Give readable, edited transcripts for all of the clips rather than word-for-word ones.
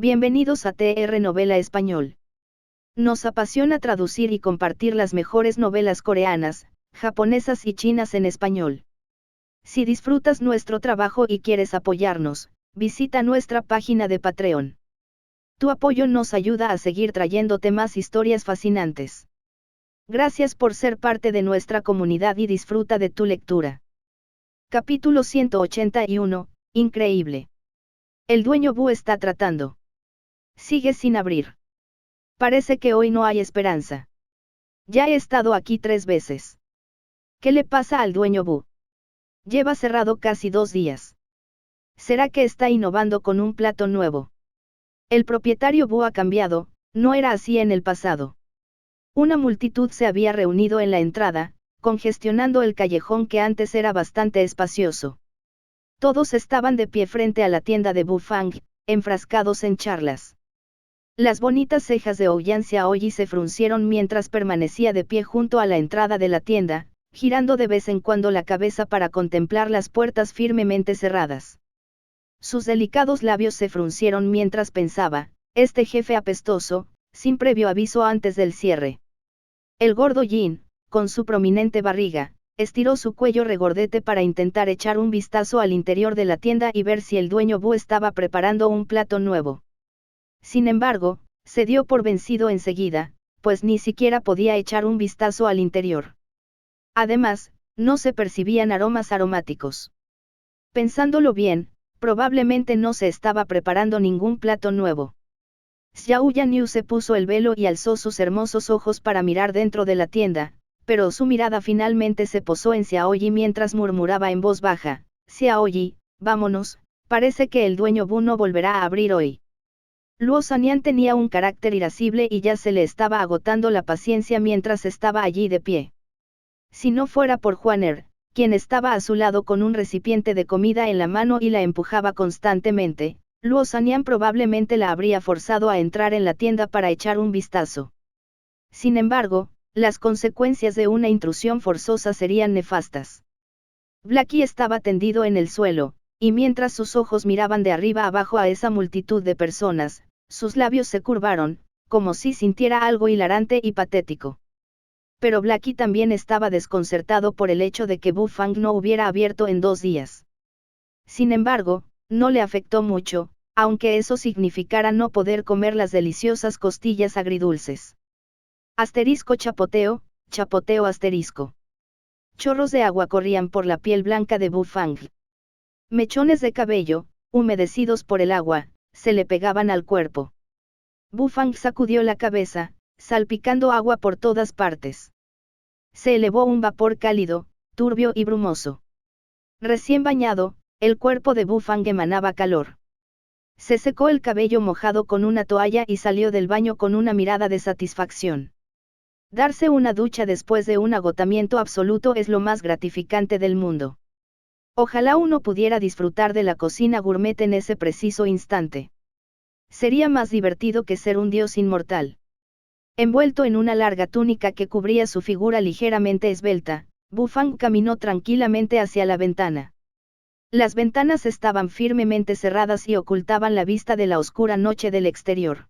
Bienvenidos a TR Novela Español. Nos apasiona traducir y compartir las mejores novelas coreanas, japonesas y chinas en español. Si disfrutas nuestro trabajo y quieres apoyarnos, visita nuestra página de Patreon. Tu apoyo nos ayuda a seguir trayéndote más historias fascinantes. Gracias por ser parte de nuestra comunidad y disfruta de tu lectura. Capítulo 181, Increíble. El dueño Bu está tratando. Sigue sin abrir. Parece que hoy no hay esperanza. Ya he estado aquí 3 veces. ¿Qué le pasa al dueño Bu? Lleva cerrado casi 2 días. ¿Será que está innovando con un plato nuevo? El propietario Bu ha cambiado, no era así en el pasado. Una multitud se había reunido en la entrada, congestionando el callejón que antes era bastante espacioso. Todos estaban de pie frente a la tienda de Bu Fang, enfrascados en charlas. Las bonitas cejas de Ouyang Xiaoyi se fruncieron mientras permanecía de pie junto a la entrada de la tienda, girando de vez en cuando la cabeza para contemplar las puertas firmemente cerradas. Sus delicados labios se fruncieron mientras pensaba, este jefe apestoso, sin previo aviso antes del cierre. El gordo Jin, con su prominente barriga, estiró su cuello regordete para intentar echar un vistazo al interior de la tienda y ver si el dueño Bu estaba preparando un plato nuevo. Sin embargo, se dio por vencido enseguida, pues ni siquiera podía echar un vistazo al interior. Además, no se percibían aromas aromáticos. Pensándolo bien, probablemente no se estaba preparando ningún plato nuevo. Xiao Yanyu se puso el velo y alzó sus hermosos ojos para mirar dentro de la tienda, pero su mirada finalmente se posó en Xiaoyi mientras murmuraba en voz baja, Xiaoyi, vámonos, parece que el dueño Bu no volverá a abrir hoy. Luo Sanian tenía un carácter irascible y ya se le estaba agotando la paciencia mientras estaba allí de pie. Si no fuera por Juaner, quien estaba a su lado con un recipiente de comida en la mano y la empujaba constantemente, Luo Sanian probablemente la habría forzado a entrar en la tienda para echar un vistazo. Sin embargo, las consecuencias de una intrusión forzosa serían nefastas. Blackie estaba tendido en el suelo, y mientras sus ojos miraban de arriba abajo a esa multitud de personas, sus labios se curvaron, como si sintiera algo hilarante y patético. Pero Blackie también estaba desconcertado por el hecho de que Bu Fang no hubiera abierto en 2 días. Sin embargo, no le afectó mucho, aunque eso significara no poder comer las deliciosas costillas agridulces. Asterisco chapoteo, chapoteo asterisco. Chorros de agua corrían por la piel blanca de Bu Fang. Mechones de cabello, humedecidos por el agua, se le pegaban al cuerpo. Bu Fang sacudió la cabeza, salpicando agua por todas partes. Se elevó un vapor cálido, turbio y brumoso. Recién bañado, el cuerpo de Bu Fang emanaba calor. Se secó el cabello mojado con una toalla y salió del baño con una mirada de satisfacción. Darse una ducha después de un agotamiento absoluto es lo más gratificante del mundo. Ojalá uno pudiera disfrutar de la cocina gourmet en ese preciso instante. Sería más divertido que ser un dios inmortal. Envuelto en una larga túnica que cubría su figura ligeramente esbelta, Bu Fang caminó tranquilamente hacia la ventana. Las ventanas estaban firmemente cerradas y ocultaban la vista de la oscura noche del exterior.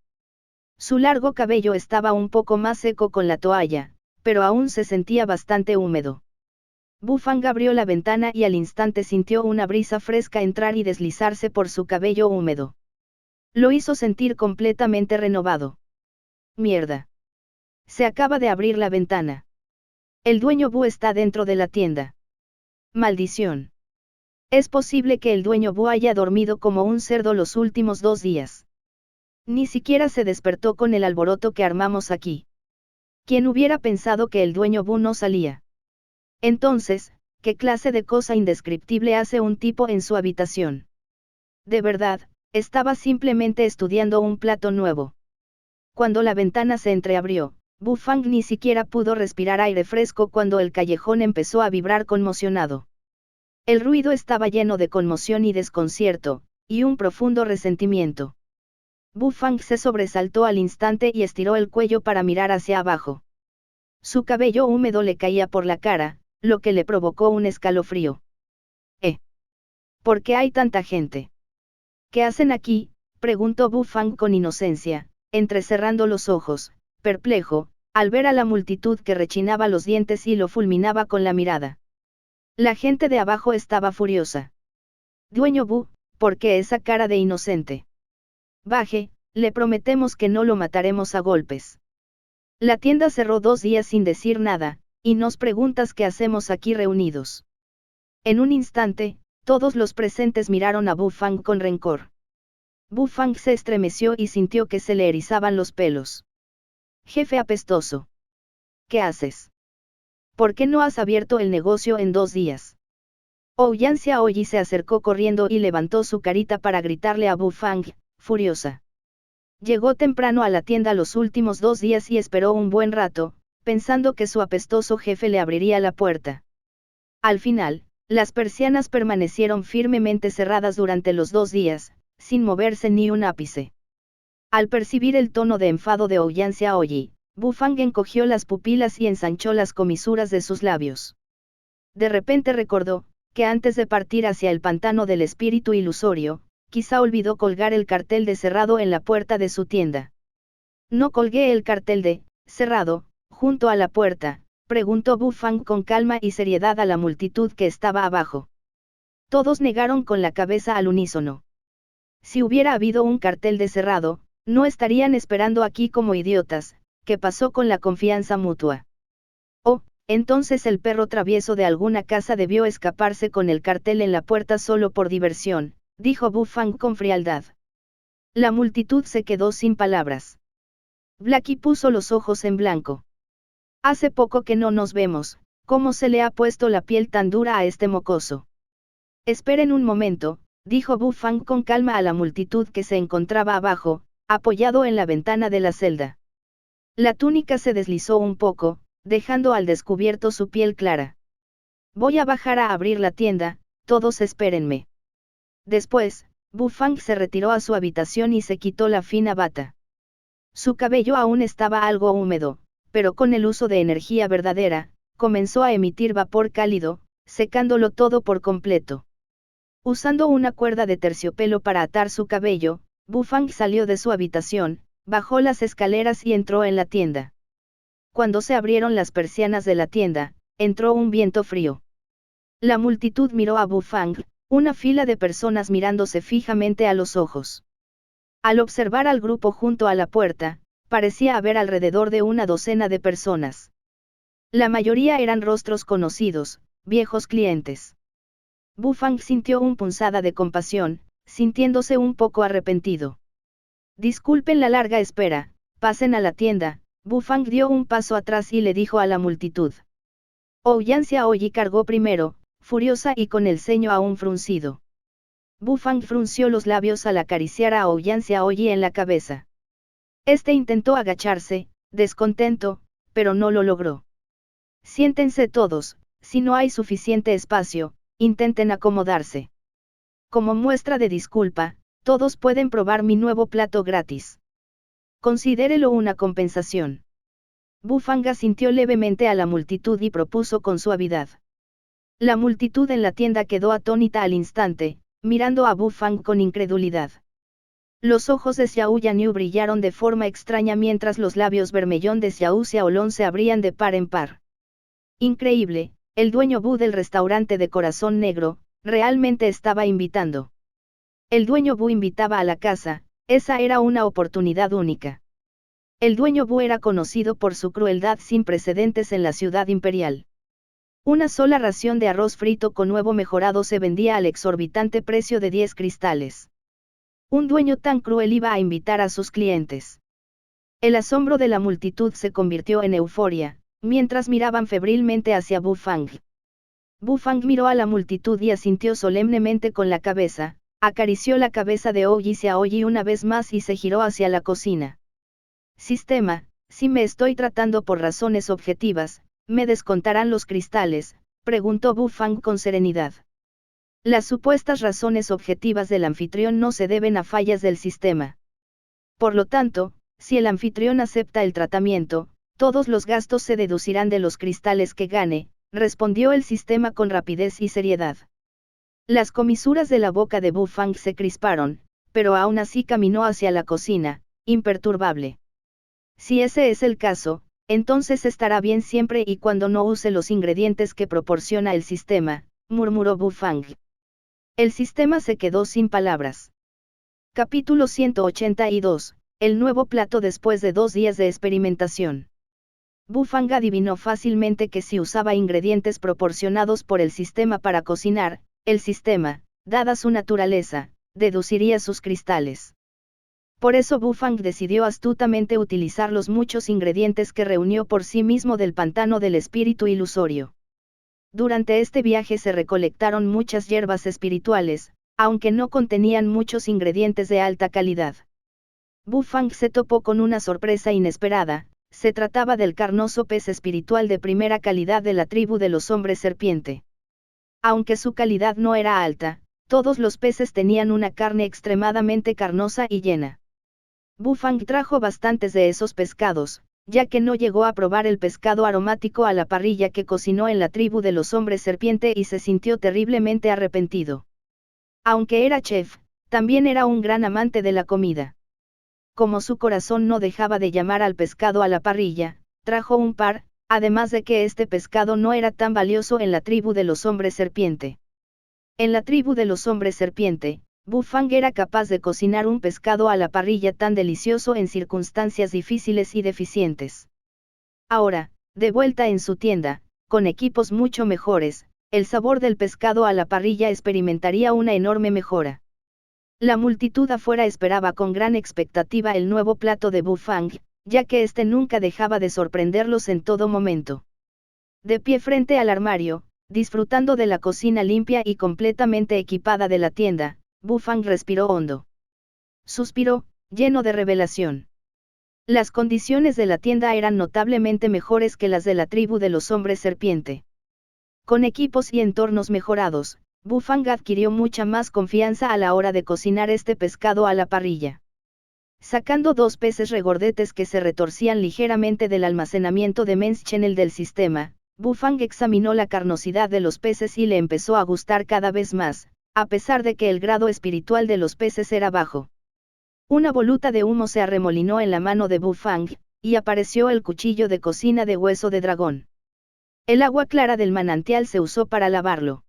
Su largo cabello estaba un poco más seco con la toalla, pero aún se sentía bastante húmedo. Bu Fang abrió la ventana y al instante sintió una brisa fresca entrar y deslizarse por su cabello húmedo. Lo hizo sentir completamente renovado. Mierda. Se acaba de abrir la ventana. El dueño Bu está dentro de la tienda. Maldición. Es posible que el dueño Bu haya dormido como un cerdo los últimos 2 días. Ni siquiera se despertó con el alboroto que armamos aquí. ¿Quién hubiera pensado que el dueño Bu no salía? Entonces, ¿qué clase de cosa indescriptible hace un tipo en su habitación? De verdad, estaba simplemente estudiando un plato nuevo. Cuando la ventana se entreabrió, Bu Fang ni siquiera pudo respirar aire fresco cuando el callejón empezó a vibrar conmocionado. El ruido estaba lleno de conmoción y desconcierto, y un profundo resentimiento. Bu Fang se sobresaltó al instante y estiró el cuello para mirar hacia abajo. Su cabello húmedo le caía por la cara, lo que le provocó un escalofrío. ¿Por qué hay tanta gente? ¿Qué hacen aquí, preguntó Bu Fang con inocencia, entrecerrando los ojos, perplejo, al ver a la multitud que rechinaba los dientes y lo fulminaba con la mirada. La gente de abajo estaba furiosa. Dueño Bu, ¿por qué esa cara de inocente? Baje, le prometemos que no lo mataremos a golpes. La tienda cerró 2 días sin decir nada, y nos preguntas qué hacemos aquí reunidos. En un instante, todos los presentes miraron a Bu Fang con rencor. Bu Fang se estremeció y sintió que se le erizaban los pelos. Jefe apestoso. ¿Qué haces? ¿Por qué no has abierto el negocio en 2 días? Ouyang Xiaoyi se acercó corriendo y levantó su carita para gritarle a Bu Fang, furiosa. Llegó temprano a la tienda los últimos 2 días y esperó un buen rato, pensando que su apestoso jefe le abriría la puerta. Al final, las persianas permanecieron firmemente cerradas durante los 2 días, sin moverse ni un ápice. Al percibir el tono de enfado de Ouyang Xiaoyi, Bu Fang encogió las pupilas y ensanchó las comisuras de sus labios. De repente recordó, que antes de partir hacia el pantano del espíritu ilusorio, quizá olvidó colgar el cartel de cerrado en la puerta de su tienda. ¿No colgué el cartel de cerrado junto a la puerta?, preguntó Bu Fang con calma y seriedad a la multitud que estaba abajo. Todos negaron con la cabeza al unísono. Si hubiera habido un cartel de cerrado, no estarían esperando aquí como idiotas. ¿Qué pasó con la confianza mutua? Oh, entonces el perro travieso de alguna casa debió escaparse con el cartel en la puerta solo por diversión, dijo Bu Fang con frialdad. La multitud se quedó sin palabras. Blackie puso los ojos en blanco. Hace poco que no nos vemos, ¿cómo se le ha puesto la piel tan dura a este mocoso? Esperen un momento, dijo Bu Fang con calma a la multitud que se encontraba abajo, apoyado en la ventana de la celda. La túnica se deslizó un poco, dejando al descubierto su piel clara. Voy a bajar a abrir la tienda, todos espérenme. Después, Bu Fang se retiró a su habitación y se quitó la fina bata. Su cabello aún estaba algo húmedo, pero con el uso de energía verdadera, comenzó a emitir vapor cálido, secándolo todo por completo. Usando una cuerda de terciopelo para atar su cabello, Bu Fang salió de su habitación, bajó las escaleras y entró en la tienda. Cuando se abrieron las persianas de la tienda, entró un viento frío. La multitud miró a Bu Fang, una fila de personas mirándose fijamente a los ojos. Al observar al grupo junto a la puerta, parecía haber alrededor de una docena de personas. La mayoría eran rostros conocidos, viejos clientes. Bu Fang sintió una punzada de compasión, sintiéndose un poco arrepentido. Disculpen la larga espera, pasen a la tienda. Bu Fang dio un paso atrás y le dijo a la multitud. Ouyang Xiaoyi cargó primero, furiosa y con el ceño aún fruncido. Bu Fang frunció los labios al acariciar a Ouyang Xiaoyi en la cabeza. Este intentó agacharse, descontento, pero no lo logró. Siéntense todos, si no hay suficiente espacio, intenten acomodarse. Como muestra de disculpa, todos pueden probar mi nuevo plato gratis. Considérelo una compensación. Bu Fang asintió levemente a la multitud y propuso con suavidad. La multitud en la tienda quedó atónita al instante, mirando a Bu Fang con incredulidad. Los ojos de Xiao Yanyu brillaron de forma extraña mientras los labios vermellón de Xiao Xiaolong se abrían de par en par. Increíble, el dueño Bu del restaurante de Corazón Negro, realmente estaba invitando. El dueño Bu invitaba a la casa, esa era una oportunidad única. El dueño Bu era conocido por su crueldad sin precedentes en la ciudad imperial. Una sola ración de arroz frito con huevo mejorado se vendía al exorbitante precio de 10 cristales. Un dueño tan cruel iba a invitar a sus clientes. El asombro de la multitud se convirtió en euforia, mientras miraban febrilmente hacia Bu Fang. Bu Fang miró a la multitud y asintió solemnemente con la cabeza, acarició la cabeza de Ouyang Xiaoyi una vez más y se giró hacia la cocina. Sistema, si me estoy tratando por razones objetivas, ¿me descontarán los cristales?, preguntó Bu Fang con serenidad. Las supuestas razones objetivas del anfitrión no se deben a fallas del sistema. Por lo tanto, si el anfitrión acepta el tratamiento, todos los gastos se deducirán de los cristales que gane, respondió el sistema con rapidez y seriedad. Las comisuras de la boca de Bu Fang se crisparon, pero aún así caminó hacia la cocina, imperturbable. Si ese es el caso, entonces estará bien siempre y cuando no use los ingredientes que proporciona el sistema, murmuró Bu Fang. El sistema se quedó sin palabras. Capítulo 182, el nuevo plato después de 2 días de experimentación. Bu Fang adivinó fácilmente que si usaba ingredientes proporcionados por el sistema para cocinar, el sistema, dada su naturaleza, deduciría sus cristales. Por eso Bu Fang decidió astutamente utilizar los muchos ingredientes que reunió por sí mismo del pantano del espíritu ilusorio. Durante este viaje se recolectaron muchas hierbas espirituales, aunque no contenían muchos ingredientes de alta calidad. Bu Fang se topó con una sorpresa inesperada. Se trataba del carnoso pez espiritual de primera calidad de la tribu de los hombres serpiente. Aunque su calidad no era alta, todos los peces tenían una carne extremadamente carnosa y llena. Bu Fang trajo bastantes de esos pescados, ya que no llegó a probar el pescado aromático a la parrilla que cocinó en la tribu de los hombres serpiente y se sintió terriblemente arrepentido. Aunque era chef, también era un gran amante de la comida. Como su corazón no dejaba de llamar al pescado a la parrilla, trajo un par, además de que este pescado no era tan valioso en la tribu de los hombres serpiente. En la tribu de los hombres serpiente, Bu Fang era capaz de cocinar un pescado a la parrilla tan delicioso en circunstancias difíciles y deficientes. Ahora, de vuelta en su tienda, con equipos mucho mejores, el sabor del pescado a la parrilla experimentaría una enorme mejora. La multitud afuera esperaba con gran expectativa el nuevo plato de Bu Fang, ya que este nunca dejaba de sorprenderlos en todo momento. De pie frente al armario, disfrutando de la cocina limpia y completamente equipada de la tienda, Bu Fang respiró hondo. Suspiró, lleno de revelación. Las condiciones de la tienda eran notablemente mejores que las de la tribu de los hombres serpiente. Con equipos y entornos mejorados, Bu Fang adquirió mucha más confianza a la hora de cocinar este pescado a la parrilla. Sacando 2 peces regordetes que se retorcían ligeramente del almacenamiento de Men's Channel del sistema, Bu Fang examinó la carnosidad de los peces y le empezó a gustar cada vez más, a pesar de que el grado espiritual de los peces era bajo. Una voluta de humo se arremolinó en la mano de Bu Fang, y apareció el cuchillo de cocina de hueso de dragón. El agua clara del manantial se usó para lavarlo.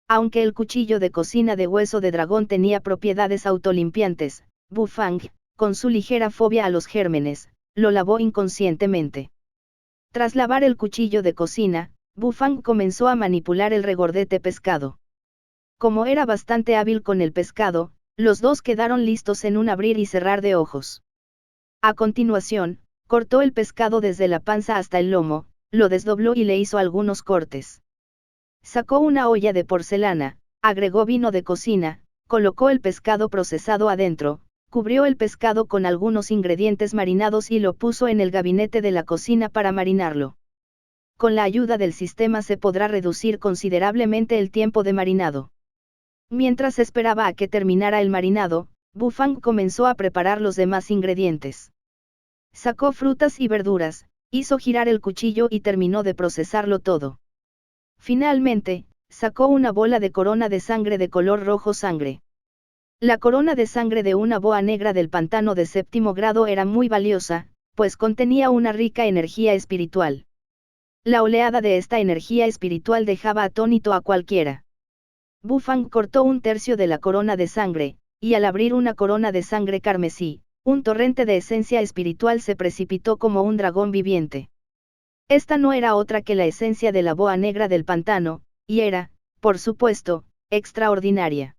Aunque el cuchillo de cocina de hueso de dragón tenía propiedades autolimpiantes, Bu Fang, con su ligera fobia a los gérmenes, lo lavó inconscientemente. Tras lavar el cuchillo de cocina, Bu Fang comenzó a manipular el regordete pescado. Como era bastante hábil con el pescado, los dos quedaron listos en un abrir y cerrar de ojos. A continuación, cortó el pescado desde la panza hasta el lomo, lo desdobló y le hizo algunos cortes. Sacó una olla de porcelana, agregó vino de cocina, colocó el pescado procesado adentro, cubrió el pescado con algunos ingredientes marinados y lo puso en el gabinete de la cocina para marinarlo. Con la ayuda del sistema se podrá reducir considerablemente el tiempo de marinado. Mientras esperaba a que terminara el marinado, Bu Fang comenzó a preparar los demás ingredientes. Sacó frutas y verduras, hizo girar el cuchillo y terminó de procesarlo todo. Finalmente, sacó una bola de corona de sangre de color rojo sangre. La corona de sangre de una boa negra del pantano de 7º grado era muy valiosa, pues contenía una rica energía espiritual. La oleada de esta energía espiritual dejaba atónito a cualquiera. Bu Fang cortó un tercio de la corona de sangre, y al abrir una corona de sangre carmesí, un torrente de esencia espiritual se precipitó como un dragón viviente. Esta no era otra que la esencia de la boa negra del pantano, y era, por supuesto, extraordinaria.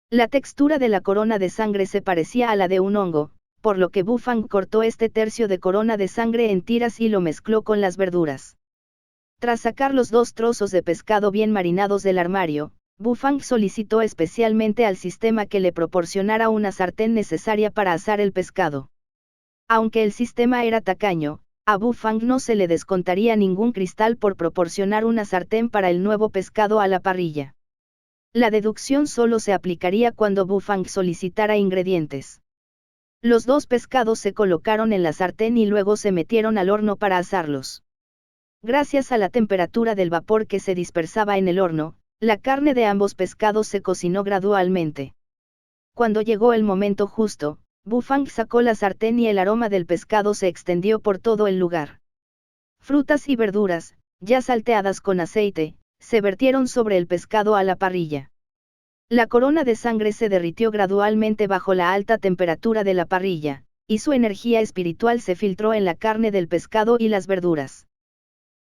La textura de la corona de sangre se parecía a la de un hongo, por lo que Bu Fang cortó este tercio de corona de sangre en tiras y lo mezcló con las verduras. Tras sacar los 2 trozos de pescado bien marinados del armario, Bu Fang solicitó especialmente al sistema que le proporcionara una sartén necesaria para asar el pescado. Aunque el sistema era tacaño, a Bu Fang no se le descontaría ningún cristal por proporcionar una sartén para el nuevo pescado a la parrilla. La deducción solo se aplicaría cuando Bu Fang solicitara ingredientes. Los 2 pescados se colocaron en la sartén y luego se metieron al horno para asarlos. Gracias a la temperatura del vapor que se dispersaba en el horno, la carne de ambos pescados se cocinó gradualmente. Cuando llegó el momento justo, Bufang sacó la sartén y el aroma del pescado se extendió por todo el lugar. Frutas y verduras, ya salteadas con aceite, se vertieron sobre el pescado a la parrilla. La corona de sangre se derritió gradualmente bajo la alta temperatura de la parrilla, y su energía espiritual se filtró en la carne del pescado y las verduras.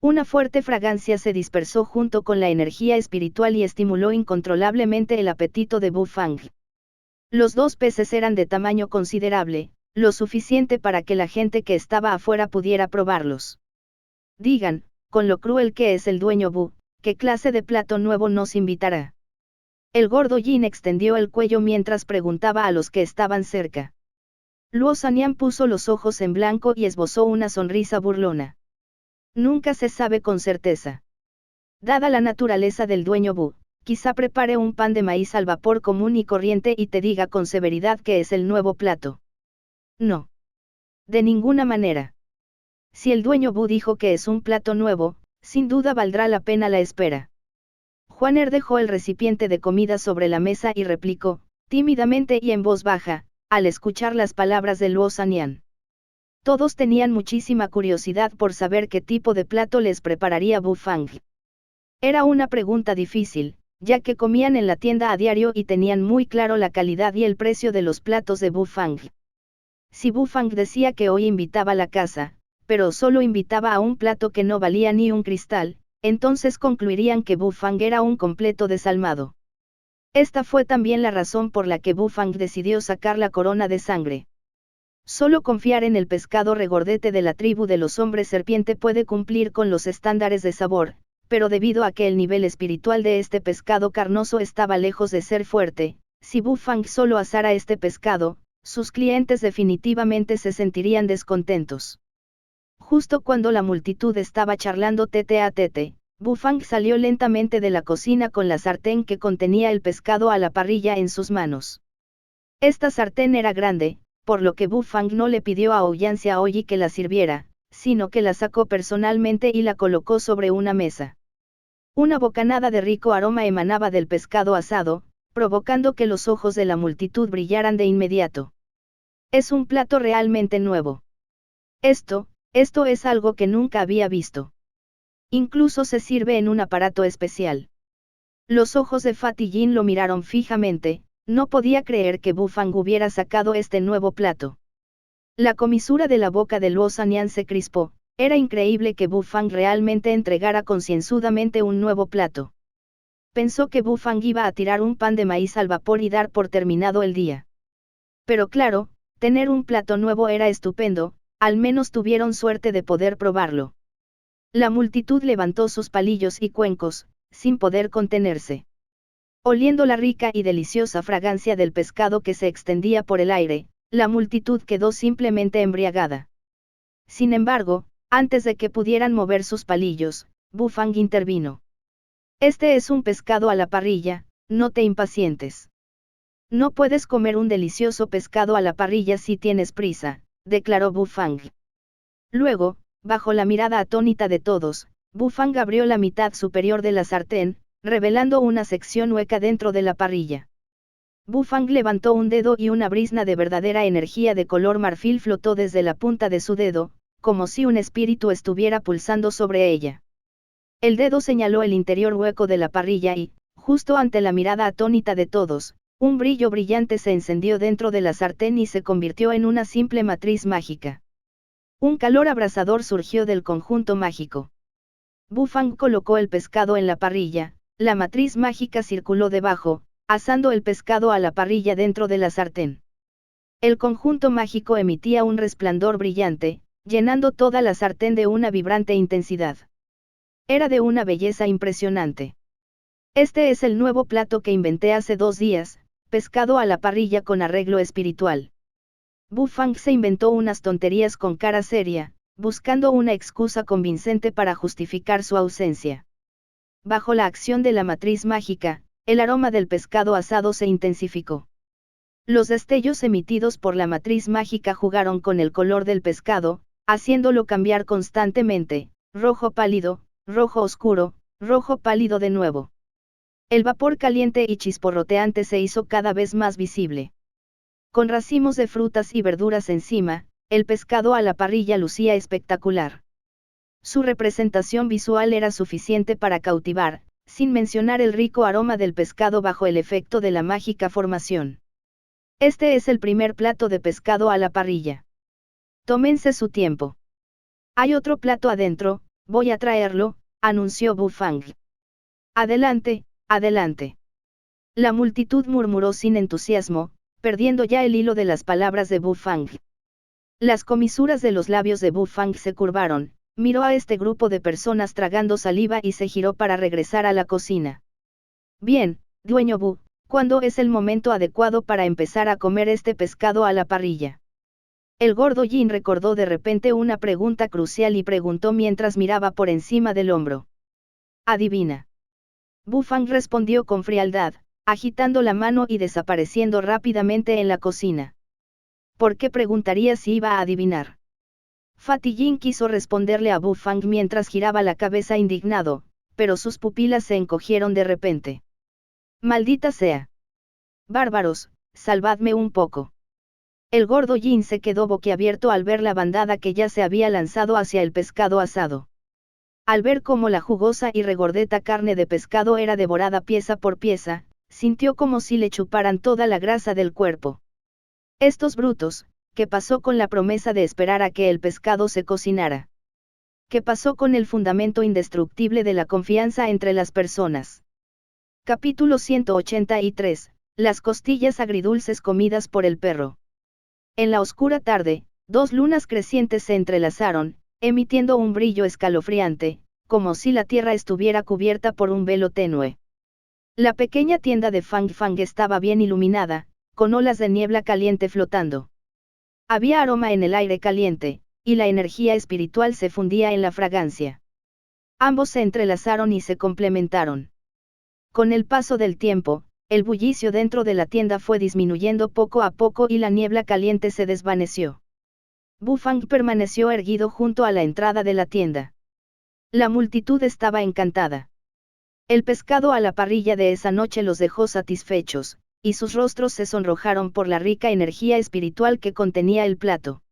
Una fuerte fragancia se dispersó junto con la energía espiritual y estimuló incontrolablemente el apetito de Bufang. Los dos peces eran de tamaño considerable, lo suficiente para que la gente que estaba afuera pudiera probarlos. Digan, con lo cruel que es el dueño Bu, ¿qué clase de plato nuevo nos invitará? El gordo Yin extendió el cuello mientras preguntaba a los que estaban cerca. Luo Sanyan puso los ojos en blanco y esbozó una sonrisa burlona. Nunca se sabe con certeza. Dada la naturaleza del dueño Bu, quizá prepare un pan de maíz al vapor común y corriente y te diga con severidad que es el nuevo plato. No. De ninguna manera. Si el dueño Bu dijo que es un plato nuevo, sin duda valdrá la pena la espera. Juaner dejó el recipiente de comida sobre la mesa y replicó, tímidamente y en voz baja, al escuchar las palabras de Luo Sanyan. Todos tenían muchísima curiosidad por saber qué tipo de plato les prepararía Bufang. Era una pregunta difícil, ya que comían en la tienda a diario y tenían muy claro la calidad y el precio de los platos de Bufang. Si Bufang decía que hoy invitaba a la casa, pero solo invitaba a un plato que no valía ni un cristal, entonces concluirían que Bufang era un completo desalmado. Esta fue también la razón por la que Bufang decidió sacar la corona de sangre. Solo confiar en el pescado regordete de la tribu de los hombres serpiente puede cumplir con los estándares de sabor, pero debido a que el nivel espiritual de este pescado carnoso estaba lejos de ser fuerte, si Bufang solo asara este pescado, sus clientes definitivamente se sentirían descontentos. Justo cuando la multitud estaba charlando tete a tete, Bufang salió lentamente de la cocina con la sartén que contenía el pescado a la parrilla en sus manos. Esta sartén era grande, por lo que Bufang no le pidió a Ouyang Xiaoyi que la sirviera, sino que la sacó personalmente y la colocó sobre una mesa. Una bocanada de rico aroma emanaba del pescado asado, provocando que los ojos de la multitud brillaran de inmediato. Es un plato realmente nuevo. Esto es algo que nunca había visto. Incluso se sirve en un aparato especial. Los ojos de Fatty Yin lo miraron fijamente, no podía creer que Bufang hubiera sacado este nuevo plato. La comisura de la boca de Luo Sanyan se crispó, era increíble que Bufang realmente entregara concienzudamente un nuevo plato. Pensó que Bufang iba a tirar un pan de maíz al vapor y dar por terminado el día. Pero claro, tener un plato nuevo era estupendo, al menos tuvieron suerte de poder probarlo. La multitud levantó sus palillos y cuencos, sin poder contenerse. Oliendo la rica y deliciosa fragancia del pescado que se extendía por el aire, la multitud quedó simplemente embriagada. Sin embargo, antes de que pudieran mover sus palillos, Bufang intervino. Este es un pescado a la parrilla, no te impacientes. No puedes comer un delicioso pescado a la parrilla si tienes prisa, declaró Bufang. Luego, bajo la mirada atónita de todos, Bufang abrió la mitad superior de la sartén, revelando una sección hueca dentro de la parrilla. Bufang levantó un dedo y una brizna de verdadera energía de color marfil flotó desde la punta de su dedo, como si un espíritu estuviera pulsando sobre ella. El dedo señaló el interior hueco de la parrilla y, justo ante la mirada atónita de todos, un brillo brillante se encendió dentro de la sartén y se convirtió en una simple matriz mágica. Un calor abrasador surgió del conjunto mágico. Bufang colocó el pescado en la parrilla, la matriz mágica circuló debajo, asando el pescado a la parrilla dentro de la sartén. El conjunto mágico emitía un resplandor brillante, llenando toda la sartén de una vibrante intensidad. Era de una belleza impresionante. Este es el nuevo plato que inventé hace 2 días, pescado a la parrilla con arreglo espiritual. Bufang se inventó unas tonterías con cara seria, buscando una excusa convincente para justificar su ausencia. Bajo la acción de la matriz mágica, el aroma del pescado asado se intensificó. Los destellos emitidos por la matriz mágica jugaron con el color del pescado, haciéndolo cambiar constantemente, rojo pálido, rojo oscuro, rojo pálido de nuevo. El vapor caliente y chisporroteante se hizo cada vez más visible. Con racimos de frutas y verduras encima, el pescado a la parrilla lucía espectacular. Su representación visual era suficiente para cautivar, sin mencionar el rico aroma del pescado bajo el efecto de la mágica formación. Este es el primer plato de pescado a la parrilla. Tómense su tiempo. Hay otro plato adentro, voy a traerlo, anunció Bu Fang. Adelante, adelante. La multitud murmuró sin entusiasmo, perdiendo ya el hilo de las palabras de Bu Fang. Las comisuras de los labios de Bu Fang se curvaron, miró a este grupo de personas tragando saliva y se giró para regresar a la cocina. Bien, dueño Bu, ¿cuándo es el momento adecuado para empezar a comer este pescado a la parrilla? El gordo Jin recordó de repente una pregunta crucial y preguntó mientras miraba por encima del hombro. Adivina. Bu Fang respondió con frialdad, agitando la mano y desapareciendo rápidamente en la cocina. ¿Por qué preguntaría si iba a adivinar? Fatty Jin quiso responderle a Bu Fang mientras giraba la cabeza indignado, pero sus pupilas se encogieron de repente. Maldita sea. Bárbaros, salvadme un poco. El gordo Jin se quedó boquiabierto al ver la bandada que ya se había lanzado hacia el pescado asado. Al ver cómo la jugosa y regordeta carne de pescado era devorada pieza por pieza, sintió como si le chuparan toda la grasa del cuerpo. Estos brutos, ¿qué pasó con la promesa de esperar a que el pescado se cocinara? ¿Qué pasó con el fundamento indestructible de la confianza entre las personas? Capítulo 183, las costillas agridulces comidas por el perro. En la oscura tarde, dos lunas crecientes se entrelazaron, emitiendo un brillo escalofriante, como si la tierra estuviera cubierta por un velo tenue. La pequeña tienda de Fang Fang estaba bien iluminada, con olas de niebla caliente flotando. Había aroma en el aire caliente, y la energía espiritual se fundía en la fragancia. Ambos se entrelazaron y se complementaron. Con el paso del tiempo, el bullicio dentro de la tienda fue disminuyendo poco a poco y la niebla caliente se desvaneció. Bu Fang permaneció erguido junto a la entrada de la tienda. La multitud estaba encantada. El pescado a la parrilla de esa noche los dejó satisfechos, y sus rostros se sonrojaron por la rica energía espiritual que contenía el plato.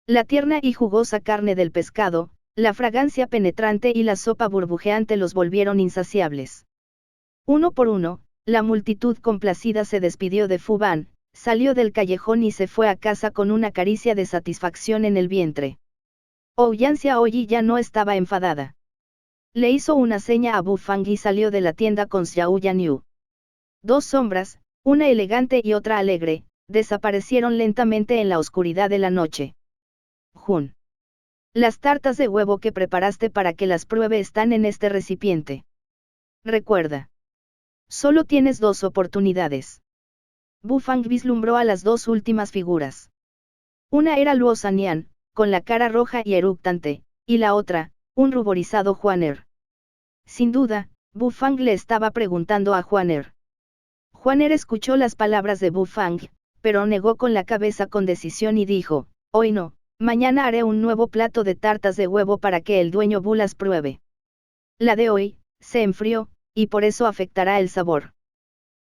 La tierna y jugosa carne del pescado, la fragancia penetrante y la sopa burbujeante los volvieron insaciables. Uno por uno, la multitud complacida se despidió de Fu Ban, salió del callejón y se fue a casa con una caricia de satisfacción en el vientre. Ouyang Xiaoyi ya no estaba enfadada. Le hizo una seña a Bu Fang y salió de la tienda con Xiao Yanyu. Dos sombras, una elegante y otra alegre, desaparecieron lentamente en la oscuridad de la noche. Jun. Las tartas de huevo que preparaste para que las pruebe están en este recipiente. Recuerda. Solo tienes 2 oportunidades. Bu Fang vislumbró a las dos últimas figuras. Una era Luo Sanyan, con la cara roja y eructante, y la otra, un ruborizado Juaner. Sin duda, Bu Fang le estaba preguntando a Juaner. Juaner escuchó las palabras de Bu Fang, pero negó con la cabeza con decisión y dijo, hoy no, mañana haré un nuevo plato de tartas de huevo para que el dueño Bu las pruebe. La de hoy, se enfrió, y por eso afectará el sabor.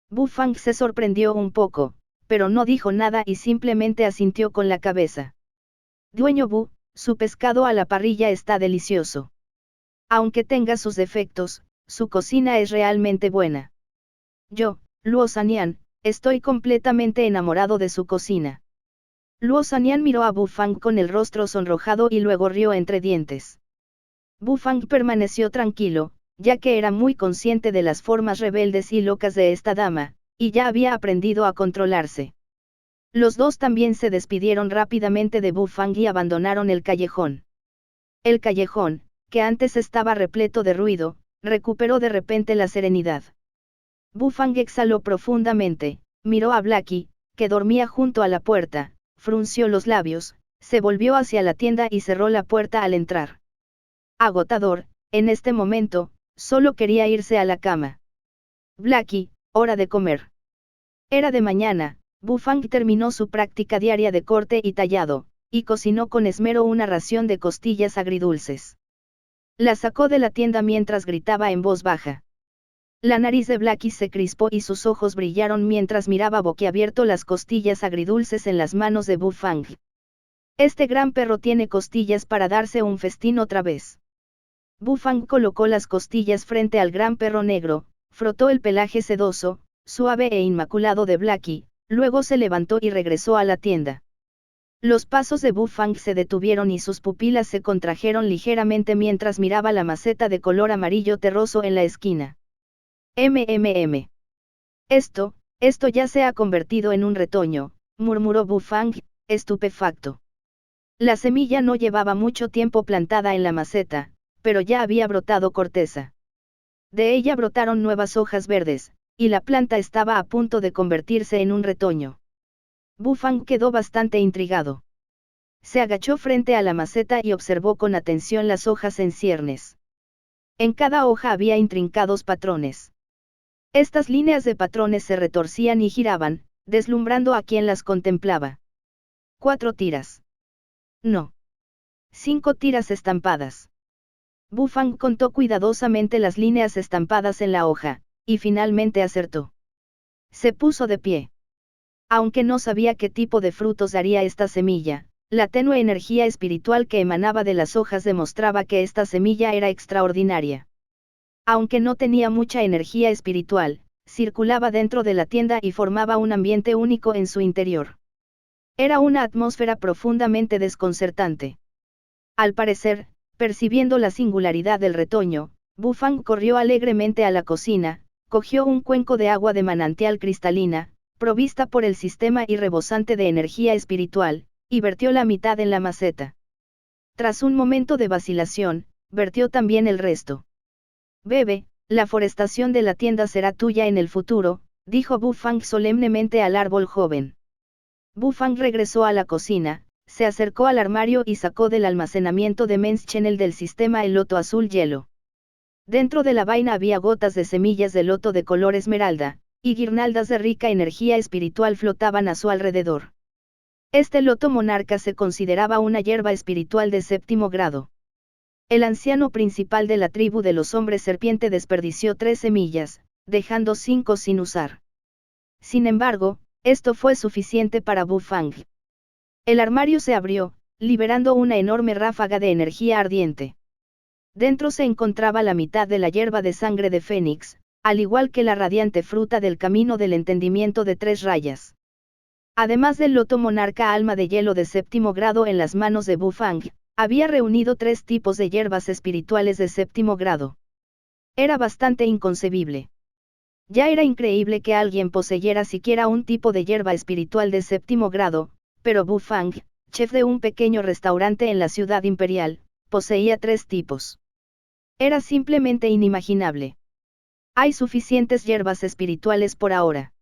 Bu Fang se sorprendió un poco, pero no dijo nada y simplemente asintió con la cabeza. Dueño Bu, su pescado a la parrilla está delicioso. Aunque tenga sus defectos, su cocina es realmente buena. Yo, Luo Sanyan, estoy completamente enamorado de su cocina. Luo Sanyan miró a Bu Fang con el rostro sonrojado y luego rió entre dientes. Bu Fang permaneció tranquilo, ya que era muy consciente de las formas rebeldes y locas de esta dama, y ya había aprendido a controlarse. Los dos también se despidieron rápidamente de Bu Fang y abandonaron el callejón. El callejón, que antes estaba repleto de ruido, recuperó de repente la serenidad. Bu Fang exhaló profundamente, miró a Blackie, que dormía junto a la puerta, frunció los labios, se volvió hacia la tienda y cerró la puerta al entrar. Agotador, en este momento, solo quería irse a la cama. Blackie, hora de comer. Era de mañana, Bu Fang terminó su práctica diaria de corte y tallado, y cocinó con esmero una ración de costillas agridulces. La sacó de la tienda mientras gritaba en voz baja. La nariz de Blackie se crispó y sus ojos brillaron mientras miraba boquiabierto las costillas agridulces en las manos de Bu Fang. Este gran perro tiene costillas para darse un festín otra vez. Bu Fang colocó las costillas frente al gran perro negro, frotó el pelaje sedoso, suave e inmaculado de Blackie, luego se levantó y regresó a la tienda. Los pasos de Bu Fang se detuvieron y sus pupilas se contrajeron ligeramente mientras miraba la maceta de color amarillo terroso en la esquina. Esto ya se ha convertido en un retoño, murmuró Bu Fang, estupefacto. La semilla no llevaba mucho tiempo plantada en la maceta, pero ya había brotado corteza. De ella brotaron nuevas hojas verdes, y la planta estaba a punto de convertirse en un retoño. Bu Fang quedó bastante intrigado. Se agachó frente a la maceta y observó con atención las hojas en ciernes. En cada hoja había intrincados patrones. Estas líneas de patrones se retorcían y giraban, deslumbrando a quien las contemplaba. 4 tiras. No. 5 tiras estampadas. Bu Fang contó cuidadosamente las líneas estampadas en la hoja, y finalmente acertó. Se puso de pie. Aunque no sabía qué tipo de frutos daría esta semilla, la tenue energía espiritual que emanaba de las hojas demostraba que esta semilla era extraordinaria. Aunque no tenía mucha energía espiritual, circulaba dentro de la tienda y formaba un ambiente único en su interior. Era una atmósfera profundamente desconcertante. Al parecer, percibiendo la singularidad del retoño, Bu Fang corrió alegremente a la cocina, cogió un cuenco de agua de manantial cristalina, provista por el sistema y rebosante de energía espiritual, y vertió la mitad en la maceta. Tras un momento de vacilación, vertió también el resto. Bebe, la forestación de la tienda será tuya en el futuro, dijo Bu Fang solemnemente al árbol joven. Bu Fang regresó a la cocina, se acercó al armario y sacó del almacenamiento de Men's Channel del sistema el loto azul hielo. Dentro de la vaina había gotas de semillas de loto de color esmeralda, y guirnaldas de rica energía espiritual flotaban a su alrededor. Este loto monarca se consideraba una hierba espiritual de 7º grado. El anciano principal de la tribu de los hombres serpiente desperdició 3 semillas, dejando 5 sin usar. Sin embargo, esto fue suficiente para Bu Fang. El armario se abrió, liberando una enorme ráfaga de energía ardiente. Dentro se encontraba la mitad de la hierba de sangre de Fénix, al igual que la radiante fruta del camino del entendimiento de 3 rayas. Además del loto monarca alma de hielo de 7º grado en las manos de Bu Fang, había reunido 3 tipos de hierbas espirituales de 7º grado. Era bastante inconcebible. Ya era increíble que alguien poseyera siquiera un tipo de hierba espiritual de 7º grado, pero Bu Fang, chef de un pequeño restaurante en la ciudad imperial, poseía 3 tipos. Era simplemente inimaginable. Hay suficientes hierbas espirituales por ahora.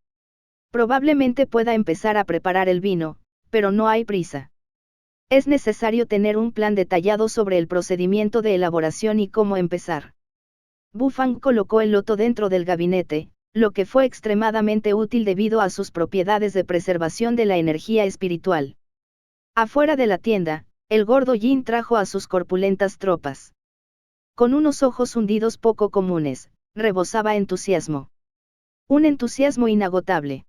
Probablemente pueda empezar a preparar el vino, pero no hay prisa. Es necesario tener un plan detallado sobre el procedimiento de elaboración y cómo empezar. Bu Fang colocó el loto dentro del gabinete, lo que fue extremadamente útil debido a sus propiedades de preservación de la energía espiritual. Afuera de la tienda, el gordo Jin trajo a sus corpulentas tropas. Con unos ojos hundidos poco comunes, rebosaba entusiasmo. Un entusiasmo inagotable.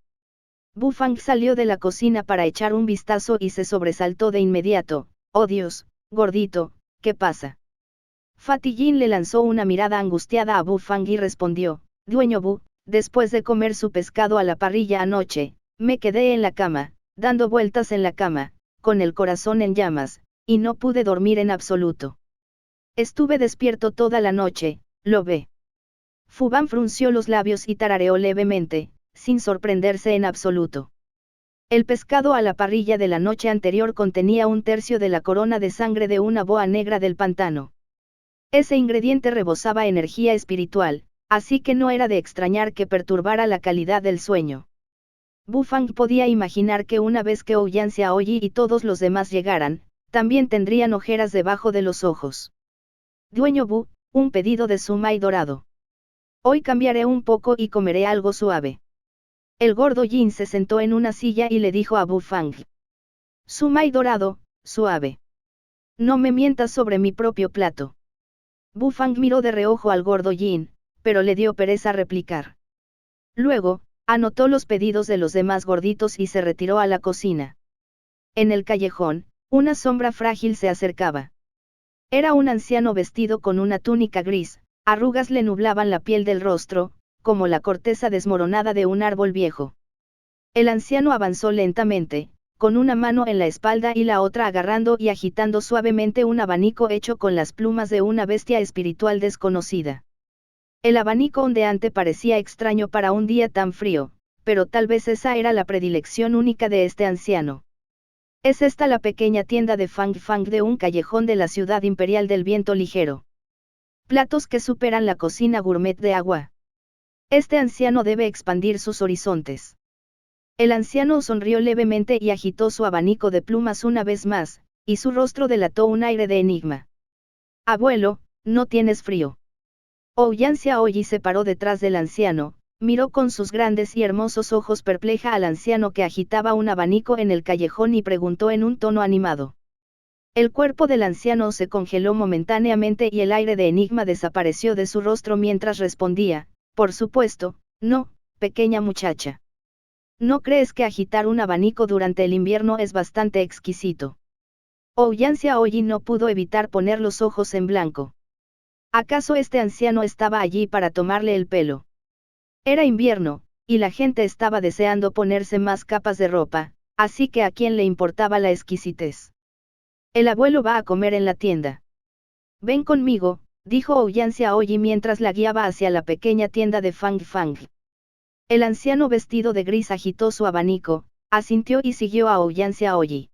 Bu Fang salió de la cocina para echar un vistazo y se sobresaltó de inmediato. «Oh Dios, gordito, ¿qué pasa?» Fatty Jin le lanzó una mirada angustiada a Bu Fang y respondió, «Dueño Bu, después de comer su pescado a la parrilla anoche, me quedé en la cama, dando vueltas en la cama, con el corazón en llamas, y no pude dormir en absoluto. Estuve despierto toda la noche, lo ve». Fu Ban frunció los labios y tarareó levemente, sin sorprenderse en absoluto. El pescado a la parrilla de la noche anterior contenía 1/3 de la corona de sangre de una boa negra del pantano. Ese ingrediente rebosaba energía espiritual, así que no era de extrañar que perturbara la calidad del sueño. Bu Fang podía imaginar que una vez que Ouyan Xiaoyi y todos los demás llegaran, también tendrían ojeras debajo de los ojos. «Dueño Bu, un pedido de sumai dorado. Hoy cambiaré un poco y comeré algo suave». El gordo Jin se sentó en una silla y le dijo a Bu Fang. «Sumai dorado, suave. No me mientas sobre mi propio plato». Bu Fang miró de reojo al gordo Jin, pero le dio pereza replicar. Luego, anotó los pedidos de los demás gorditos y se retiró a la cocina. En el callejón, una sombra frágil se acercaba. Era un anciano vestido con una túnica gris, arrugas le nublaban la piel del rostro, como la corteza desmoronada de un árbol viejo. El anciano avanzó lentamente, con una mano en la espalda y la otra agarrando y agitando suavemente un abanico hecho con las plumas de una bestia espiritual desconocida. El abanico ondeante parecía extraño para un día tan frío, pero tal vez esa era la predilección única de este anciano. ¿Es esta la pequeña tienda de Fang Fang de un callejón de la ciudad imperial del viento ligero? Platos que superan la cocina gourmet de agua. Este anciano debe expandir sus horizontes. El anciano sonrió levemente y agitó su abanico de plumas una vez más, y su rostro delató un aire de enigma. Abuelo, ¿no tienes frío? Ouyang Xiaoyi se paró detrás del anciano, miró con sus grandes y hermosos ojos perpleja al anciano que agitaba un abanico en el callejón y preguntó en un tono animado. El cuerpo del anciano se congeló momentáneamente y el aire de enigma desapareció de su rostro mientras respondía, por supuesto, no, pequeña muchacha. ¿No crees que agitar un abanico durante el invierno es bastante exquisito? Ouyang Xiaoyi no pudo evitar poner los ojos en blanco. ¿Acaso este anciano estaba allí para tomarle el pelo? Era invierno, y la gente estaba deseando ponerse más capas de ropa, así que a quién le importaba la exquisitez. El abuelo va a comer en la tienda. Ven conmigo, dijo Ouyang Xiaoyi mientras la guiaba hacia la pequeña tienda de Fang Fang. El anciano vestido de gris agitó su abanico, asintió y siguió a Ouyang Xiaoyi.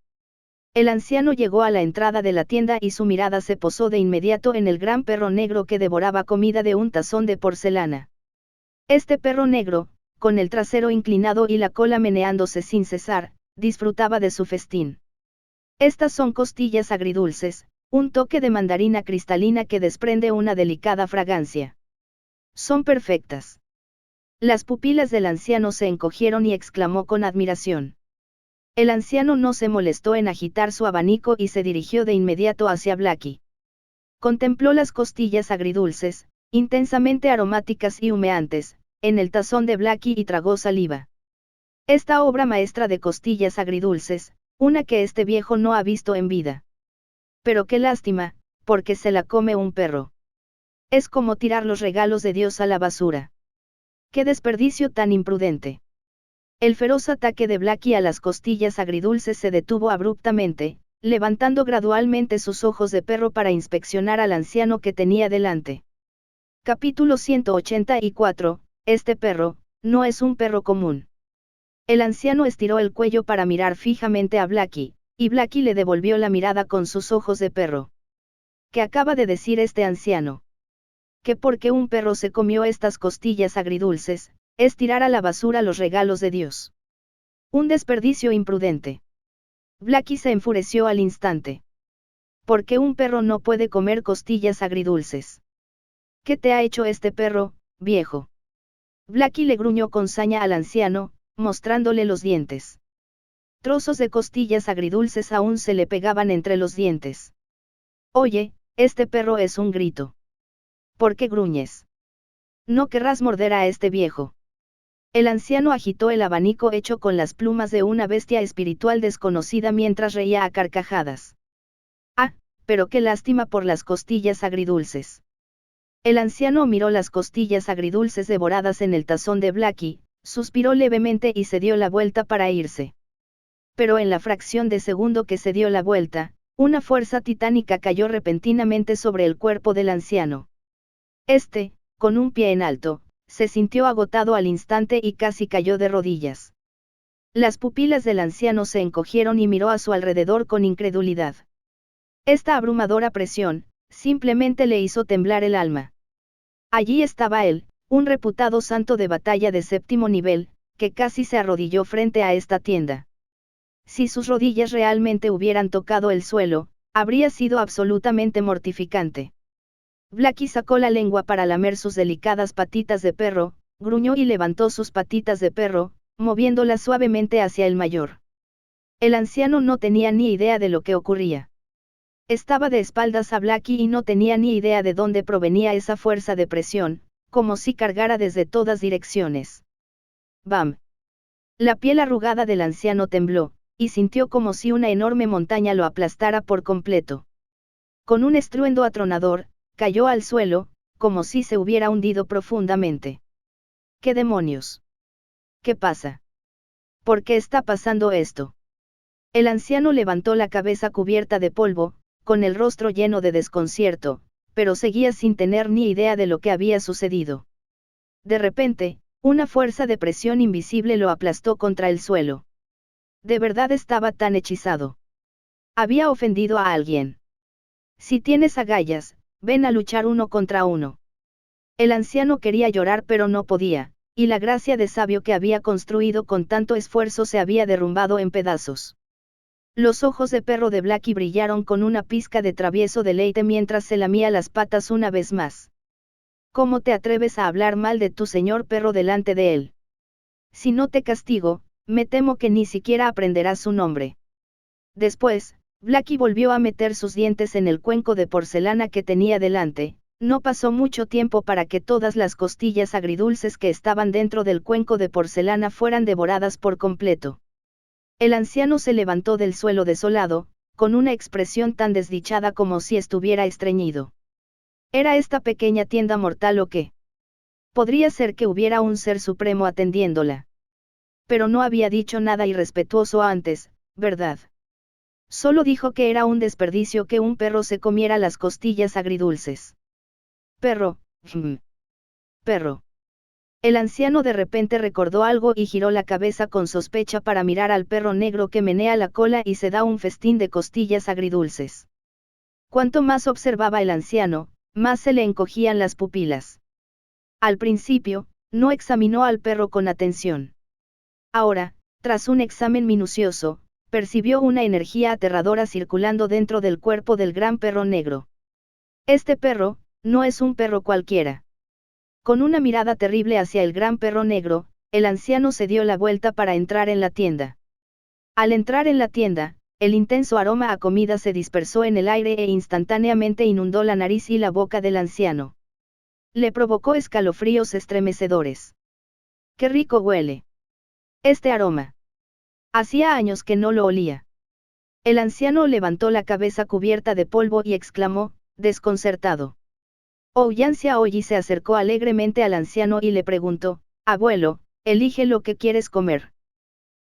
El anciano llegó a la entrada de la tienda y su mirada se posó de inmediato en el gran perro negro que devoraba comida de un tazón de porcelana. Este perro negro, con el trasero inclinado y la cola meneándose sin cesar, disfrutaba de su festín. Estas son costillas agridulces, un toque de mandarina cristalina que desprende una delicada fragancia. Son perfectas. Las pupilas del anciano se encogieron y exclamó con admiración. El anciano no se molestó en agitar su abanico y se dirigió de inmediato hacia Blackie. Contempló las costillas agridulces, intensamente aromáticas y humeantes, en el tazón de Blackie y tragó saliva. Esta obra maestra de costillas agridulces, una que este viejo no ha visto en vida. Pero qué lástima, porque se la come un perro. Es como tirar los regalos de Dios a la basura. ¡Qué desperdicio tan imprudente! El feroz ataque de Blackie a las costillas agridulces se detuvo abruptamente, levantando gradualmente sus ojos de perro para inspeccionar al anciano que tenía delante. Capítulo 184, Este perro, no es un perro común. El anciano estiró el cuello para mirar fijamente a Blackie, y Blackie le devolvió la mirada con sus ojos de perro. ¿Qué acaba de decir este anciano? Que porque un perro se comió estas costillas agridulces, es tirar a la basura los regalos de Dios. Un desperdicio imprudente. Blackie se enfureció al instante. ¿Por qué un perro no puede comer costillas agridulces? ¿Qué te ha hecho este perro, viejo? Blackie le gruñó con saña al anciano, mostrándole los dientes. Trozos de costillas agridulces aún se le pegaban entre los dientes. Oye, este perro es un grito. ¿Por qué gruñes? No querrás morder a este viejo. El anciano agitó el abanico hecho con las plumas de una bestia espiritual desconocida mientras reía a carcajadas. Ah, pero qué lástima por las costillas agridulces. El anciano miró las costillas agridulces devoradas en el tazón de Blackie, suspiró levemente y se dio la vuelta para irse. Pero en la fracción de segundo que se dio la vuelta, una fuerza titánica cayó repentinamente sobre el cuerpo del anciano. Este, con un pie en alto, se sintió agotado al instante y casi cayó de rodillas. Las pupilas del anciano se encogieron y miró a su alrededor con incredulidad. Esta abrumadora presión, simplemente le hizo temblar el alma. Allí estaba él, un reputado santo de batalla de 7º nivel, que casi se arrodilló frente a esta tienda. Si sus rodillas realmente hubieran tocado el suelo, habría sido absolutamente mortificante. Blackie sacó la lengua para lamer sus delicadas patitas de perro, gruñó y levantó sus patitas de perro, moviéndolas suavemente hacia el mayor. El anciano no tenía ni idea de lo que ocurría. Estaba de espaldas a Blackie y no tenía ni idea de dónde provenía esa fuerza de presión, como si cargara desde todas direcciones. ¡Bam! La piel arrugada del anciano tembló, y sintió como si una enorme montaña lo aplastara por completo. Con un estruendo atronador, cayó al suelo, como si se hubiera hundido profundamente. ¿Qué demonios? ¿Qué pasa? ¿Por qué está pasando esto? El anciano levantó la cabeza cubierta de polvo, con el rostro lleno de desconcierto, pero seguía sin tener ni idea de lo que había sucedido. De repente, una fuerza de presión invisible lo aplastó contra el suelo. De verdad estaba tan hechizado. Había ofendido a alguien. Si tienes agallas, ven a luchar uno contra uno. El anciano quería llorar pero no podía, y la gracia de sabio que había construido con tanto esfuerzo se había derrumbado en pedazos. Los ojos de perro de Blackie brillaron con una pizca de travieso deleite mientras se lamía las patas una vez más. ¿Cómo te atreves a hablar mal de tu señor perro delante de él? Si no te castigo, me temo que ni siquiera aprenderás su nombre. Después, Blackie volvió a meter sus dientes en el cuenco de porcelana que tenía delante. No pasó mucho tiempo para que todas las costillas agridulces que estaban dentro del cuenco de porcelana fueran devoradas por completo. El anciano se levantó del suelo desolado, con una expresión tan desdichada como si estuviera estreñido. ¿Era esta pequeña tienda mortal o qué? Podría ser que hubiera un ser supremo atendiéndola. Pero no había dicho nada irrespetuoso antes, ¿verdad? Solo dijo que era un desperdicio que un perro se comiera las costillas agridulces. Perro, perro. El anciano de repente recordó algo y giró la cabeza con sospecha para mirar al perro negro que menea la cola y se da un festín de costillas agridulces. Cuanto más observaba el anciano, más se le encogían las pupilas. Al principio, no examinó al perro con atención. Ahora, tras un examen minucioso, percibió una energía aterradora circulando dentro del cuerpo del gran perro negro. Este perro, no es un perro cualquiera. Con una mirada terrible hacia el gran perro negro, el anciano se dio la vuelta para entrar en la tienda. Al entrar en la tienda, el intenso aroma a comida se dispersó en el aire e instantáneamente inundó la nariz y la boca del anciano. Le provocó escalofríos estremecedores. ¡Qué rico huele! Este aroma. Hacía años que no lo olía. El anciano levantó la cabeza cubierta de polvo y exclamó, desconcertado. Ouyang Xiaoyi se acercó alegremente al anciano y le preguntó, abuelo, elige lo que quieres comer.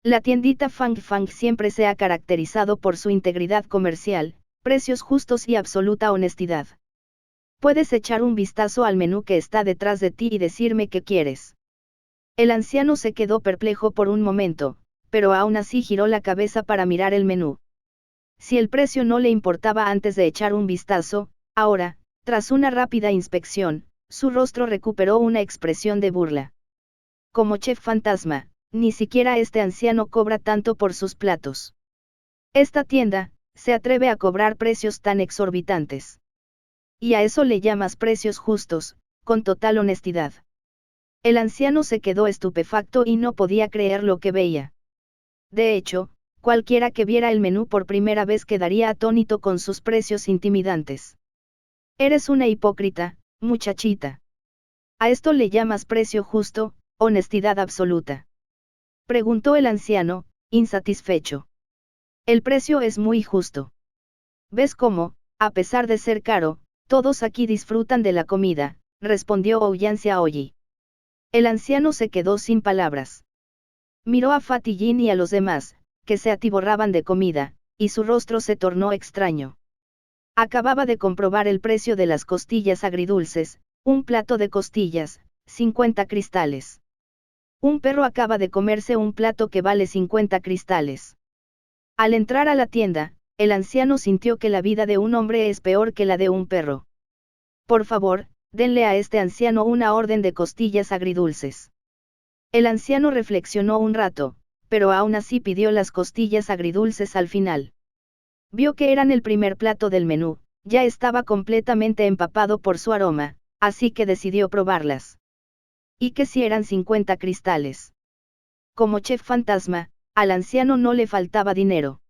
La tiendita Fang Fang siempre se ha caracterizado por su integridad comercial, precios justos y absoluta honestidad. Puedes echar un vistazo al menú que está detrás de ti y decirme qué quieres. El anciano se quedó perplejo por un momento, pero aún así giró la cabeza para mirar el menú. Si el precio no le importaba antes de echar un vistazo, ahora, tras una rápida inspección, su rostro recuperó una expresión de burla. Como chef fantasma, ni siquiera este anciano cobra tanto por sus platos. Esta tienda, se atreve a cobrar precios tan exorbitantes. Y a eso le llamas precios justos, con total honestidad. El anciano se quedó estupefacto y no podía creer lo que veía. De hecho, cualquiera que viera el menú por primera vez quedaría atónito con sus precios intimidantes. Eres una hipócrita, muchachita. ¿A esto le llamas precio justo, honestidad absoluta? Preguntó el anciano, insatisfecho. El precio es muy justo. ¿Ves cómo, a pesar de ser caro, todos aquí disfrutan de la comida? Respondió Ouyang Xiaoyi. El anciano se quedó sin palabras. Miró a Fatty Jin y a los demás, que se atiborraban de comida, y su rostro se tornó extraño. Acababa de comprobar el precio de las costillas agridulces, un plato de costillas, 50 cristales. Un perro acaba de comerse un plato que vale 50 cristales. Al entrar a la tienda, el anciano sintió que la vida de un hombre es peor que la de un perro. Por favor, denle a este anciano una orden de costillas agridulces. El anciano reflexionó un rato, pero aún así pidió las costillas agridulces al final. Vio que eran el primer plato del menú, ya estaba completamente empapado por su aroma, así que decidió probarlas. ¿Y qué si eran 50 cristales? Como chef fantasma, al anciano no le faltaba dinero.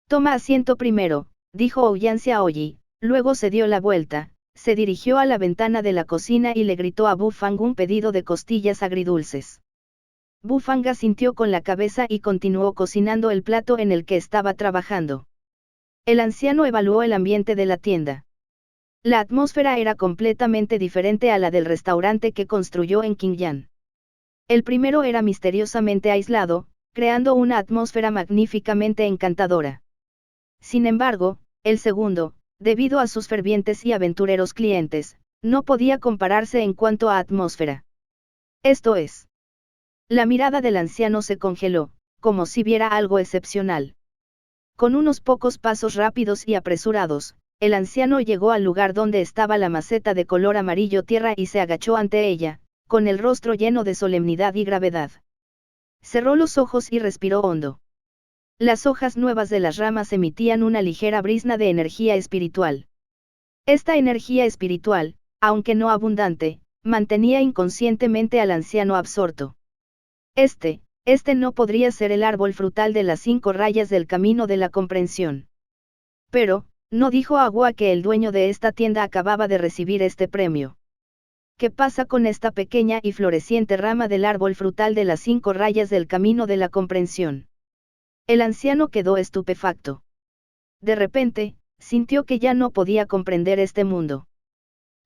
Toma asiento primero, dijo Ouyang Xiaoyi, luego se dio la vuelta, se dirigió a la ventana de la cocina y le gritó a Bufang un pedido de costillas agridulces. Bufang asintió con la cabeza y continuó cocinando el plato en el que estaba trabajando. El anciano evaluó el ambiente de la tienda. La atmósfera era completamente diferente a la del restaurante que construyó en Qingyan. El primero era misteriosamente aislado, creando una atmósfera magníficamente encantadora. Sin embargo, el segundo, debido a sus fervientes y aventureros clientes, no podía compararse en cuanto a atmósfera. Esto es. La mirada del anciano se congeló, como si viera algo excepcional. Con unos pocos pasos rápidos y apresurados, el anciano llegó al lugar donde estaba la maceta de color amarillo tierra y se agachó ante ella, con el rostro lleno de solemnidad y gravedad. Cerró los ojos y respiró hondo. Las hojas nuevas de las ramas emitían una ligera brisna de energía espiritual. Esta energía espiritual, aunque no abundante, mantenía inconscientemente al anciano absorto. Este no podría ser el árbol frutal de las 5 rayas del camino de la comprensión. Pero, no dijo Agua que el dueño de esta tienda acababa de recibir este premio. ¿Qué pasa con esta pequeña y floreciente rama del árbol frutal de las 5 rayas del camino de la comprensión? El anciano quedó estupefacto. De repente, sintió que ya no podía comprender este mundo.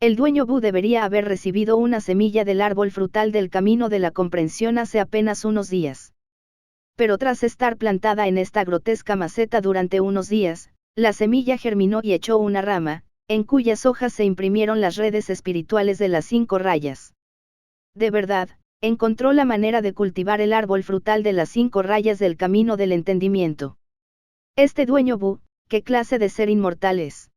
El dueño Bu debería haber recibido una semilla del árbol frutal del camino de la comprensión hace apenas unos días. Pero tras estar plantada en esta grotesca maceta durante unos días, la semilla germinó y echó una rama, en cuyas hojas se imprimieron las redes espirituales de las 5 rayas. De verdad, encontró la manera de cultivar el árbol frutal de las 5 rayas del camino del entendimiento. Este dueño Bu, ¿qué clase de ser inmortal es?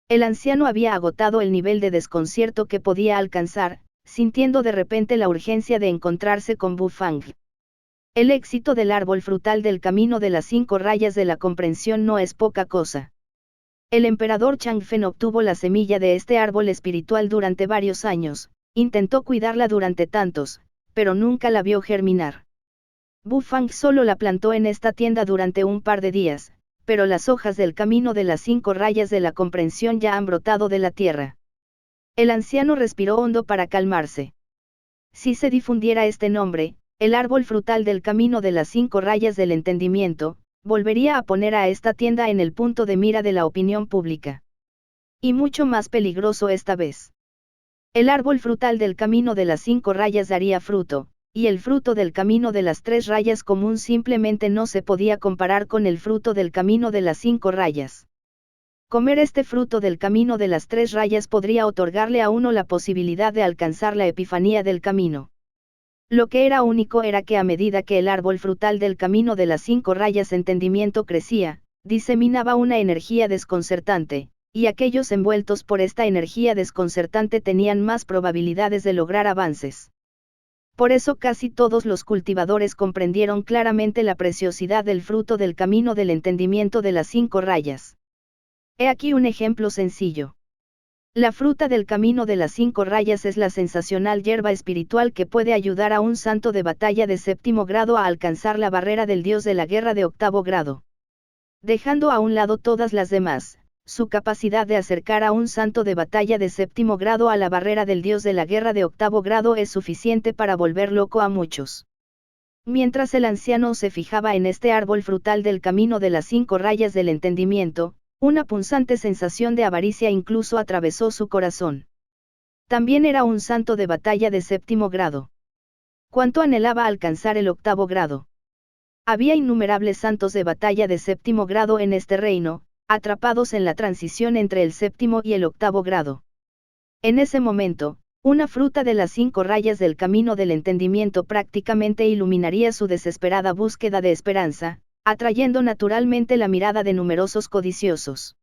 El anciano había agotado el nivel de desconcierto que podía alcanzar, sintiendo de repente la urgencia de encontrarse con Bufang. El éxito del árbol frutal del camino de las 5 rayas de la comprensión no es poca cosa. El emperador Changfen obtuvo la semilla de este árbol espiritual durante varios años, intentó cuidarla durante tantos, pero nunca la vio germinar. Bufang solo la plantó en esta tienda durante un par de días, pero las hojas del camino de las 5 rayas de la comprensión ya han brotado de la tierra. El anciano respiró hondo para calmarse. Si se difundiera este nombre, el árbol frutal del camino de las 5 rayas del entendimiento, volvería a poner a esta tienda en el punto de mira de la opinión pública. Y mucho más peligroso esta vez. El árbol frutal del camino de las 5 rayas daría fruto, y el fruto del camino de las 3 rayas común simplemente no se podía comparar con el fruto del camino de las 5 rayas. Comer este fruto del camino de las 3 rayas podría otorgarle a uno la posibilidad de alcanzar la epifanía del camino. Lo que era único era que a medida que el árbol frutal del camino de las 5 rayas entendimiento crecía, diseminaba una energía desconcertante, y aquellos envueltos por esta energía desconcertante tenían más probabilidades de lograr avances. Por eso casi todos los cultivadores comprendieron claramente la preciosidad del fruto del camino del entendimiento de las 5 rayas. He aquí un ejemplo sencillo. La fruta del camino de las 5 rayas es la sensacional hierba espiritual que puede ayudar a un santo de batalla de 7º grado a alcanzar la barrera del dios de la guerra de 8º grado. Dejando a un lado todas las demás, su capacidad de acercar a un santo de batalla de 7º grado a la barrera del dios de la guerra de 8º grado es suficiente para volver loco a muchos. Mientras el anciano se fijaba en este árbol frutal del camino de las 5 rayas del entendimiento, una punzante sensación de avaricia incluso atravesó su corazón. También era un santo de batalla de 7º grado. ¿Cuánto anhelaba alcanzar el 8º grado? Había innumerables santos de batalla de 7º grado en este reino, atrapados en la transición entre el 7º y el 8º grado. En ese momento, una fruta de las 5 rayas del camino del entendimiento prácticamente iluminaría su desesperada búsqueda de esperanza, atrayendo naturalmente la mirada de numerosos codiciosos.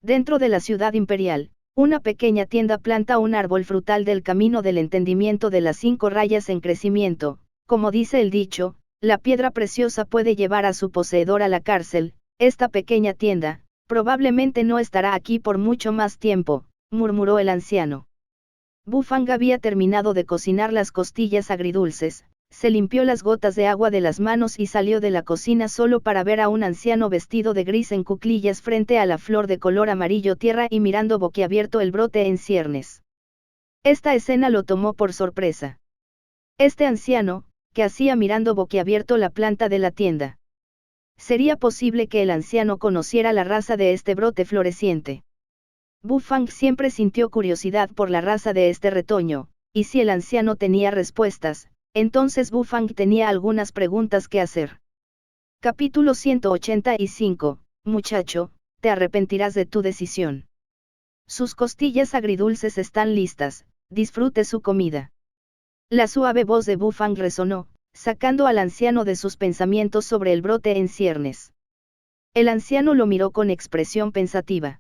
Dentro de la ciudad imperial, una pequeña tienda planta un árbol frutal del camino del entendimiento de las 5 rayas en crecimiento. Como dice el dicho, la piedra preciosa puede llevar a su poseedor a la cárcel. Esta pequeña tienda, probablemente no estará aquí por mucho más tiempo, murmuró el anciano. Bufang había terminado de cocinar las costillas agridulces, se limpió las gotas de agua de las manos y salió de la cocina solo para ver a un anciano vestido de gris en cuclillas frente a la flor de color amarillo tierra y mirando boquiabierto el brote en ciernes. Esta escena lo tomó por sorpresa. Este anciano, ¿qué hacía mirando boquiabierto la planta de la tienda? ¿Sería posible que el anciano conociera la raza de este brote floreciente? Bu Fang siempre sintió curiosidad por la raza de este retoño, y si el anciano tenía respuestas, entonces Bu Fang tenía algunas preguntas que hacer. Capítulo 185, muchacho, te arrepentirás de tu decisión. Sus costillas agridulces están listas, disfrute su comida. La suave voz de Bu Fang resonó, sacando al anciano de sus pensamientos sobre el brote en ciernes. El anciano lo miró con expresión pensativa.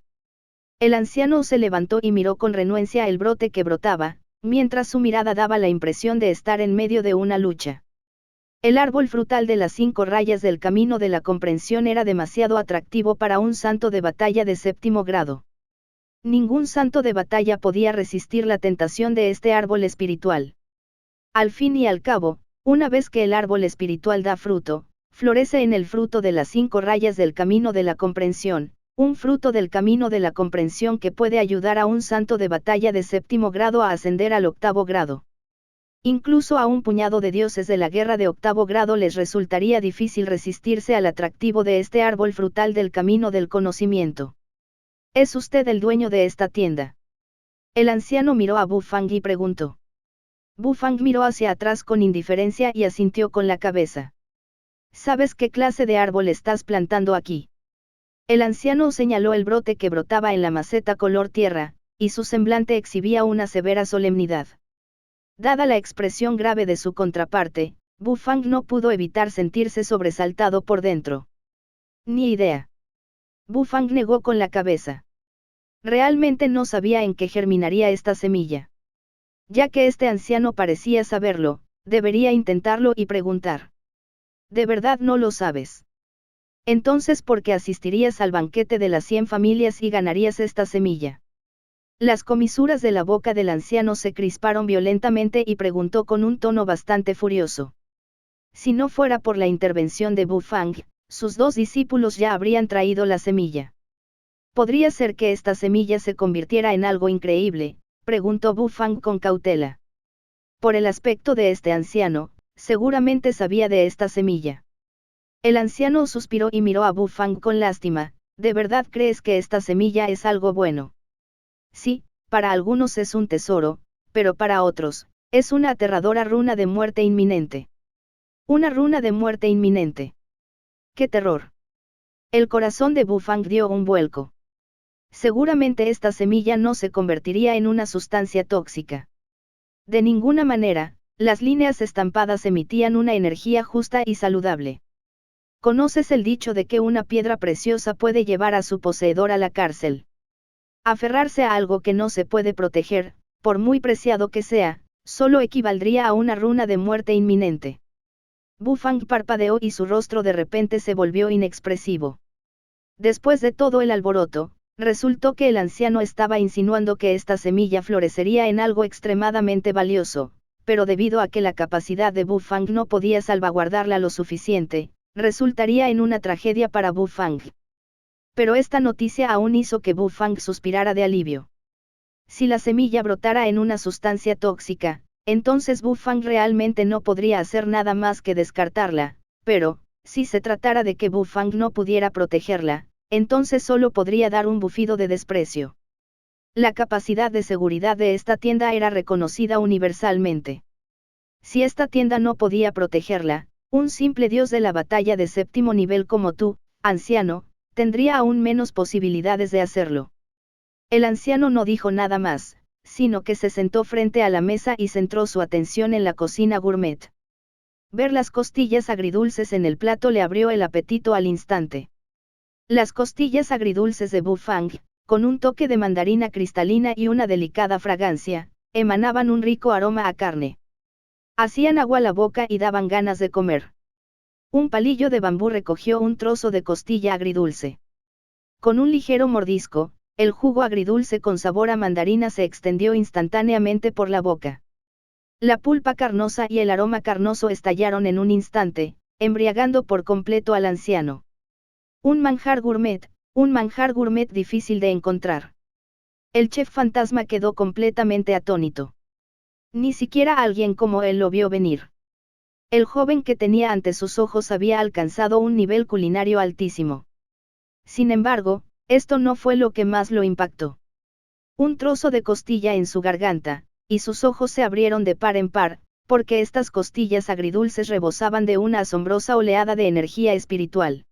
El anciano se levantó y miró con renuencia el brote que brotaba, mientras su mirada daba la impresión de estar en medio de una lucha. El árbol frutal de las 5 rayas del camino de la comprensión era demasiado atractivo para un santo de batalla de 7º grado. Ningún santo de batalla podía resistir la tentación de este árbol espiritual. Al fin y al cabo, una vez que el árbol espiritual da fruto, florece en el fruto de las 5 rayas del camino de la comprensión, un fruto del camino de la comprensión que puede ayudar a un santo de batalla de 7º grado a ascender al 8º grado. Incluso a un puñado de dioses de la guerra de 8º grado les resultaría difícil resistirse al atractivo de este árbol frutal del camino del conocimiento. ¿Es usted el dueño de esta tienda? El anciano miró a Bu Fang y preguntó. Bu Fang miró hacia atrás con indiferencia y asintió con la cabeza. ¿Sabes qué clase de árbol estás plantando aquí? El anciano señaló el brote que brotaba en la maceta color tierra, y su semblante exhibía una severa solemnidad. Dada la expresión grave de su contraparte, Bu Fang no pudo evitar sentirse sobresaltado por dentro. Ni idea. Bu Fang negó con la cabeza. Realmente no sabía en qué germinaría esta semilla. Ya que este anciano parecía saberlo, debería intentarlo y preguntar. ¿De verdad no lo sabes? Entonces, ¿por qué asistirías al banquete de las 100 familias y ganarías esta semilla? Las comisuras de la boca del anciano se crisparon violentamente y preguntó con un tono bastante furioso. Si no fuera por la intervención de Bu Fang, sus 2 discípulos ya habrían traído la semilla. ¿Podría ser que esta semilla se convirtiera en algo increíble?, preguntó Bu Fang con cautela. Por el aspecto de este anciano, seguramente sabía de esta semilla. El anciano suspiró y miró a Bu Fang con lástima. ¿De verdad crees que esta semilla es algo bueno? Sí, para algunos es un tesoro, pero para otros, es una aterradora runa de muerte inminente. Una runa de muerte inminente. ¡Qué terror! El corazón de Bu Fang dio un vuelco. Seguramente esta semilla no se convertiría en una sustancia tóxica. De ninguna manera, las líneas estampadas emitían una energía justa y saludable. ¿Conoces el dicho de que una piedra preciosa puede llevar a su poseedor a la cárcel? Aferrarse a algo que no se puede proteger, por muy preciado que sea, solo equivaldría a una runa de muerte inminente. Bu Fang parpadeó y su rostro de repente se volvió inexpresivo. Después de todo el alboroto, resultó que el anciano estaba insinuando que esta semilla florecería en algo extremadamente valioso, pero debido a que la capacidad de Bu Fang no podía salvaguardarla lo suficiente, resultaría en una tragedia para Bu Fang. Pero esta noticia aún hizo que Bu Fang suspirara de alivio. Si la semilla brotara en una sustancia tóxica, entonces Bu Fang realmente no podría hacer nada más que descartarla, pero, si se tratara de que Bu Fang no pudiera protegerla, entonces solo podría dar un bufido de desprecio. La capacidad de seguridad de esta tienda era reconocida universalmente. Si esta tienda no podía protegerla, un simple dios de la batalla de 7º nivel como tú, anciano, tendría aún menos posibilidades de hacerlo. El anciano no dijo nada más, sino que se sentó frente a la mesa y centró su atención en la cocina gourmet. Ver las costillas agridulces en el plato le abrió el apetito al instante. Las costillas agridulces de Bu Fang, con un toque de mandarina cristalina y una delicada fragancia, emanaban un rico aroma a carne. Hacían agua la boca y daban ganas de comer. Un palillo de bambú recogió un trozo de costilla agridulce. Con un ligero mordisco, el jugo agridulce con sabor a mandarina se extendió instantáneamente por la boca. La pulpa carnosa y el aroma carnoso estallaron en un instante, embriagando por completo al anciano. Un manjar gourmet difícil de encontrar. El chef fantasma quedó completamente atónito. Ni siquiera alguien como él lo vio venir. El joven que tenía ante sus ojos había alcanzado un nivel culinario altísimo. Sin embargo, esto no fue lo que más lo impactó. Un trozo de costilla en su garganta, y sus ojos se abrieron de par en par, porque estas costillas agridulces rebosaban de una asombrosa oleada de energía espiritual.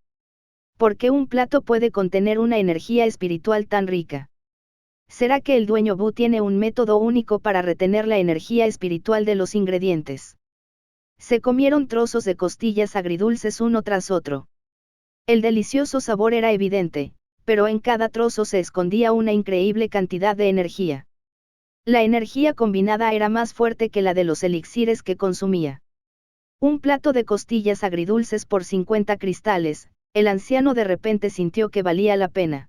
¿Por qué un plato puede contener una energía espiritual tan rica? ¿Será que el dueño Bu tiene un método único para retener la energía espiritual de los ingredientes? Se comieron trozos de costillas agridulces uno tras otro. El delicioso sabor era evidente, pero en cada trozo se escondía una increíble cantidad de energía. La energía combinada era más fuerte que la de los elixires que consumía. Un plato de costillas agridulces por 50 cristales, el anciano de repente sintió que valía la pena.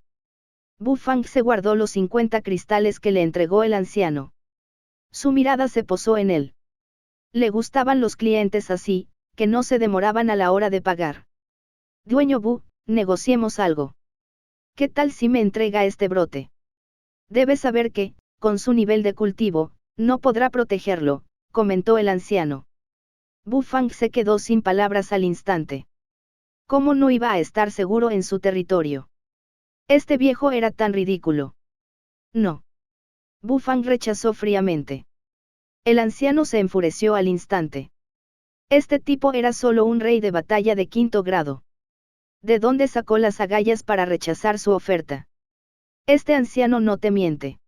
Bu Fang se guardó los 50 cristales que le entregó el anciano. Su mirada se posó en él. Le gustaban los clientes así, que no se demoraban a la hora de pagar. Dueño Bu, negociemos algo. ¿Qué tal si me entrega este brote? Debe saber que, con su nivel de cultivo, no podrá protegerlo, comentó el anciano. Bu Fang se quedó sin palabras al instante. ¿Cómo no iba a estar seguro en su territorio? Este viejo era tan ridículo. No. Bu Fang rechazó fríamente. El anciano se enfureció al instante. Este tipo era solo un rey de batalla de 5º grado. ¿De dónde sacó las agallas para rechazar su oferta? Este anciano no te miente.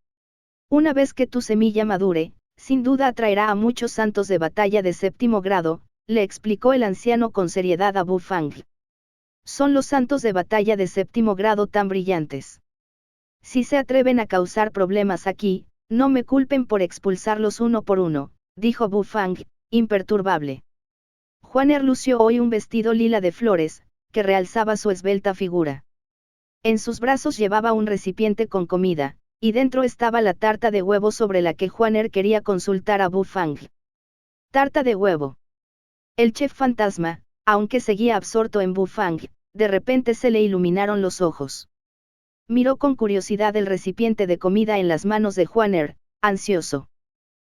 Una vez que tu semilla madure, sin duda atraerá a muchos santos de batalla de 7º grado, le explicó el anciano con seriedad a Bu Fang. Son los santos de batalla de 7º grado tan brillantes. Si se atreven a causar problemas aquí, no me culpen por expulsarlos uno por uno, dijo Bu Fang, imperturbable. Juaner lució hoy un vestido lila de flores, que realzaba su esbelta figura. En sus brazos llevaba un recipiente con comida, y dentro estaba la tarta de huevo sobre la que Juaner quería consultar a Bu Fang. Tarta de huevo. El chef fantasma, aunque seguía absorto en Bu Fang, de repente se le iluminaron los ojos. Miró con curiosidad el recipiente de comida en las manos de Juaner, ansioso.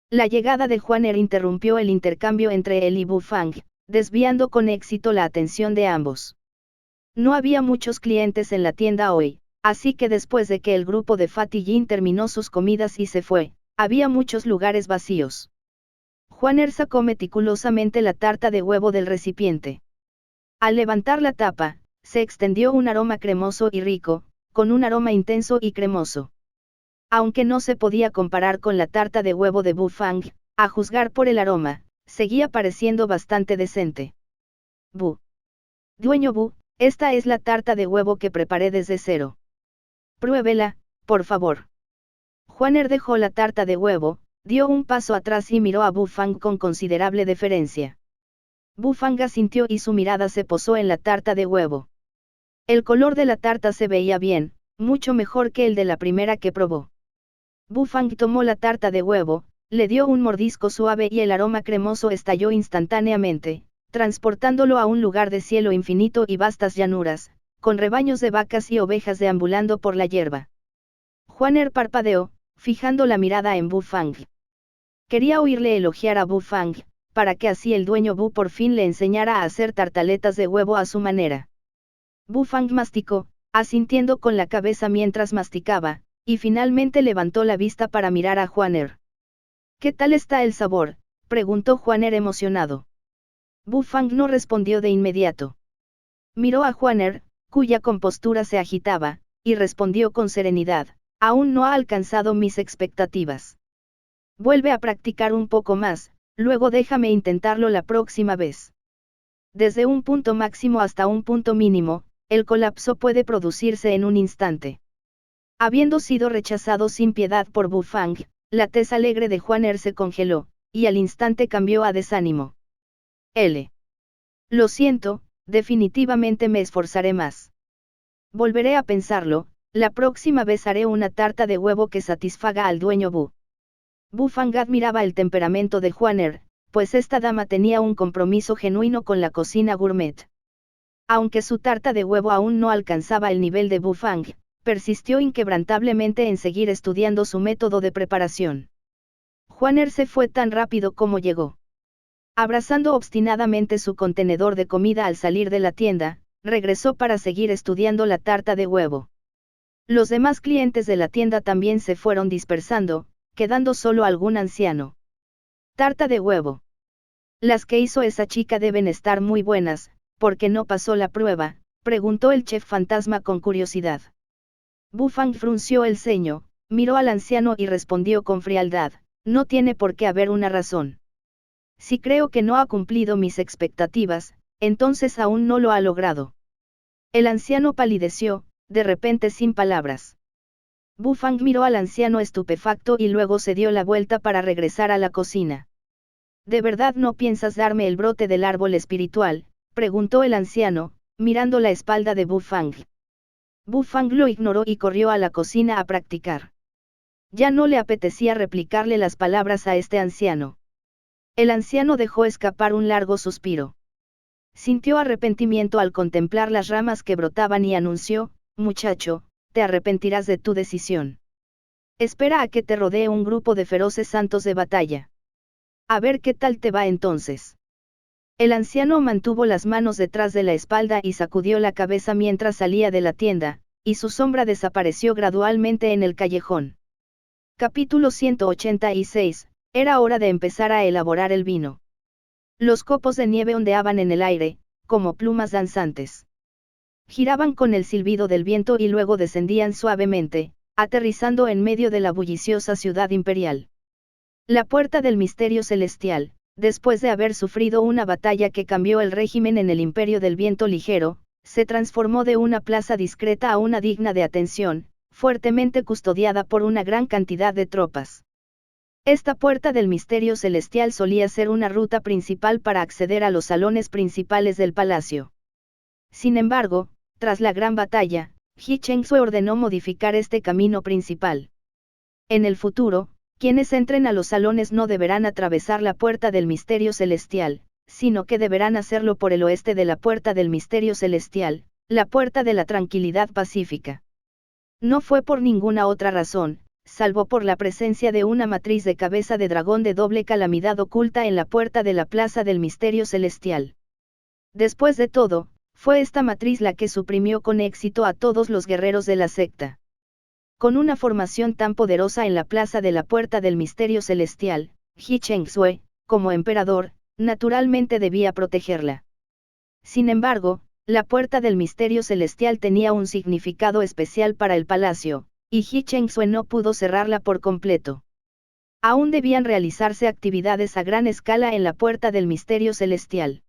La llegada de Juaner interrumpió el intercambio entre él y Bu Fang, desviando con éxito la atención de ambos. No había muchos clientes en la tienda hoy, así que después de que el grupo de Fatty Jin terminó sus comidas y se fue, había muchos lugares vacíos. Juaner sacó meticulosamente la tarta de huevo del recipiente. Al levantar la tapa, se extendió un aroma cremoso y rico, con un aroma intenso y cremoso. Aunque no se podía comparar con la tarta de huevo de Bu Fang, a juzgar por el aroma, seguía pareciendo bastante decente. Bu. Dueño Bu, esta es la tarta de huevo que preparé desde cero. Pruébela, por favor. Juaner dejó la tarta de huevo, dio un paso atrás y miró a Bu Fang con considerable deferencia. Bu Fang asintió y su mirada se posó en la tarta de huevo. El color de la tarta se veía bien, mucho mejor que el de la primera que probó. Bu Fang tomó la tarta de huevo, le dio un mordisco suave y el aroma cremoso estalló instantáneamente, transportándolo a un lugar de cielo infinito y vastas llanuras, con rebaños de vacas y ovejas deambulando por la hierba. Juaner parpadeó, fijando la mirada en Bu Fang. Quería oírle elogiar a Bu Fang, para que así el dueño Bu por fin le enseñara a hacer tartaletas de huevo a su manera. Bu Fang masticó, asintiendo con la cabeza mientras masticaba, y finalmente levantó la vista para mirar a Juaner. ¿Qué tal está el sabor?, preguntó Juaner emocionado. Bu Fang no respondió de inmediato. Miró a Juaner, cuya compostura se agitaba, y respondió con serenidad, aún no ha alcanzado mis expectativas. Vuelve a practicar un poco más, luego déjame intentarlo la próxima vez. Desde un punto máximo hasta un punto mínimo, el colapso puede producirse en un instante. Habiendo sido rechazado sin piedad por Bu Fang, la tez alegre de Juaner se congeló, y al instante cambió a desánimo. Lo siento, definitivamente me esforzaré más. Volveré a pensarlo, la próxima vez haré una tarta de huevo que satisfaga al dueño Bu. Fang admiraba el temperamento de Juaner, pues esta dama tenía un compromiso genuino con la cocina gourmet. Aunque su tarta de huevo aún no alcanzaba el nivel de Fang, persistió inquebrantablemente en seguir estudiando su método de preparación. Juaner se fue tan rápido como llegó. Abrazando obstinadamente su contenedor de comida al salir de la tienda, regresó para seguir estudiando la tarta de huevo. Los demás clientes de la tienda también se fueron dispersando, quedando solo algún anciano. Tarta de huevo. Las que hizo esa chica deben estar muy buenas, ¿por qué no pasó la prueba?, preguntó el chef fantasma con curiosidad. Fang frunció el ceño, miró al anciano y respondió con frialdad, no tiene por qué haber una razón. Si creo que no ha cumplido mis expectativas, entonces aún no lo ha logrado. El anciano palideció, de repente sin palabras. Fang miró al anciano estupefacto y luego se dio la vuelta para regresar a la cocina. ¿De verdad no piensas darme el brote del árbol espiritual?, preguntó el anciano, mirando la espalda de Fang. Fang lo ignoró y corrió a la cocina a practicar. Ya no le apetecía replicarle las palabras a este anciano. El anciano dejó escapar un largo suspiro. Sintió arrepentimiento al contemplar las ramas que brotaban y anunció, muchacho, te arrepentirás de tu decisión. Espera a que te rodee un grupo de feroces santos de batalla. A ver qué tal te va entonces. El anciano mantuvo las manos detrás de la espalda y sacudió la cabeza mientras salía de la tienda, y su sombra desapareció gradualmente en el callejón. Capítulo 186, era hora de empezar a elaborar el vino. Los copos de nieve ondeaban en el aire, como plumas danzantes. Giraban con el silbido del viento y luego descendían suavemente, aterrizando en medio de la bulliciosa ciudad imperial. La puerta del misterio celestial, después de haber sufrido una batalla que cambió el régimen en el imperio del viento ligero, se transformó de una plaza discreta a una digna de atención, fuertemente custodiada por una gran cantidad de tropas. Esta puerta del misterio celestial solía ser una ruta principal para acceder a los salones principales del palacio. Sin embargo, tras la gran batalla, He Chengzue ordenó modificar este camino principal. En el futuro, quienes entren a los salones no deberán atravesar la puerta del misterio celestial, sino que deberán hacerlo por el oeste de la puerta del misterio celestial, la puerta de la tranquilidad pacífica. No fue por ninguna otra razón, salvo por la presencia de una matriz de cabeza de dragón de doble calamidad oculta en la puerta de la plaza del misterio celestial. Después de todo, fue esta matriz la que suprimió con éxito a todos los guerreros de la secta. Con una formación tan poderosa en la plaza de la puerta del misterio celestial, He Chengzue, como emperador, naturalmente debía protegerla. Sin embargo, la puerta del misterio celestial tenía un significado especial para el palacio, y He Chengzue no pudo cerrarla por completo. Aún debían realizarse actividades a gran escala en la puerta del misterio celestial.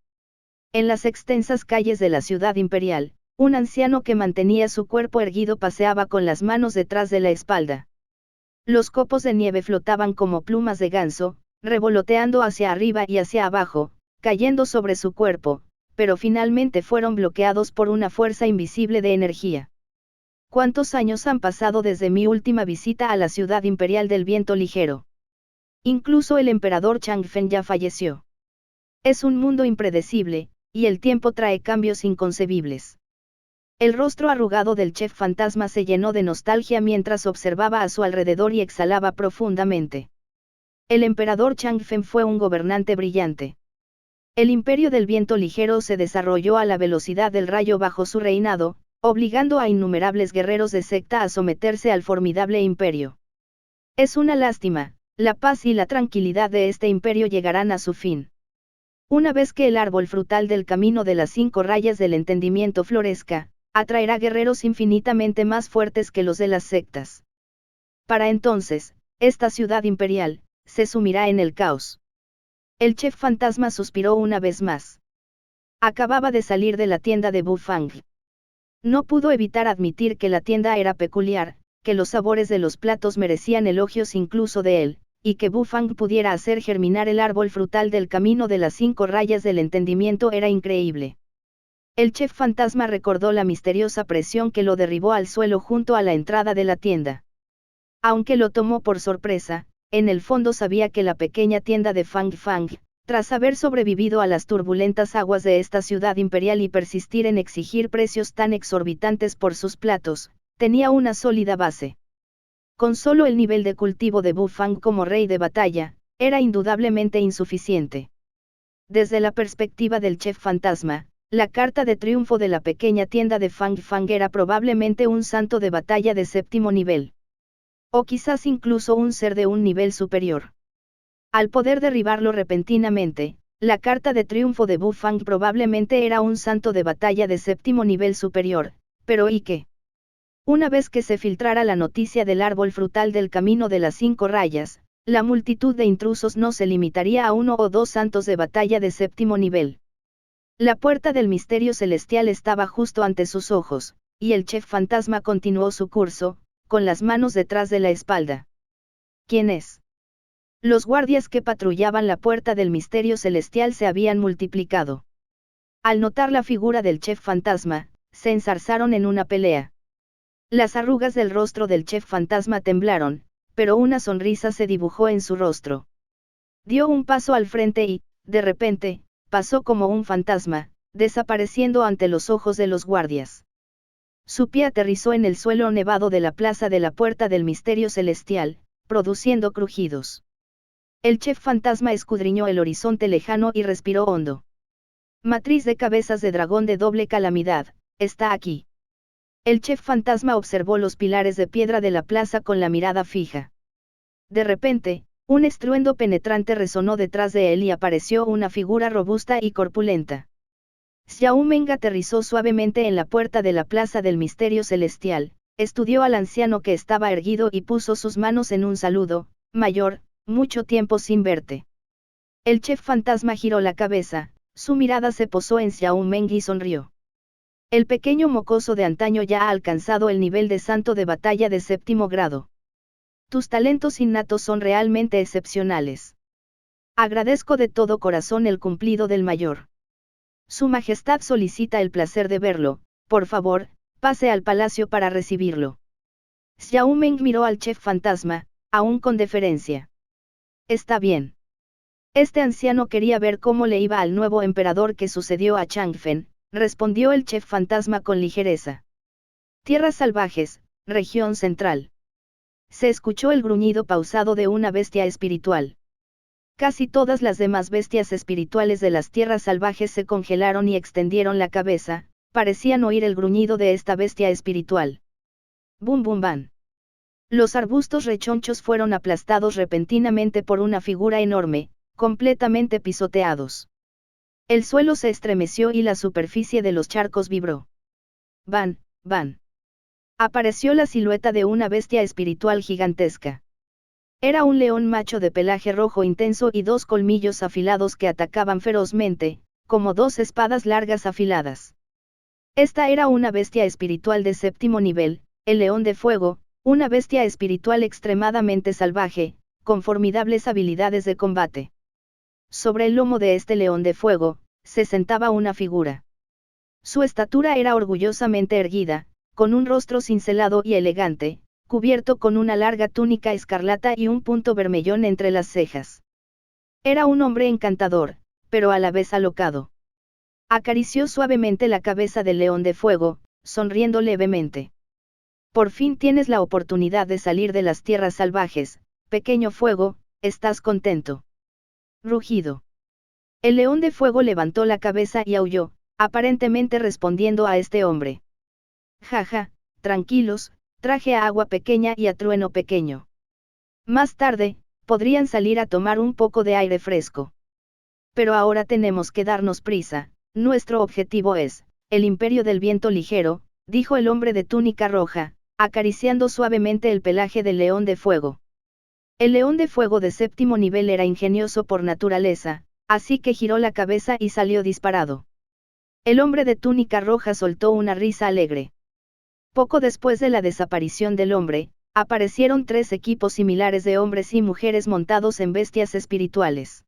En las extensas calles de la ciudad imperial, un anciano que mantenía su cuerpo erguido paseaba con las manos detrás de la espalda. Los copos de nieve flotaban como plumas de ganso, revoloteando hacia arriba y hacia abajo, cayendo sobre su cuerpo, pero finalmente fueron bloqueados por una fuerza invisible de energía. ¿Cuántos años han pasado desde mi última visita a la ciudad imperial del viento ligero? Incluso el emperador Changfen ya falleció. Es un mundo impredecible, y el tiempo trae cambios inconcebibles. El rostro arrugado del chef fantasma se llenó de nostalgia mientras observaba a su alrededor y exhalaba profundamente. El emperador Changfen fue un gobernante brillante. El imperio del viento ligero se desarrolló a la velocidad del rayo bajo su reinado, obligando a innumerables guerreros de secta a someterse al formidable imperio. Es una lástima, la paz y la tranquilidad de este imperio llegarán a su fin. Una vez que el árbol frutal del camino de las 5 rayas del entendimiento florezca, atraerá guerreros infinitamente más fuertes que los de las sectas. Para entonces, esta ciudad imperial, se sumirá en el caos. El chef fantasma suspiró una vez más. Acababa de salir de la tienda de Fang. No pudo evitar admitir que la tienda era peculiar, que los sabores de los platos merecían elogios incluso de él, y que Fang pudiera hacer germinar el árbol frutal del camino de las 5 rayas del entendimiento era increíble. El chef fantasma recordó la misteriosa presión que lo derribó al suelo junto a la entrada de la tienda. Aunque lo tomó por sorpresa, en el fondo sabía que la pequeña tienda de Fang Fang, tras haber sobrevivido a las turbulentas aguas de esta ciudad imperial y persistir en exigir precios tan exorbitantes por sus platos, tenía una sólida base. Con solo el nivel de cultivo de Bu Fang como rey de batalla, era indudablemente insuficiente. Desde la perspectiva del chef fantasma, la carta de triunfo de la pequeña tienda de Fang Fang era probablemente un santo de batalla de 7º nivel. O quizás incluso un ser de un nivel superior. Al poder derribarlo repentinamente, la carta de triunfo de Bu Fang probablemente era un santo de batalla de 7º nivel superior, pero ¿y qué? Una vez que se filtrara la noticia del árbol frutal del camino de las 5 rayas, la multitud de intrusos no se limitaría a 1 o 2 santos de batalla de 7º nivel. La puerta del misterio celestial estaba justo ante sus ojos, y el chef fantasma continuó su curso, con las manos detrás de la espalda. ¿Quién es? Los guardias que patrullaban la puerta del misterio celestial se habían multiplicado. Al notar la figura del chef fantasma, se enzarzaron en una pelea. Las arrugas del rostro del chef fantasma temblaron, pero una sonrisa se dibujó en su rostro. Dio un paso al frente y, de repente, pasó como un fantasma, desapareciendo ante los ojos de los guardias. Su pie aterrizó en el suelo nevado de la plaza de la puerta del misterio celestial, produciendo crujidos. El chef fantasma escudriñó el horizonte lejano y respiró hondo. Matriz de cabezas de dragón de doble calamidad, está aquí. El chef fantasma observó los pilares de piedra de la plaza con la mirada fija. De repente, un estruendo penetrante resonó detrás de él y apareció una figura robusta y corpulenta. Xiao Meng aterrizó suavemente en la puerta de la plaza del misterio celestial, estudió al anciano que estaba erguido y puso sus manos en un saludo: mayor, mucho tiempo sin verte. El chef fantasma giró la cabeza, su mirada se posó en Xiao Meng y sonrió. El pequeño mocoso de antaño ya ha alcanzado el nivel de santo de batalla de 7º grado. Tus talentos innatos son realmente excepcionales. Agradezco de todo corazón el cumplido del mayor. Su Majestad solicita el placer de verlo, por favor, pase al palacio para recibirlo. Xiao Meng miró al chef fantasma, aún con deferencia. Está bien. Este anciano quería ver cómo le iba al nuevo emperador que sucedió a Changfen, respondió el chef fantasma con ligereza. Tierras salvajes, región central. Se escuchó el gruñido pausado de una bestia espiritual. Casi todas las demás bestias espirituales de las tierras salvajes se congelaron y extendieron la cabeza, parecían oír el gruñido de esta bestia espiritual. Bum bum bam. Los arbustos rechonchos fueron aplastados repentinamente por una figura enorme, completamente pisoteados. El suelo se estremeció y la superficie de los charcos vibró. Van, van. Apareció la silueta de una bestia espiritual gigantesca. Era un león macho de pelaje rojo intenso y 2 colmillos afilados que atacaban ferozmente, como 2 espadas largas afiladas. Esta era una bestia espiritual de 7º nivel, el león de fuego, una bestia espiritual extremadamente salvaje, con formidables habilidades de combate. Sobre el lomo de este león de fuego, se sentaba una figura. Su estatura era orgullosamente erguida, con un rostro cincelado y elegante, cubierto con una larga túnica escarlata y un punto bermellón entre las cejas. Era un hombre encantador, pero a la vez alocado. Acarició suavemente la cabeza del león de fuego, sonriendo levemente. Por fin tienes la oportunidad de salir de las tierras salvajes, pequeño fuego, ¿estás contento? Rugido. El león de fuego levantó la cabeza y aulló, aparentemente respondiendo a este hombre. Jaja, tranquilos, traje a agua pequeña y a trueno pequeño. Más tarde, podrían salir a tomar un poco de aire fresco. Pero ahora tenemos que darnos prisa, nuestro objetivo es, el imperio del viento ligero, dijo el hombre de túnica roja, acariciando suavemente el pelaje del león de fuego. El león de fuego de 7º nivel era ingenioso por naturaleza, así que giró la cabeza y salió disparado. El hombre de túnica roja soltó una risa alegre. Poco después de la desaparición del hombre, aparecieron 3 equipos similares de hombres y mujeres montados en bestias espirituales.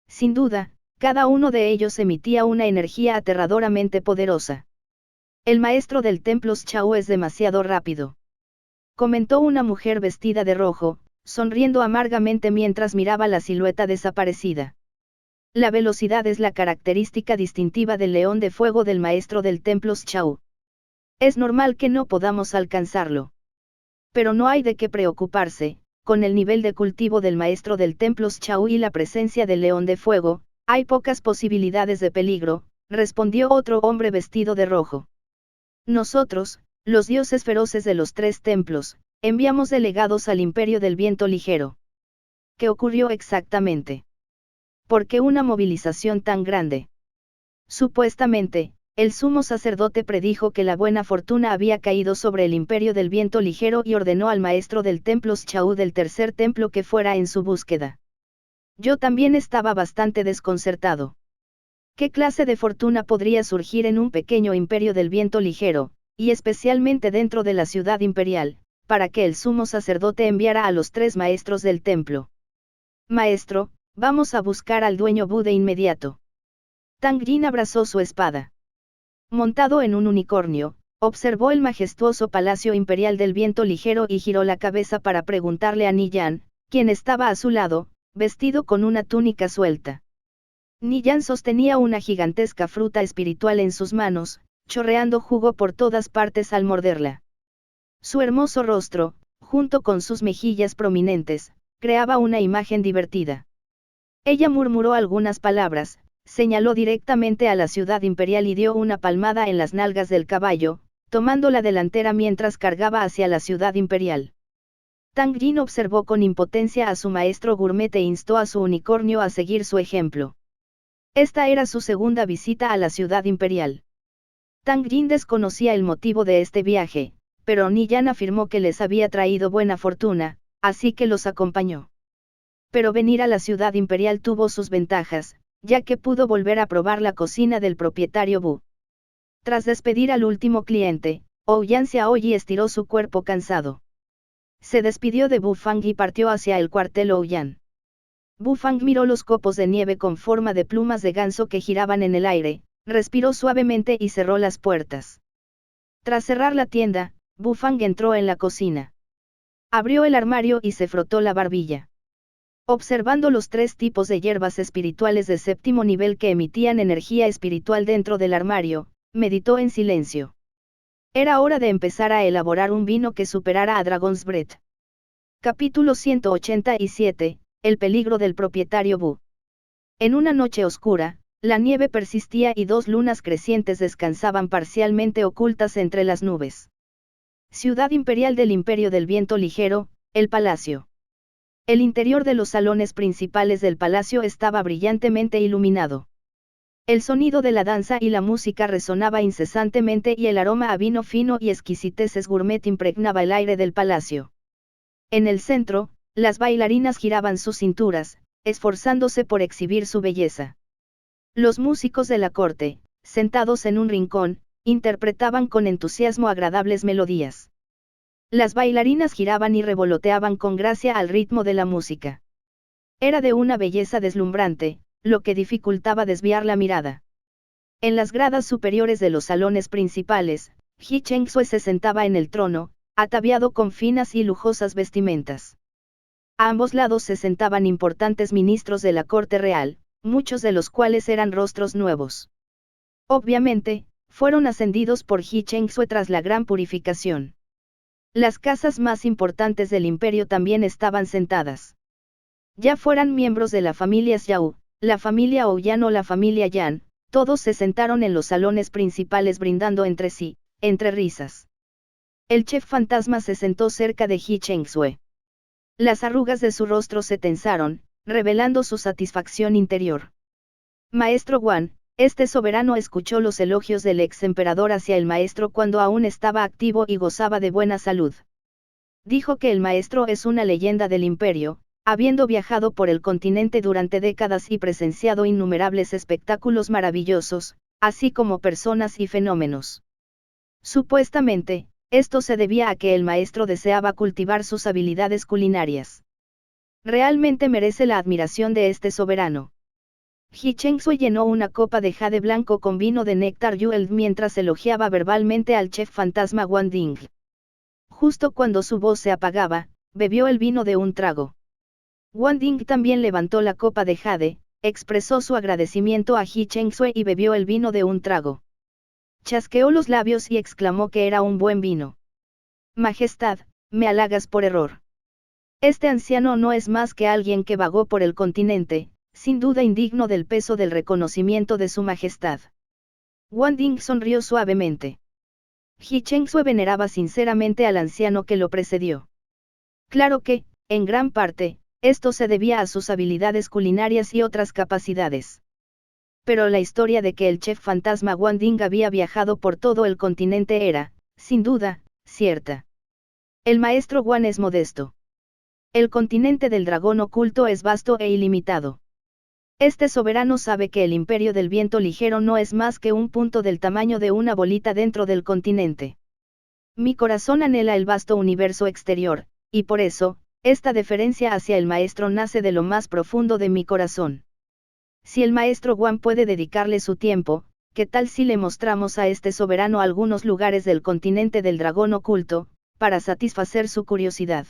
Sin duda, cada uno de ellos emitía una energía aterradoramente poderosa. El maestro del templo Xiao es demasiado rápido. Comentó una mujer vestida de rojo, sonriendo amargamente mientras miraba la silueta desaparecida. La velocidad es la característica distintiva del león de fuego del maestro del templo Xiao. Es normal que no podamos alcanzarlo. Pero no hay de qué preocuparse, con el nivel de cultivo del maestro del templo Xiao y la presencia del león de fuego, hay pocas posibilidades de peligro, respondió otro hombre vestido de rojo. Nosotros, los dioses feroces de los tres templos, enviamos delegados al imperio del viento ligero. ¿Qué ocurrió exactamente? ¿Por qué una movilización tan grande? Supuestamente, el sumo sacerdote predijo que la buena fortuna había caído sobre el imperio del viento ligero y ordenó al maestro del templo Xiao del tercer templo que fuera en su búsqueda. Yo también estaba bastante desconcertado. ¿Qué clase de fortuna podría surgir en un pequeño imperio del viento ligero, y especialmente dentro de la ciudad imperial, para que el sumo sacerdote enviara a los tres maestros del templo? Maestro, vamos a buscar al dueño Bu de inmediato. Tang Jin abrazó su espada. Montado en un unicornio, observó el majestuoso palacio imperial del viento ligero y giró la cabeza para preguntarle a Ni Yan, quien estaba a su lado, vestido con una túnica suelta. Ni Yan sostenía una gigantesca fruta espiritual en sus manos, chorreando jugo por todas partes al morderla. Su hermoso rostro, junto con sus mejillas prominentes, creaba una imagen divertida. Ella murmuró algunas palabras, señaló directamente a la ciudad imperial y dio una palmada en las nalgas del caballo, tomando la delantera mientras cargaba hacia la ciudad imperial. Tang Jin observó con impotencia a su maestro gourmet e instó a su unicornio a seguir su ejemplo. Esta era su segunda visita a la ciudad imperial. Tang Jin desconocía el motivo de este viaje, pero Ni Yan afirmó que les había traído buena fortuna, así que los acompañó. Pero venir a la ciudad imperial tuvo sus ventajas, ya que pudo volver a probar la cocina del propietario Bu. Tras despedir al último cliente, Ouyang Xiaoyi estiró su cuerpo cansado. Se despidió de Bu Fang y partió hacia el cuartel Ouyang. Bu Fang miró los copos de nieve con forma de plumas de ganso que giraban en el aire, respiró suavemente y cerró las puertas. Tras cerrar la tienda, Bu Fang entró en la cocina. Abrió el armario y se frotó la barbilla. Observando los tres tipos de hierbas espirituales de séptimo nivel que emitían energía espiritual dentro del armario, meditó en silencio. Era hora de empezar a elaborar un vino que superara a Dragon's Breath. Capítulo 187, El peligro del propietario Bu. En una noche oscura, la nieve persistía y dos lunas crecientes descansaban parcialmente ocultas entre las nubes. Ciudad imperial del Imperio del Viento Ligero, el palacio. El interior de los salones principales del palacio estaba brillantemente iluminado. El sonido de la danza y la música resonaba incesantemente y el aroma a vino fino y exquisiteces gourmet impregnaba el aire del palacio. En el centro, las bailarinas giraban sus cinturas, esforzándose por exhibir su belleza. Los músicos de la corte, sentados en un rincón, interpretaban con entusiasmo agradables melodías. Las bailarinas giraban y revoloteaban con gracia al ritmo de la música. Era de una belleza deslumbrante, lo que dificultaba desviar la mirada. En las gradas superiores de los salones principales, Ji Chengsue se sentaba en el trono, ataviado con finas y lujosas vestimentas. A ambos lados se sentaban importantes ministros de la corte real, muchos de los cuales eran rostros nuevos. Obviamente, fueron ascendidos por Ji Chengsue tras la gran purificación. Las casas más importantes del imperio también estaban sentadas. Ya fueran miembros de la familia Xiao, la familia Ouyang o la familia Yan, todos se sentaron en los salones principales brindando entre sí, entre risas. El chef fantasma se sentó cerca de Ji Chengsue. Las arrugas de su rostro se tensaron, revelando su satisfacción interior. Maestro Wan, este soberano escuchó los elogios del ex emperador hacia el maestro cuando aún estaba activo y gozaba de buena salud. Dijo que el maestro es una leyenda del imperio, habiendo viajado por el continente durante décadas y presenciado innumerables espectáculos maravillosos, así como personas y fenómenos. Supuestamente, esto se debía a que el maestro deseaba cultivar sus habilidades culinarias. Realmente merece la admiración de este soberano. Ji Chengsue llenó una copa de jade blanco con vino de néctar Yueld mientras elogiaba verbalmente al chef fantasma Wan Ding. Justo cuando su voz se apagaba, bebió el vino de un trago. Wang Ding también levantó la copa de jade, expresó su agradecimiento a He Chengsue y bebió el vino de un trago. Chasqueó los labios y exclamó que era un buen vino. Majestad, me halagas por error. Este anciano no es más que alguien que vagó por el continente, sin duda indigno del peso del reconocimiento de su majestad. Wang Ding sonrió suavemente. He Chengsue veneraba sinceramente al anciano que lo precedió. Claro que, en gran parte, esto se debía a sus habilidades culinarias y otras capacidades. Pero la historia de que el chef fantasma Wang Ding había viajado por todo el continente era, sin duda, cierta. El maestro Wang es modesto. El continente del dragón oculto es vasto e ilimitado. Este soberano sabe que el imperio del viento ligero no es más que un punto del tamaño de una bolita dentro del continente. Mi corazón anhela el vasto universo exterior, y por eso, esta deferencia hacia el maestro nace de lo más profundo de mi corazón. Si el maestro Wang puede dedicarle su tiempo, ¿qué tal si le mostramos a este soberano algunos lugares del continente del dragón oculto, para satisfacer su curiosidad?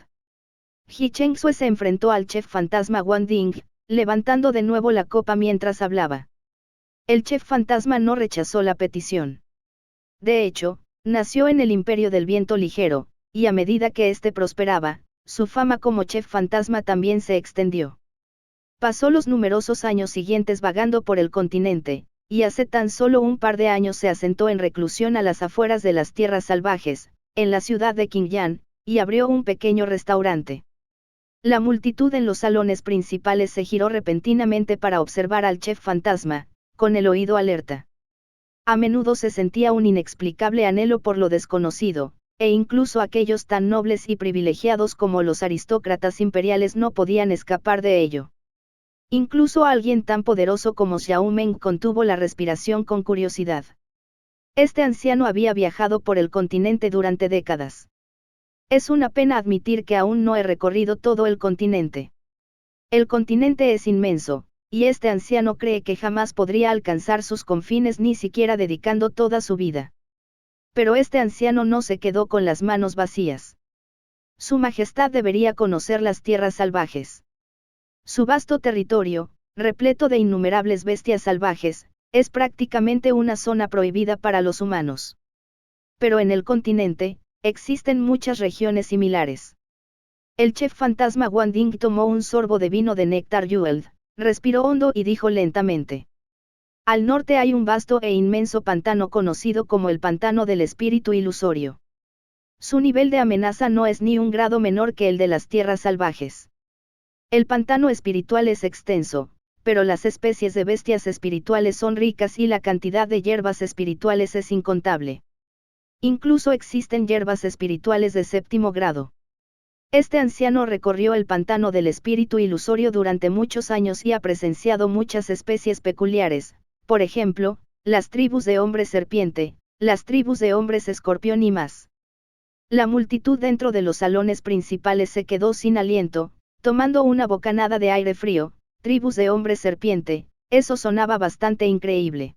He Chengsue se enfrentó al chef fantasma Wang Ding, levantando de nuevo la copa mientras hablaba. El chef fantasma no rechazó la petición. De hecho, nació en el imperio del viento ligero, y a medida que éste prosperaba, su fama como chef fantasma también se extendió. Pasó los numerosos años siguientes vagando por el continente, y hace tan solo un par de años se asentó en reclusión a las afueras de las tierras salvajes, en la ciudad de Qingyan, y abrió un pequeño restaurante. La multitud en los salones principales se giró repentinamente para observar al chef fantasma, con el oído alerta. A menudo se sentía un inexplicable anhelo por lo desconocido, e incluso aquellos tan nobles y privilegiados como los aristócratas imperiales no podían escapar de ello. Incluso alguien tan poderoso como Xiao Meng contuvo la respiración con curiosidad. Este anciano había viajado por el continente durante décadas. Es una pena admitir que aún no he recorrido todo el continente. El continente es inmenso, y este anciano cree que jamás podría alcanzar sus confines ni siquiera dedicando toda su vida. Pero este anciano no se quedó con las manos vacías. Su Majestad debería conocer las tierras salvajes. Su vasto territorio, repleto de innumerables bestias salvajes, es prácticamente una zona prohibida para los humanos. Pero en el continente, existen muchas regiones similares. El chef fantasma Wang Ding tomó un sorbo de vino de néctar Yueld, respiró hondo y dijo lentamente. Al norte hay un vasto e inmenso pantano conocido como el pantano del espíritu ilusorio. Su nivel de amenaza no es ni un grado menor que el de las tierras salvajes. El pantano espiritual es extenso, pero las especies de bestias espirituales son ricas y la cantidad de hierbas espirituales es incontable. Incluso existen hierbas espirituales de 7º grado. Este anciano recorrió el pantano del espíritu ilusorio durante muchos años y ha presenciado muchas especies peculiares, por ejemplo, las tribus de hombres serpiente, las tribus de hombres escorpión y más. La multitud dentro de los salones principales se quedó sin aliento, tomando una bocanada de aire frío. Tribus de hombres serpiente, eso sonaba bastante increíble.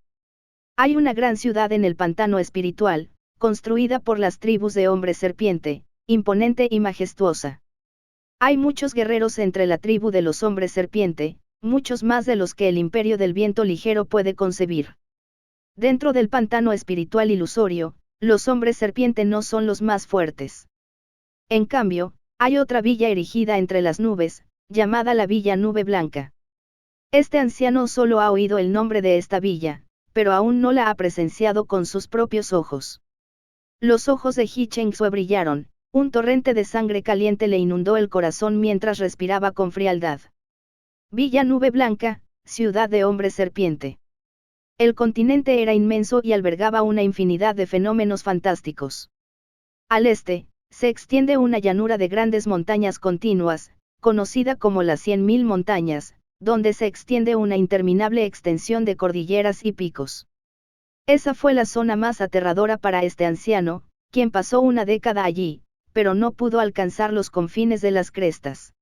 Hay una gran ciudad en el pantano espiritual, construida por las tribus de hombres serpiente, imponente y majestuosa. Hay muchos guerreros entre la tribu de los hombres serpiente, muchos más de los que el imperio del viento ligero puede concebir. Dentro del pantano espiritual ilusorio, los hombres serpiente no son los más fuertes. En cambio, hay otra villa erigida entre las nubes, llamada la Villa Nube Blanca. Este anciano solo ha oído el nombre de esta villa, pero aún no la ha presenciado con sus propios ojos. Los ojos de He Chengsue brillaron, un torrente de sangre caliente le inundó el corazón mientras respiraba con frialdad. Villa Nube Blanca, ciudad de hombres serpiente. El continente era inmenso y albergaba una infinidad de fenómenos fantásticos. Al este, se extiende una llanura de grandes montañas continuas, conocida como las 100.000 montañas, donde se extiende una interminable extensión de cordilleras y picos. Esa fue la zona más aterradora para este anciano, quien pasó una década allí, pero no pudo alcanzar los confines de las crestas.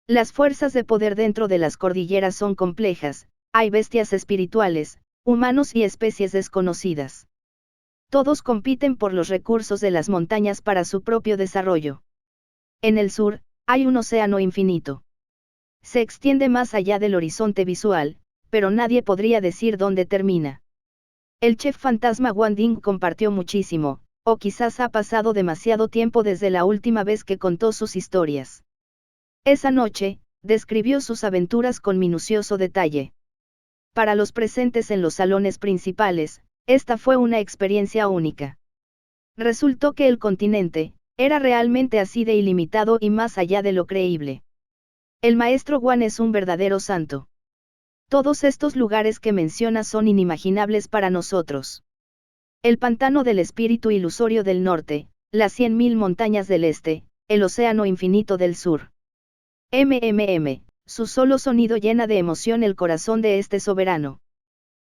Las fuerzas de poder dentro de las cordilleras son complejas, hay bestias espirituales, humanos y especies desconocidas. Todos compiten por los recursos de las montañas para su propio desarrollo. En el sur, Hay un océano infinito. Se extiende más allá del horizonte visual, pero nadie podría decir dónde termina. El chef fantasma Wang Ding compartió muchísimo, o quizás ha pasado demasiado tiempo desde la última vez que contó sus historias. Esa noche, describió sus aventuras con minucioso detalle. Para los presentes en los salones principales, esta fue una experiencia única. Resultó que el continente, era realmente así de ilimitado y más allá de lo creíble. El maestro Wang es un verdadero santo. Todos estos lugares que menciona son inimaginables para nosotros. El pantano del espíritu ilusorio del norte, las 100.000 montañas del este, el océano infinito del sur. Su solo sonido llena de emoción el corazón de este soberano.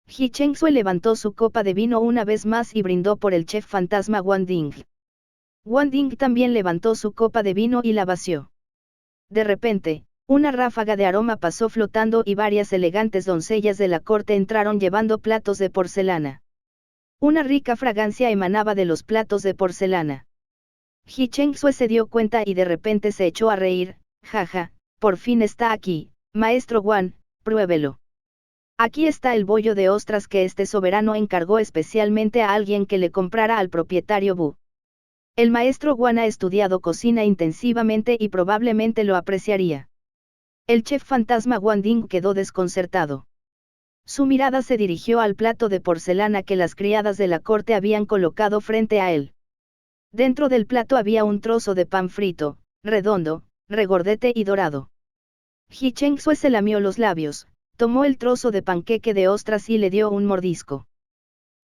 Ji Chengsue levantó su copa de vino una vez más y brindó por el chef fantasma Wang Ding. Wang Ding también levantó su copa de vino y la vació. De repente, una ráfaga de aroma pasó flotando y varias elegantes doncellas de la corte entraron llevando platos de porcelana. Una rica fragancia emanaba de los platos de porcelana. Ji Chengsue se dio cuenta y de repente se echó a reír. Jaja, por fin está aquí, maestro Wang, pruébelo. Aquí está el bollo de ostras que este soberano encargó especialmente a alguien que le comprara al propietario Bu. El maestro Wang ha estudiado cocina intensivamente y probablemente lo apreciaría. El chef fantasma Wang Ding quedó desconcertado. Su mirada se dirigió al plato de porcelana que las criadas de la corte habían colocado frente a él. Dentro del plato había un trozo de pan frito, redondo, regordete y dorado. Ji Chengsue se lamió los labios, tomó el trozo de panqueque de ostras y le dio un mordisco.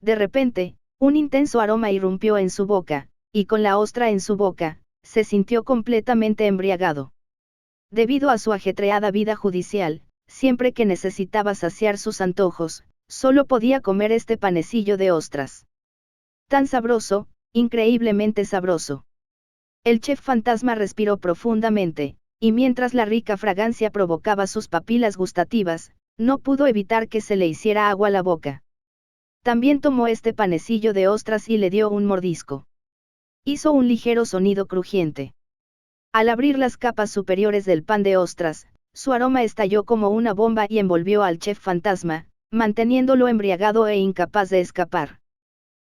De repente, un intenso aroma irrumpió en su boca, y con la ostra en su boca, se sintió completamente embriagado. Debido a su ajetreada vida judicial, siempre que necesitaba saciar sus antojos, solo podía comer este panecillo de ostras. Tan sabroso, increíblemente sabroso. El chef fantasma respiró profundamente, y mientras la rica fragancia provocaba sus papilas gustativas, no pudo evitar que se le hiciera agua la boca. También tomó este panecillo de ostras y le dio un mordisco. Hizo un ligero sonido crujiente. Al abrir las capas superiores del pan de ostras, su aroma estalló como una bomba y envolvió al chef fantasma, manteniéndolo embriagado e incapaz de escapar.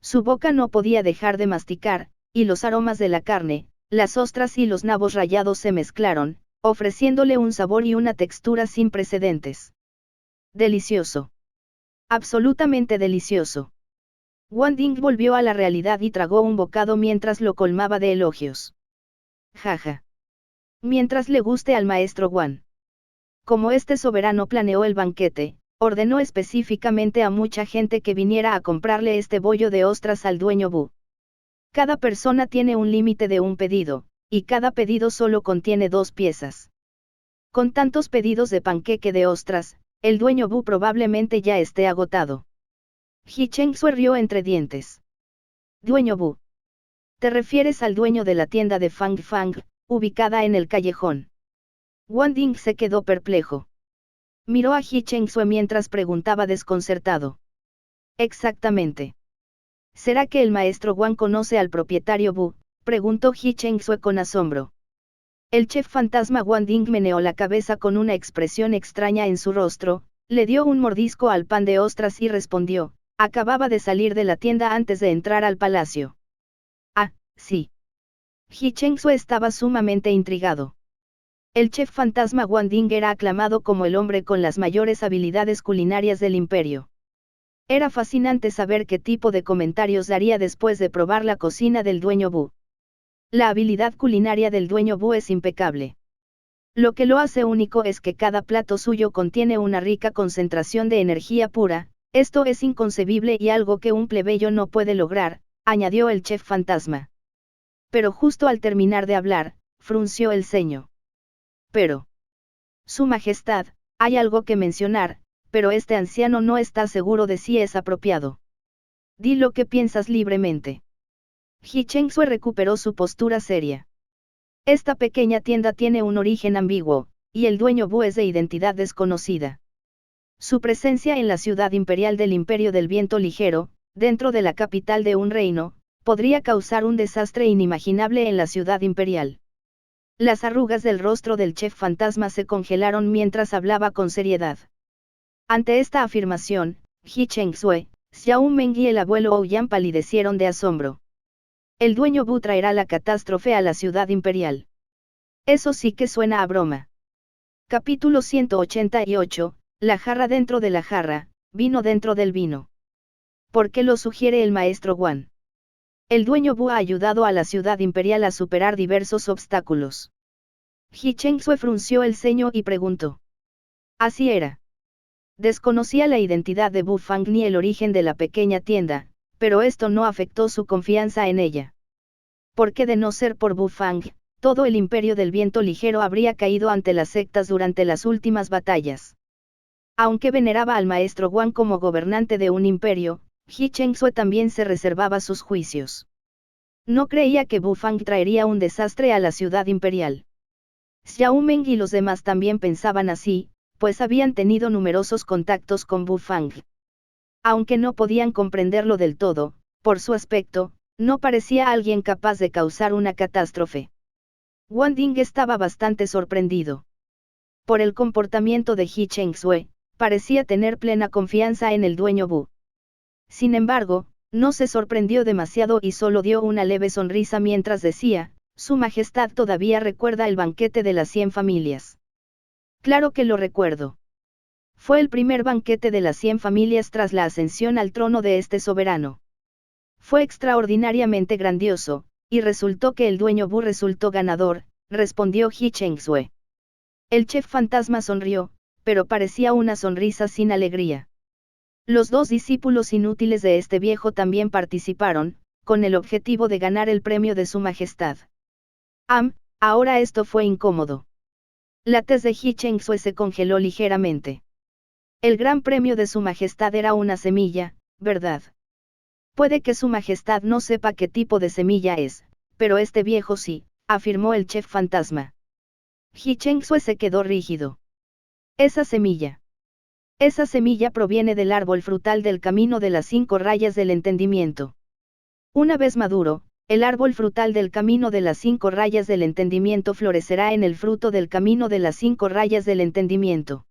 Su boca no podía dejar de masticar, y los aromas de la carne, las ostras y los nabos rallados se mezclaron, ofreciéndole un sabor y una textura sin precedentes. Delicioso. Absolutamente delicioso. Wang Ding volvió a la realidad y tragó un bocado mientras lo colmaba de elogios. Jaja. Mientras le guste al maestro Wang. Como este soberano planeó el banquete, ordenó específicamente a mucha gente que viniera a comprarle este bollo de ostras al dueño Bu. Cada persona tiene un límite de un pedido, y cada pedido solo contiene 2 piezas. Con tantos pedidos de panqueque de ostras, el dueño Bu probablemente ya esté agotado. Ji Chengsue rió entre dientes. Dueño Bu. ¿Te refieres al dueño de la tienda de Fang Fang, ubicada en el callejón? Wang Ding se quedó perplejo. Miró a Ji Chengsue mientras preguntaba desconcertado. Exactamente. ¿Será que el maestro Wang conoce al propietario Bu? Preguntó Ji Chengsue con asombro. El chef fantasma Wang Ding meneó la cabeza con una expresión extraña en su rostro, le dio un mordisco al pan de ostras y respondió, acababa de salir de la tienda antes de entrar al palacio. Ah, sí. Ji Chengsue estaba sumamente intrigado. El chef fantasma Wang Ding era aclamado como el hombre con las mayores habilidades culinarias del imperio. Era fascinante saber qué tipo de comentarios daría después de probar la cocina del dueño Bu. La habilidad culinaria del dueño Bu es impecable. Lo que lo hace único es que cada plato suyo contiene una rica concentración de energía pura, esto es inconcebible y algo que un plebeyo no puede lograr, añadió el chef fantasma. Pero justo al terminar de hablar, frunció el ceño. Pero. Su Majestad, hay algo que mencionar, pero este anciano no está seguro de si es apropiado. Di lo que piensas libremente. Ji Chengsue recuperó su postura seria. Esta pequeña tienda tiene un origen ambiguo, y el dueño Bu es de identidad desconocida. Su presencia en la ciudad imperial del Imperio del Viento Ligero, dentro de la capital de un reino, podría causar un desastre inimaginable en la ciudad imperial. Las arrugas del rostro del chef fantasma se congelaron mientras hablaba con seriedad. Ante esta afirmación, Ji Chengsue, Xiao Meng y el abuelo Ouyang palidecieron de asombro. El dueño Bu traerá la catástrofe a la ciudad imperial. Eso sí que suena a broma. Capítulo 188, la jarra dentro de la jarra, vino dentro del vino. ¿Por qué lo sugiere el maestro Wan? El dueño Bu ha ayudado a la ciudad imperial a superar diversos obstáculos. Ji Chengsue frunció el ceño y preguntó. Así era. Desconocía la identidad de Bu Fang ni el origen de la pequeña tienda, pero esto no afectó su confianza en ella. Porque de no ser por Bu Fang, todo el imperio del viento ligero habría caído ante las sectas durante las últimas batallas. Aunque veneraba al maestro Wan como gobernante de un imperio, Ji Chengsue también se reservaba sus juicios. No creía que Bu Fang traería un desastre a la ciudad imperial. Xiao Meng y los demás también pensaban así, pues habían tenido numerosos contactos con Bu Fang. Aunque no podían comprenderlo del todo, por su aspecto, no parecía alguien capaz de causar una catástrofe. Wang Ding estaba bastante sorprendido. Por el comportamiento de Ji Chengsue, parecía tener plena confianza en el dueño Bu. Sin embargo, no se sorprendió demasiado y solo dio una leve sonrisa mientras decía, Su Majestad todavía recuerda el banquete de las 100 familias. Claro que lo recuerdo. Fue el primer banquete de las 100 familias tras la ascensión al trono de este soberano. Fue extraordinariamente grandioso, y resultó que el dueño Bu resultó ganador, respondió Ji Chengsue. El chef fantasma sonrió, pero parecía una sonrisa sin alegría. Los dos discípulos inútiles de este viejo también participaron, con el objetivo de ganar el premio de Su Majestad. Ahora esto fue incómodo. La tez de Ji Chengsue se congeló ligeramente. El gran premio de Su Majestad era una semilla, ¿verdad? Puede que Su Majestad no sepa qué tipo de semilla es, pero este viejo sí, afirmó el chef fantasma. Ji Chengsue se quedó rígido. Esa semilla proviene del árbol frutal del camino de las 5 rayas del entendimiento. Una vez maduro, el árbol frutal del camino de las 5 rayas del entendimiento florecerá en el fruto del camino de las 5 rayas del entendimiento.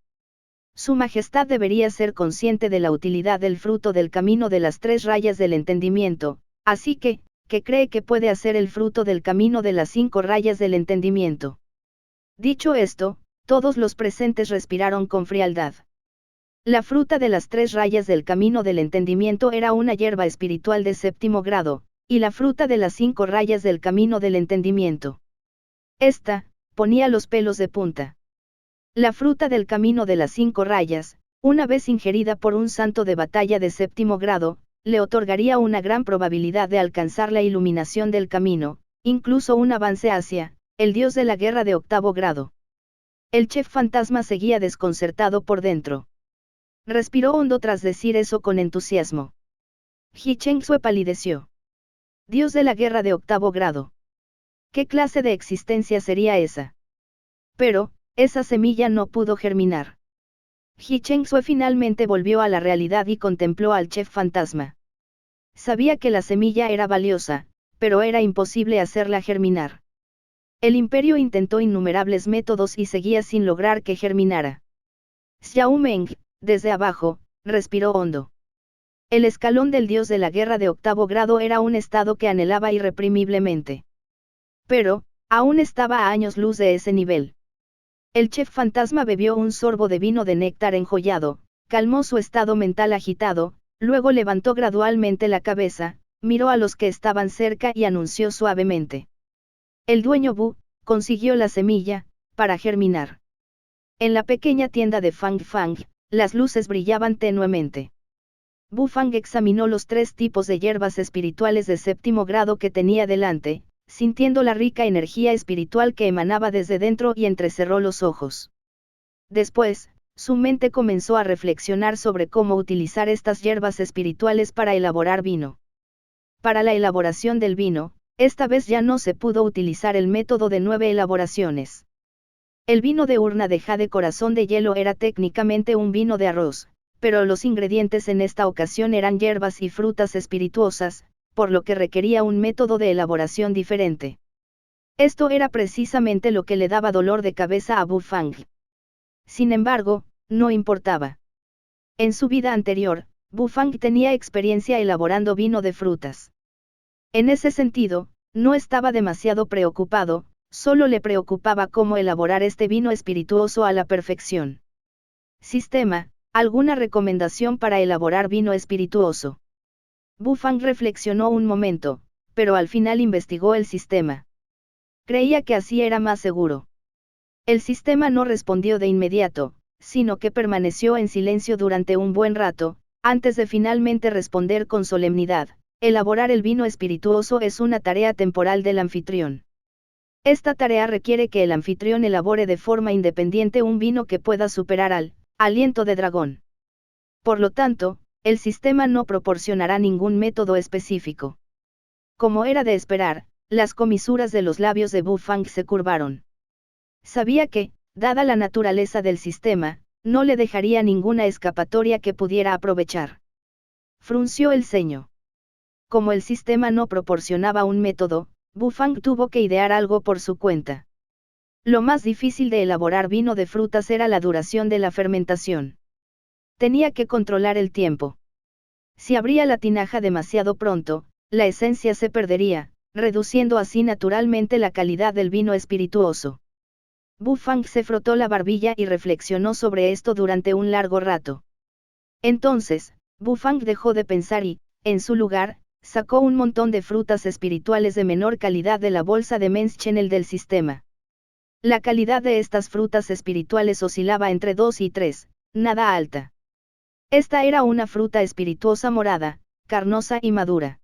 Su Majestad debería ser consciente de la utilidad del fruto del camino de las 3 rayas del entendimiento, así que, ¿qué cree que puede hacer el fruto del camino de las 5 rayas del entendimiento? Dicho esto, todos los presentes respiraron con frialdad. La fruta de las 3 rayas del camino del entendimiento era una hierba espiritual de 7º grado, y la fruta de las 5 rayas del camino del entendimiento. Esta, ponía los pelos de punta. La fruta del camino de las 5 rayas, una vez ingerida por un santo de batalla de 7º grado, le otorgaría una gran probabilidad de alcanzar la iluminación del camino, incluso un avance hacia, el dios de la guerra de 8º grado. El chef fantasma seguía desconcertado por dentro. Respiró hondo tras decir eso con entusiasmo. Ji Chengsue palideció. Dios de la guerra de 8º grado. ¿Qué clase de existencia sería esa? Pero, esa semilla no pudo germinar. Ji Chengsue finalmente volvió a la realidad y contempló al chef fantasma. Sabía que la semilla era valiosa, pero era imposible hacerla germinar. El imperio intentó innumerables métodos y seguía sin lograr que germinara. Xiao Meng, desde abajo, respiró hondo. El escalón del dios de la guerra de 8º grado era un estado que anhelaba irreprimiblemente. Pero, aún estaba a años luz de ese nivel. El chef fantasma bebió un sorbo de vino de néctar enjollado, calmó su estado mental agitado, luego levantó gradualmente la cabeza, miró a los que estaban cerca y anunció suavemente. El dueño Bu consiguió la semilla, para germinar. En la pequeña tienda de Fang Fang, las luces brillaban tenuemente. Bu Fang examinó los 3 tipos de hierbas espirituales de 7º grado que tenía delante, sintiendo la rica energía espiritual que emanaba desde dentro y entrecerró los ojos. Después, su mente comenzó a reflexionar sobre cómo utilizar estas hierbas espirituales para elaborar vino. Para la elaboración del vino, esta vez ya no se pudo utilizar el método de 9 elaboraciones. El vino de urna de jade corazón de hielo era técnicamente un vino de arroz, pero los ingredientes en esta ocasión eran hierbas y frutas espirituosas, por lo que requería un método de elaboración diferente. Esto era precisamente lo que le daba dolor de cabeza a Bu Fang. Sin embargo, no importaba. En su vida anterior, Bu Fang tenía experiencia elaborando vino de frutas. En ese sentido, no estaba demasiado preocupado, solo le preocupaba cómo elaborar este vino espirituoso a la perfección. Sistema: ¿alguna recomendación para elaborar vino espirituoso? Bu Fang reflexionó un momento, pero al final investigó el sistema. Creía que así era más seguro. El sistema no respondió de inmediato, sino que permaneció en silencio durante un buen rato, antes de finalmente responder con solemnidad: elaborar el vino espirituoso es una tarea temporal del anfitrión. Esta tarea requiere que el anfitrión elabore de forma independiente un vino que pueda superar al aliento de dragón. Por lo tanto, el sistema no proporcionará ningún método específico. Como era de esperar, las comisuras de los labios de Bu Fang se curvaron. Sabía que, dada la naturaleza del sistema, no le dejaría ninguna escapatoria que pudiera aprovechar. Frunció el ceño. Como el sistema no proporcionaba un método, Bu Fang tuvo que idear algo por su cuenta. Lo más difícil de elaborar vino de frutas era la duración de la fermentación. Tenía que controlar el tiempo. Si abría la tinaja demasiado pronto, la esencia se perdería, reduciendo así naturalmente la calidad del vino espirituoso. Bu Fang se frotó la barbilla y reflexionó sobre esto durante un largo rato. Entonces, Bu Fang dejó de pensar y, en su lugar, sacó un montón de frutas espirituales de menor calidad de la bolsa de Men's Channel del sistema. La calidad de estas frutas espirituales oscilaba entre 2 y 3, nada alta. Esta era una fruta espirituosa morada, carnosa y madura.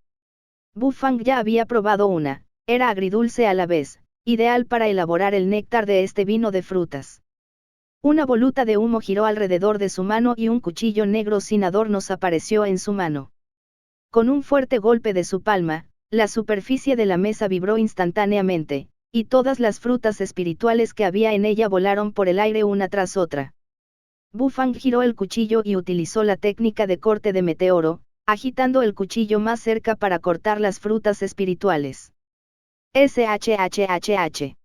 Bu Fang ya había probado una, era agridulce a la vez, ideal para elaborar el néctar de este vino de frutas. Una voluta de humo giró alrededor de su mano y un cuchillo negro sin adornos apareció en su mano. Con un fuerte golpe de su palma, la superficie de la mesa vibró instantáneamente, y todas las frutas espirituales que había en ella volaron por el aire una tras otra. Bu Fang giró el cuchillo y utilizó la técnica de corte de meteoro, agitando el cuchillo más cerca para cortar las frutas espirituales. SHHHH.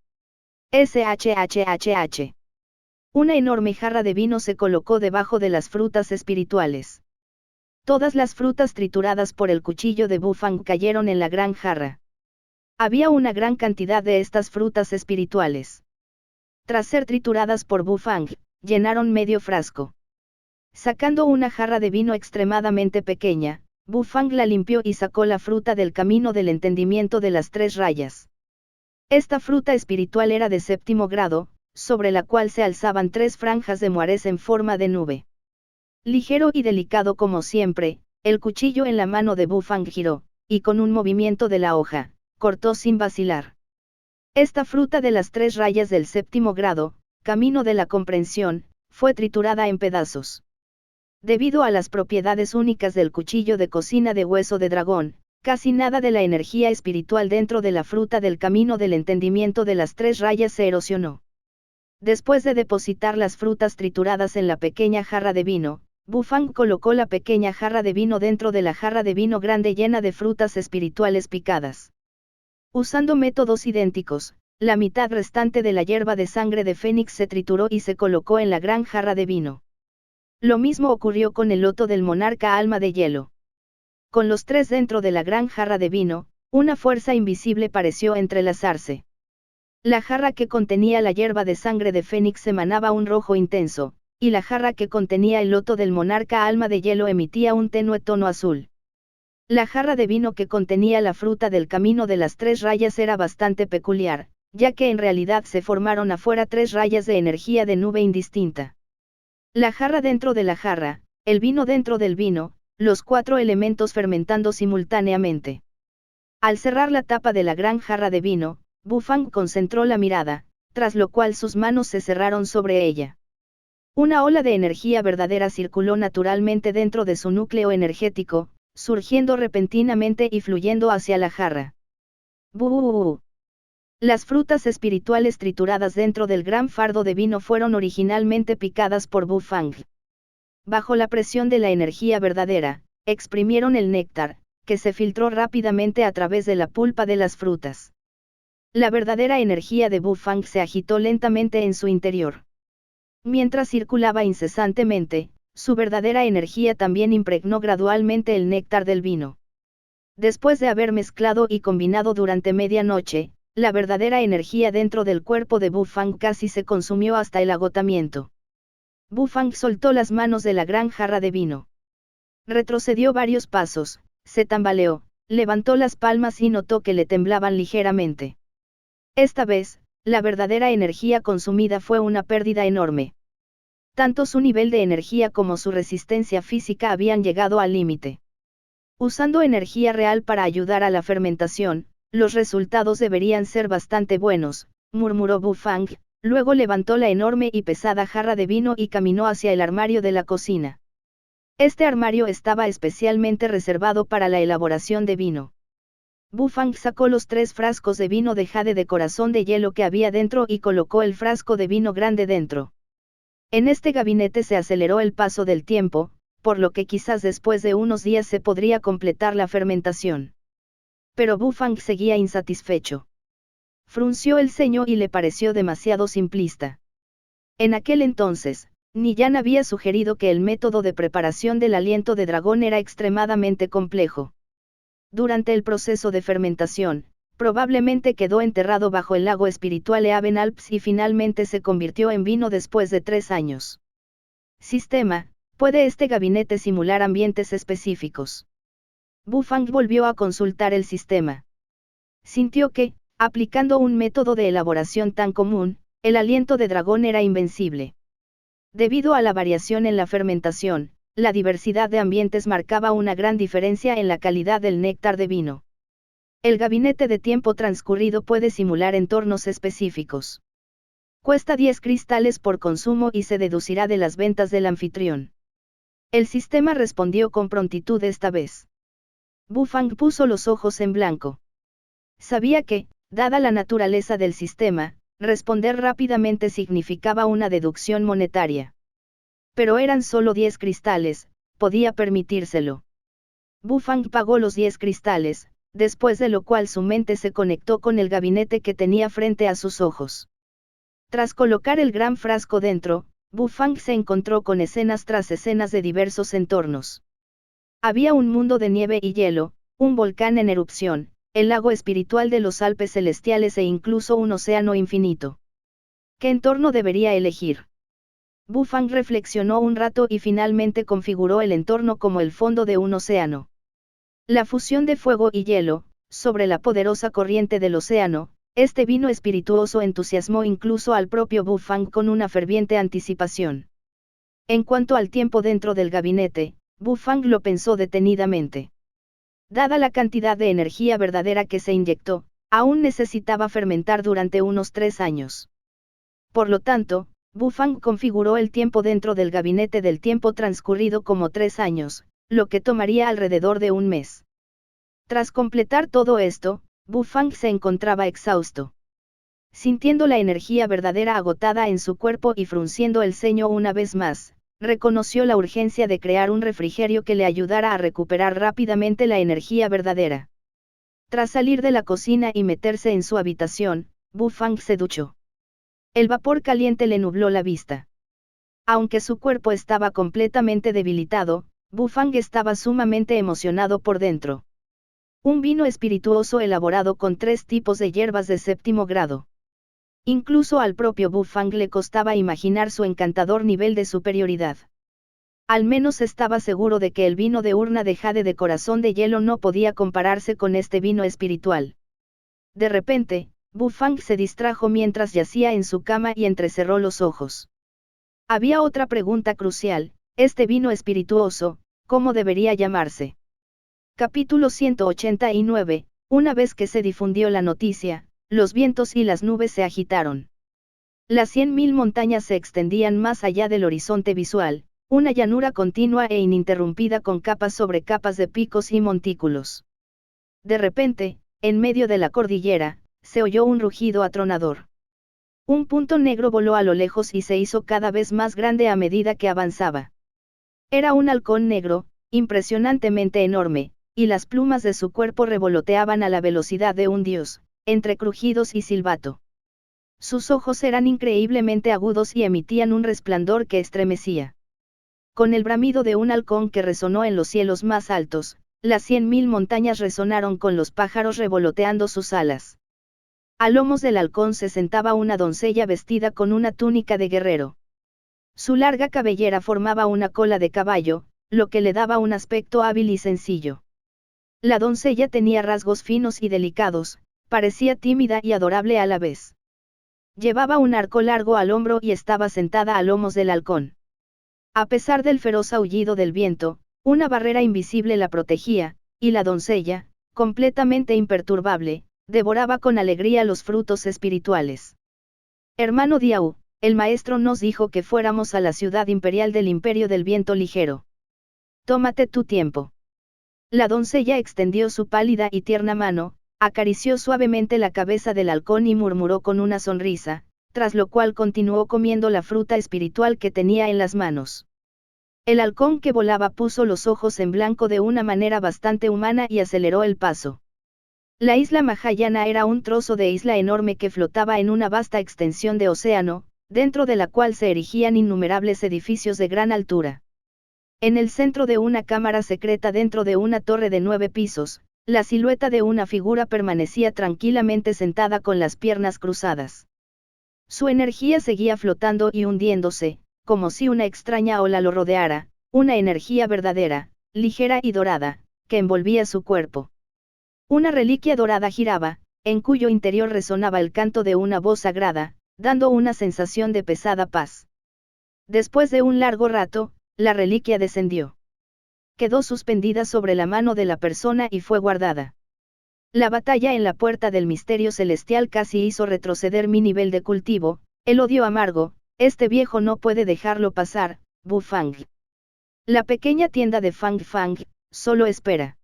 SHHHH. Una enorme jarra de vino se colocó debajo de las frutas espirituales. Todas las frutas trituradas por el cuchillo de Bu Fang cayeron en la gran jarra. Había una gran cantidad de estas frutas espirituales. Tras ser trituradas por Bu Fang, llenaron medio frasco. Sacando una jarra de vino extremadamente pequeña, Bu Fang la limpió y sacó la fruta del camino del entendimiento de las 3 rayas. Esta fruta espiritual era de 7º grado, sobre la cual se alzaban 3 franjas de muares en forma de nube. Ligero y delicado como siempre, el cuchillo en la mano de Bu Fang giró, y con un movimiento de la hoja, cortó sin vacilar. Esta fruta de las 3 rayas del 7º grado, camino de la comprensión, fue triturada en pedazos. Debido a las propiedades únicas del cuchillo de cocina de hueso de dragón, casi nada de la energía espiritual dentro de la fruta del camino del entendimiento de las 3 rayas se erosionó. Después de depositar las frutas trituradas en la pequeña jarra de vino, Bu Fang colocó la pequeña jarra de vino dentro de la jarra de vino grande llena de frutas espirituales picadas. Usando métodos idénticos, la mitad restante de la hierba de sangre de Fénix se trituró y se colocó en la gran jarra de vino. Lo mismo ocurrió con el loto del monarca alma de hielo. Con los 3 dentro de la gran jarra de vino, una fuerza invisible pareció entrelazarse. La jarra que contenía la hierba de sangre de Fénix emanaba un rojo intenso, y la jarra que contenía el loto del monarca alma de hielo emitía un tenue tono azul. La jarra de vino que contenía la fruta del camino de las 3 rayas era bastante peculiar, ya que en realidad se formaron afuera 3 rayas de energía de nube indistinta. La jarra dentro de la jarra, el vino dentro del vino, los 4 elementos fermentando simultáneamente. Al cerrar la tapa de la gran jarra de vino, Bu Fang concentró la mirada, tras lo cual sus manos se cerraron sobre ella. Una ola de energía verdadera circuló naturalmente dentro de su núcleo energético, surgiendo repentinamente y fluyendo hacia la jarra. ¡Bú! Las frutas espirituales trituradas dentro del gran fardo de vino fueron originalmente picadas por Bu Fang. Bajo la presión de la energía verdadera, exprimieron el néctar, que se filtró rápidamente a través de la pulpa de las frutas. la verdadera energía de Bufang se agitó lentamente en su interior. Mientras circulaba incesantemente, su verdadera energía también impregnó gradualmente el néctar del vino. Después de haber mezclado y combinado durante media noche, la verdadera energía dentro del cuerpo de Bufang casi se consumió hasta el agotamiento. Bufang soltó las manos de la gran jarra de vino. Retrocedió varios pasos, se tambaleó, levantó las palmas y notó que le temblaban ligeramente. Esta vez, la verdadera energía consumida fue una pérdida enorme. Tanto su nivel de energía como su resistencia física habían llegado al límite. Usando energía real para ayudar a la fermentación, los resultados deberían ser bastante buenos, murmuró Bufang, luego levantó la enorme y pesada jarra de vino y caminó hacia el armario de la cocina. Este armario estaba especialmente reservado para la elaboración de vino. Bufang sacó los 3 frascos de vino de jade de corazón de hielo que había dentro y colocó el frasco de vino grande dentro. En este gabinete se aceleró el paso del tiempo, por lo que quizás después de unos días se podría completar la fermentación. Pero Bufang seguía insatisfecho. Frunció el ceño y le pareció demasiado simplista. En aquel entonces, Niyan había sugerido que el método de preparación del aliento de dragón era extremadamente complejo. Durante el proceso de fermentación, probablemente quedó enterrado bajo el lago espiritual Eaven Alps y finalmente se convirtió en vino después de 3 años. Sistema: ¿puede este gabinete simular ambientes específicos? Bufang volvió a consultar el sistema. Sintió que, aplicando un método de elaboración tan común, el aliento de dragón era invencible. Debido a la variación en la fermentación, la diversidad de ambientes marcaba una gran diferencia en la calidad del néctar de vino. El gabinete de tiempo transcurrido puede simular entornos específicos. Cuesta 10 cristales por consumo y se deducirá de las ventas del anfitrión. El sistema respondió con prontitud esta vez. Bufang puso los ojos en blanco. Sabía que, dada la naturaleza del sistema, responder rápidamente significaba una deducción monetaria. Pero eran solo 10 cristales, podía permitírselo. Bufang pagó los 10 cristales, después de lo cual su mente se conectó con el gabinete que tenía frente a sus ojos. Tras colocar el gran frasco dentro, Bufang se encontró con escenas tras escenas de diversos entornos. Había un mundo de nieve y hielo, un volcán en erupción, el lago espiritual de los Alpes celestiales e incluso un océano infinito. ¿Qué entorno debería elegir? Bufang reflexionó un rato y finalmente configuró el entorno como el fondo de un océano. La fusión de fuego y hielo, sobre la poderosa corriente del océano, este vino espirituoso entusiasmó incluso al propio Bufang con una ferviente anticipación. En cuanto al tiempo dentro del gabinete, Bufang lo pensó detenidamente. Dada la cantidad de energía verdadera que se inyectó, aún necesitaba fermentar durante unos 3 años. Por lo tanto, Bufang configuró el tiempo dentro del gabinete del tiempo transcurrido como 3 años, lo que tomaría alrededor de un mes. Tras completar todo esto, Bufang se encontraba exhausto. Sintiendo la energía verdadera agotada en su cuerpo y frunciendo el ceño una vez más, reconoció la urgencia de crear un refrigerio que le ayudara a recuperar rápidamente la energía verdadera. Tras salir de la cocina y meterse en su habitación, Bufang se duchó. El vapor caliente le nubló la vista. Aunque su cuerpo estaba completamente debilitado, Bufang estaba sumamente emocionado por dentro. Un vino espirituoso elaborado con 3 tipos de hierbas de 7º grado. Incluso al propio Bufang le costaba imaginar su encantador nivel de superioridad. Al menos estaba seguro de que el vino de urna de jade de corazón de hielo no podía compararse con este vino espiritual. De repente, Bufang se distrajo mientras yacía en su cama y entrecerró los ojos. Había otra pregunta crucial: este vino espirituoso, ¿cómo debería llamarse? Capítulo 189. Una vez que se difundió la noticia, los vientos y las nubes se agitaron. Las 100.000 montañas se extendían más allá del horizonte visual, una llanura continua e ininterrumpida con capas sobre capas de picos y montículos. De repente, en medio de la cordillera, se oyó un rugido atronador. Un punto negro voló a lo lejos y se hizo cada vez más grande a medida que avanzaba. Era un halcón negro, impresionantemente enorme, y las plumas de su cuerpo revoloteaban a la velocidad de un dios, entre crujidos y silbato. Sus ojos eran increíblemente agudos y emitían un resplandor que estremecía. Con el bramido de un halcón que resonó en los cielos más altos, las 100.000 montañas resonaron con los pájaros revoloteando sus alas. A lomos del halcón se sentaba una doncella vestida con una túnica de guerrero. Su larga cabellera formaba una cola de caballo, lo que le daba un aspecto hábil y sencillo. La doncella tenía rasgos finos y delicados, parecía tímida y adorable a la vez. Llevaba un arco largo al hombro y estaba sentada a lomos del halcón. A pesar del feroz aullido del viento, una barrera invisible la protegía, y la doncella, completamente imperturbable, devoraba con alegría los frutos espirituales. Hermano Diau, el maestro nos dijo que fuéramos a la ciudad imperial del Imperio del Viento Ligero. Tómate tu tiempo. La doncella extendió su pálida y tierna mano, acarició suavemente la cabeza del halcón y murmuró con una sonrisa, tras lo cual continuó comiendo la fruta espiritual que tenía en las manos. El halcón que volaba puso los ojos en blanco de una manera bastante humana y aceleró el paso. La isla Mahayana era un trozo de isla enorme que flotaba en una vasta extensión de océano, dentro de la cual se erigían innumerables edificios de gran altura. En el centro de una cámara secreta dentro de una torre de 9 pisos, la silueta de una figura permanecía tranquilamente sentada con las piernas cruzadas. Su energía seguía flotando y hundiéndose, como si una extraña ola lo rodeara, una energía verdadera, ligera y dorada, que envolvía su cuerpo. Una reliquia dorada giraba, en cuyo interior resonaba el canto de una voz sagrada, dando una sensación de pesada paz. Después de un largo rato, la reliquia descendió. Quedó suspendida sobre la mano de la persona y fue guardada. La batalla en la puerta del misterio celestial casi hizo retroceder mi nivel de cultivo, el odio amargo, este viejo no puede dejarlo pasar, Bu Fang. La pequeña tienda de Fang Fang, solo espera.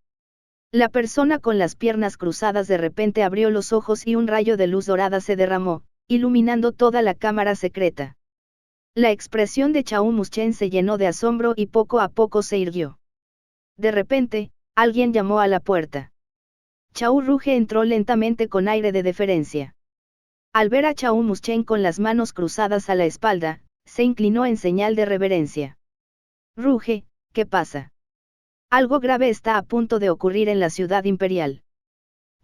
La persona con las piernas cruzadas de repente abrió los ojos y un rayo de luz dorada se derramó, iluminando toda la cámara secreta. La expresión de Chao Muschen se llenó de asombro y poco a poco se irguió. De repente, alguien llamó a la puerta. Chao Ruge entró lentamente con aire de deferencia. Al ver a Chao Muschen con las manos cruzadas a la espalda, se inclinó en señal de reverencia. Ruge, ¿qué pasa? Algo grave está a punto de ocurrir en la ciudad imperial.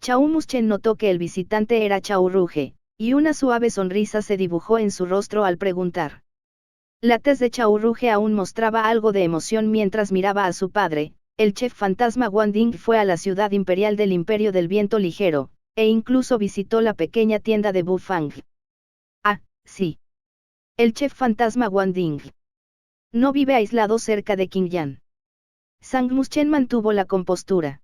Chao Muschen notó que el visitante era Chao Ruge, y una suave sonrisa se dibujó en su rostro al preguntar. La tez de Chao Ruge aún mostraba algo de emoción mientras miraba a su padre. El chef fantasma Wang Ding fue a la ciudad imperial del Imperio del Viento Ligero, e incluso visitó la pequeña tienda de Bu Fang. Ah, sí. El chef fantasma Wang Ding. No vive aislado cerca de Qingyan. Sang Muschen mantuvo la compostura.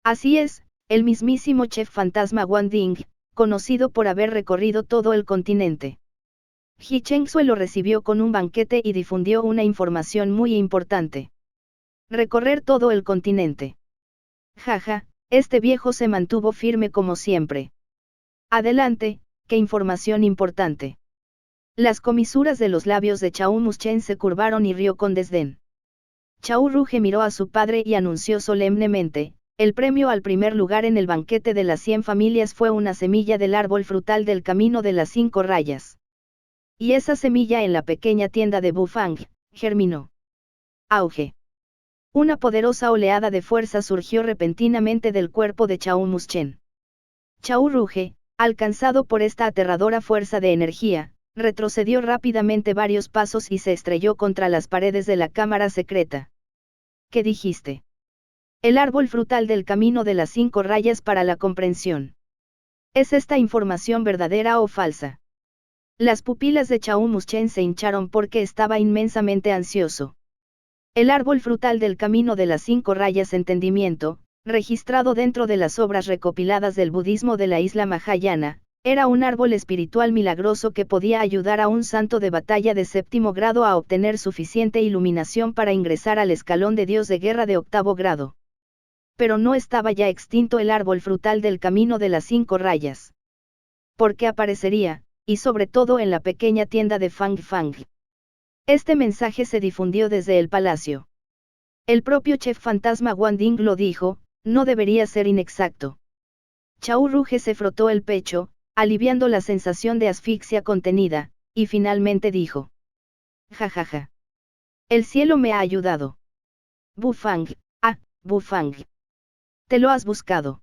Así es, el mismísimo chef fantasma Wang Ding, conocido por haber recorrido todo el continente. He Chengzue lo recibió con un banquete y difundió una información muy importante. Recorrer todo el continente. Jaja, este viejo se mantuvo firme como siempre. Adelante, qué información importante. Las comisuras de los labios de Chao Muschen se curvaron y rió con desdén. Chao Ruge miró a su padre y anunció solemnemente, el premio al primer lugar en el banquete de las 100 familias fue una semilla del árbol frutal del camino de las 5 rayas. Y esa semilla en la pequeña tienda de Bu Fang, germinó. Auge. Una poderosa oleada de fuerza surgió repentinamente del cuerpo de Chao Muschen. Chao Ruge, alcanzado por esta aterradora fuerza de energía, retrocedió rápidamente varios pasos y se estrelló contra las paredes de la cámara secreta. ¿Qué dijiste? El árbol frutal del camino de las 5 rayas para la comprensión. ¿Es esta información verdadera o falsa? Las pupilas de Chao Muschen se hincharon porque estaba inmensamente ansioso. El árbol frutal del camino de las 5 rayas entendimiento, registrado dentro de las obras recopiladas del budismo de la isla Mahayana, era un árbol espiritual milagroso que podía ayudar a un santo de batalla de 7º grado a obtener suficiente iluminación para ingresar al escalón de dios de guerra de 8º grado. Pero no estaba ya extinto el árbol frutal del camino de las 5 rayas. ¿Por qué aparecería, y sobre todo en la pequeña tienda de Fang Fang? Este mensaje se difundió desde el palacio. El propio chef fantasma Wang Ding lo dijo, no debería ser inexacto. Chao Ruge se frotó el pecho, aliviando la sensación de asfixia contenida, y finalmente dijo: jajaja. El cielo me ha ayudado. Bufang, Bufang. Te lo has buscado.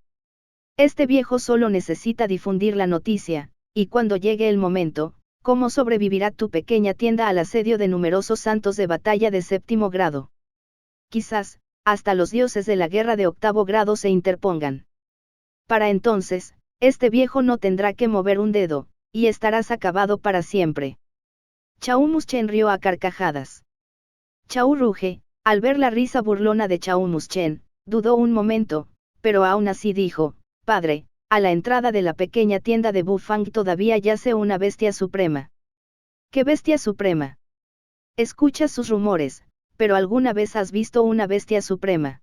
Este viejo solo necesita difundir la noticia, y cuando llegue el momento, ¿cómo sobrevivirá tu pequeña tienda al asedio de numerosos santos de batalla de 7º grado? Quizás, hasta los dioses de la guerra de 8º grado se interpongan. Para entonces, este viejo no tendrá que mover un dedo, y estarás acabado para siempre. Chao Muschen rió a carcajadas. Chao Ruge, al ver la risa burlona de Chao Muschen, dudó un momento, pero aún así dijo: padre, a la entrada de la pequeña tienda de Bufang todavía yace una bestia suprema. ¿Qué bestia suprema? Escuchas sus rumores, pero ¿alguna vez has visto una bestia suprema?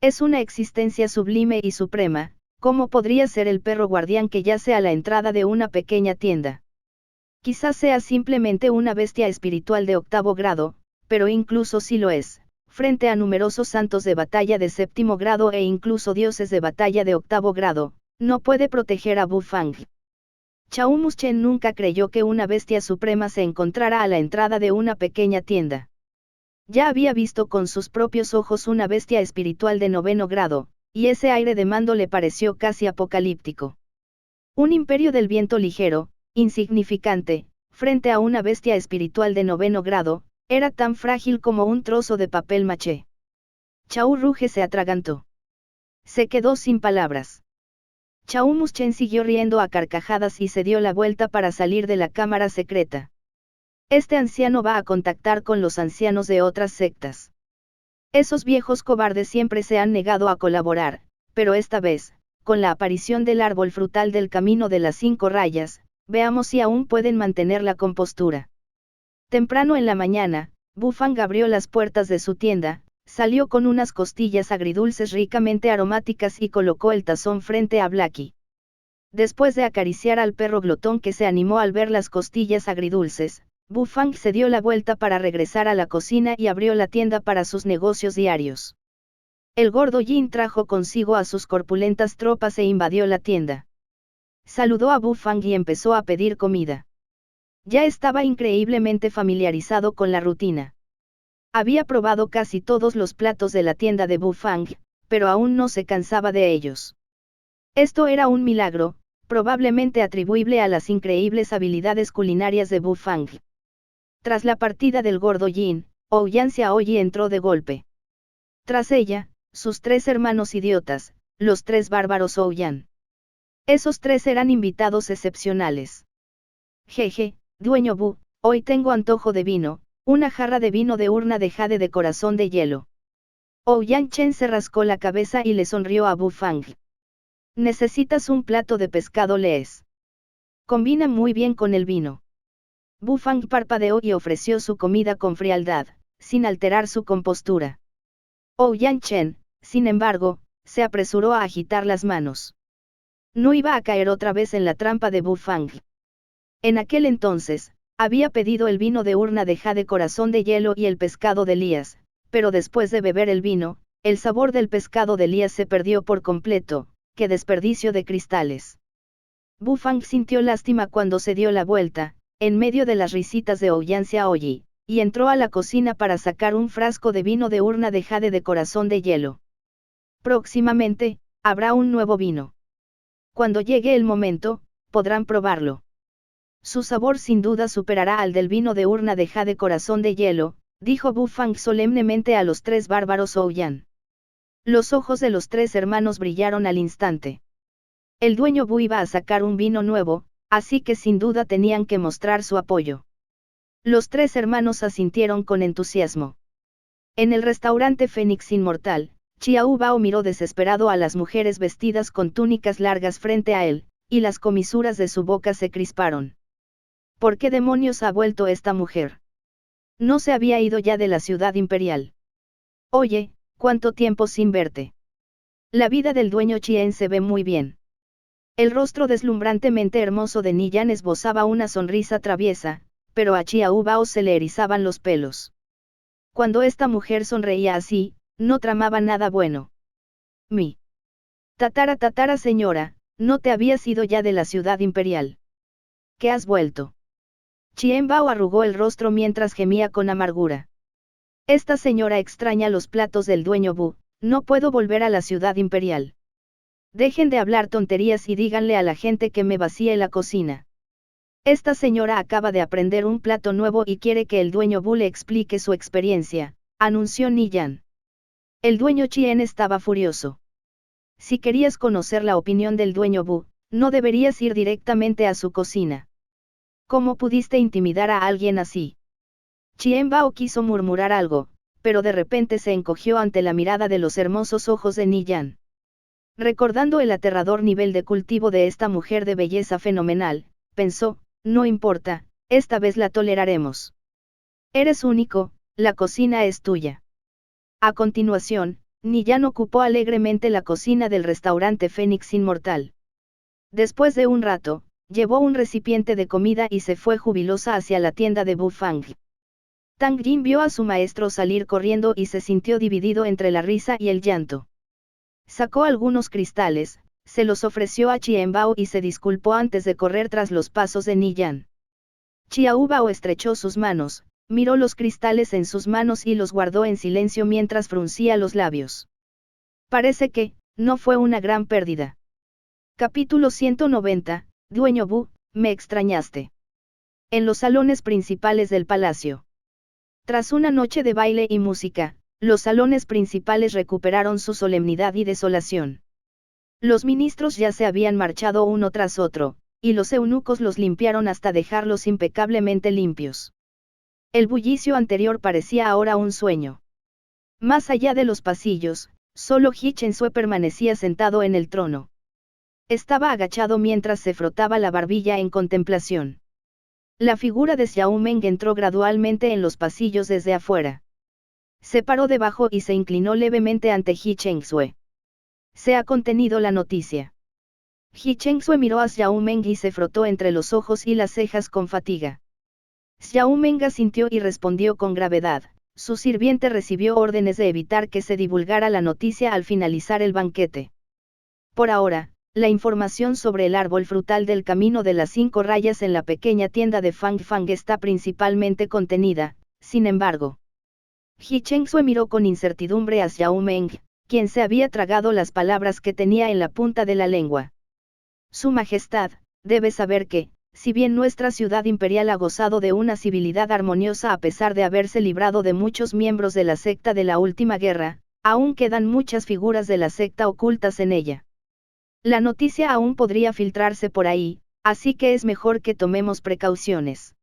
Es una existencia sublime y suprema. ¿Cómo podría ser el perro guardián que yace a la entrada de una pequeña tienda? Quizás sea simplemente una bestia espiritual de 8º grado, pero incluso si lo es, frente a numerosos santos de batalla de 7º grado e incluso dioses de batalla de 8º grado, no puede proteger a Bufang. Chao Muschen nunca creyó que una bestia suprema se encontrara a la entrada de una pequeña tienda. Ya había visto con sus propios ojos una bestia espiritual de 9º grado, y ese aire de mando le pareció casi apocalíptico. Un imperio del viento ligero, insignificante, frente a una bestia espiritual de 9º grado, era tan frágil como un trozo de papel maché. Chao Ruge se atragantó. Se quedó sin palabras. Chao Muschen siguió riendo a carcajadas y se dio la vuelta para salir de la cámara secreta. Este anciano va a contactar con los ancianos de otras sectas. Esos viejos cobardes siempre se han negado a colaborar, pero esta vez, con la aparición del árbol frutal del camino de las 5 rayas, veamos si aún pueden mantener la compostura. Temprano en la mañana, Bufang abrió las puertas de su tienda, salió con unas costillas agridulces ricamente aromáticas y colocó el tazón frente a Blackie. Después de acariciar al perro glotón que se animó al ver las costillas agridulces, Bufang se dio la vuelta para regresar a la cocina y abrió la tienda para sus negocios diarios. El gordo Jin trajo consigo a sus corpulentas tropas e invadió la tienda. Saludó a Bufang y empezó a pedir comida. Ya estaba increíblemente familiarizado con la rutina. Había probado casi todos los platos de la tienda de Bufang, pero aún no se cansaba de ellos. Esto era un milagro, probablemente atribuible a las increíbles habilidades culinarias de Bufang. Tras la partida del gordo Jin, Ouyang Xiaoyi entró de golpe. Tras ella, sus 3 hermanos idiotas, los 3 bárbaros Ouyang. Esos 3 eran invitados excepcionales. Jeje, dueño Bu, hoy tengo antojo de vino, una jarra de vino de urna de jade de corazón de hielo. Ouyang Chen se rascó la cabeza y le sonrió a Bufang. Necesitas un plato de pescado les. Combina muy bien con el vino. Bufang parpadeó y ofreció su comida con frialdad, sin alterar su compostura. Ouyang Chen, sin embargo, se apresuró a agitar las manos. No iba a caer otra vez en la trampa de Bufang. En aquel entonces, había pedido el vino de urna de jade corazón de hielo y el pescado de Elías, pero después de beber el vino, el sabor del pescado de Elías se perdió por completo. ¡Qué desperdicio de cristales! Bufang sintió lástima cuando se dio la vuelta, en medio de las risitas de Ouyang Xiaoyi, y entró a la cocina para sacar un frasco de vino de urna de jade de corazón de hielo. Próximamente, habrá un nuevo vino. Cuando llegue el momento, podrán probarlo. Su sabor sin duda superará al del vino de urna de jade corazón de hielo, dijo Bufang solemnemente a los 3 bárbaros Ouyang. Los ojos de los 3 hermanos brillaron al instante. El dueño Bu iba a sacar un vino nuevo, así que sin duda tenían que mostrar su apoyo. Los 3 hermanos asintieron con entusiasmo. En el restaurante Fénix Inmortal, Xiao Bao miró desesperado a las mujeres vestidas con túnicas largas frente a él, y las comisuras de su boca se crisparon. ¿Por qué demonios ha vuelto esta mujer? No se había ido ya de la ciudad imperial. Oye, ¿cuánto tiempo sin verte? La vida del dueño Chien se ve muy bien. El rostro deslumbrantemente hermoso de Niyan esbozaba una sonrisa traviesa, pero a Xiao Bao se le erizaban los pelos. Cuando esta mujer sonreía así, no tramaba nada bueno. Tatara señora, no te habías ido ya de la ciudad imperial. ¿Qué has vuelto? Chien Bao arrugó el rostro mientras gemía con amargura. Esta señora extraña los platos del dueño Bu, no puedo volver a la ciudad imperial. Dejen de hablar tonterías y díganle a la gente que me vacíe la cocina. Esta señora acaba de aprender un plato nuevo y quiere que el dueño Bu le explique su experiencia, anunció Niyan. El dueño Chien estaba furioso. Si querías conocer la opinión del dueño Bu, no deberías ir directamente a su cocina. ¿Cómo pudiste intimidar a alguien así? Chien Bao quiso murmurar algo, pero de repente se encogió ante la mirada de los hermosos ojos de Niyan. Recordando el aterrador nivel de cultivo de esta mujer de belleza fenomenal, pensó, no importa, esta vez la toleraremos. Eres único, la cocina es tuya. A continuación, Niyan ocupó alegremente la cocina del restaurante Fénix Inmortal. Después de un rato, llevó un recipiente de comida y se fue jubilosa hacia la tienda de Bu Fang. Tang Jin vio a su maestro salir corriendo y se sintió dividido entre la risa y el llanto. Sacó algunos cristales, se los ofreció a Chien Bao y se disculpó antes de correr tras los pasos de Niyan. Chiao Bao estrechó sus manos, miró los cristales en sus manos y los guardó en silencio mientras fruncía los labios. Parece que, no fue una gran pérdida. Capítulo 190, Dueño Bu, me extrañaste. En los salones principales del palacio. Tras una noche de baile y música, los salones principales recuperaron su solemnidad y desolación. Los ministros ya se habían marchado uno tras otro, y los eunucos los limpiaron hasta dejarlos impecablemente limpios. El bullicio anterior parecía ahora un sueño. Más allá de los pasillos, solo He Chen-sue permanecía sentado en el trono. Estaba agachado mientras se frotaba la barbilla en contemplación. La figura de Xiao Meng entró gradualmente en los pasillos desde afuera. Se paró debajo y se inclinó levemente ante He Chen-sue. Se ha contenido la noticia. He Chen-sue miró a Xiao Meng y se frotó entre los ojos y las cejas con fatiga. Xiao Meng asintió y respondió con gravedad. Su sirviente recibió órdenes de evitar que se divulgara la noticia al finalizar el banquete. Por ahora, la información sobre el árbol frutal del camino de las 5 rayas en la pequeña tienda de Fang Fang está principalmente contenida, sin embargo. He Chen-sue miró con incertidumbre a Xiao Meng, quien se había tragado las palabras que tenía en la punta de la lengua. Su Majestad, debe saber que, si bien nuestra ciudad imperial ha gozado de una civilidad armoniosa a pesar de haberse librado de muchos miembros de la secta de la última guerra, aún quedan muchas figuras de la secta ocultas en ella. La noticia aún podría filtrarse por ahí, así que es mejor que tomemos precauciones.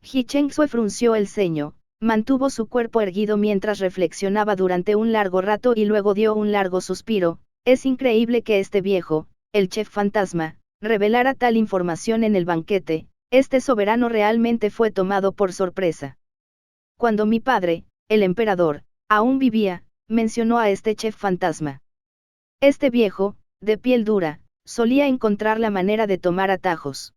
He Chen-sue frunció el ceño, mantuvo su cuerpo erguido mientras reflexionaba durante un largo rato y luego dio un largo suspiro. Es increíble que este viejo, el chef fantasma, revelara tal información en el banquete. Este soberano realmente fue tomado por sorpresa. Cuando mi padre, el emperador, aún vivía, mencionó a este chef fantasma. Este viejo, de piel dura, solía encontrar la manera de tomar atajos.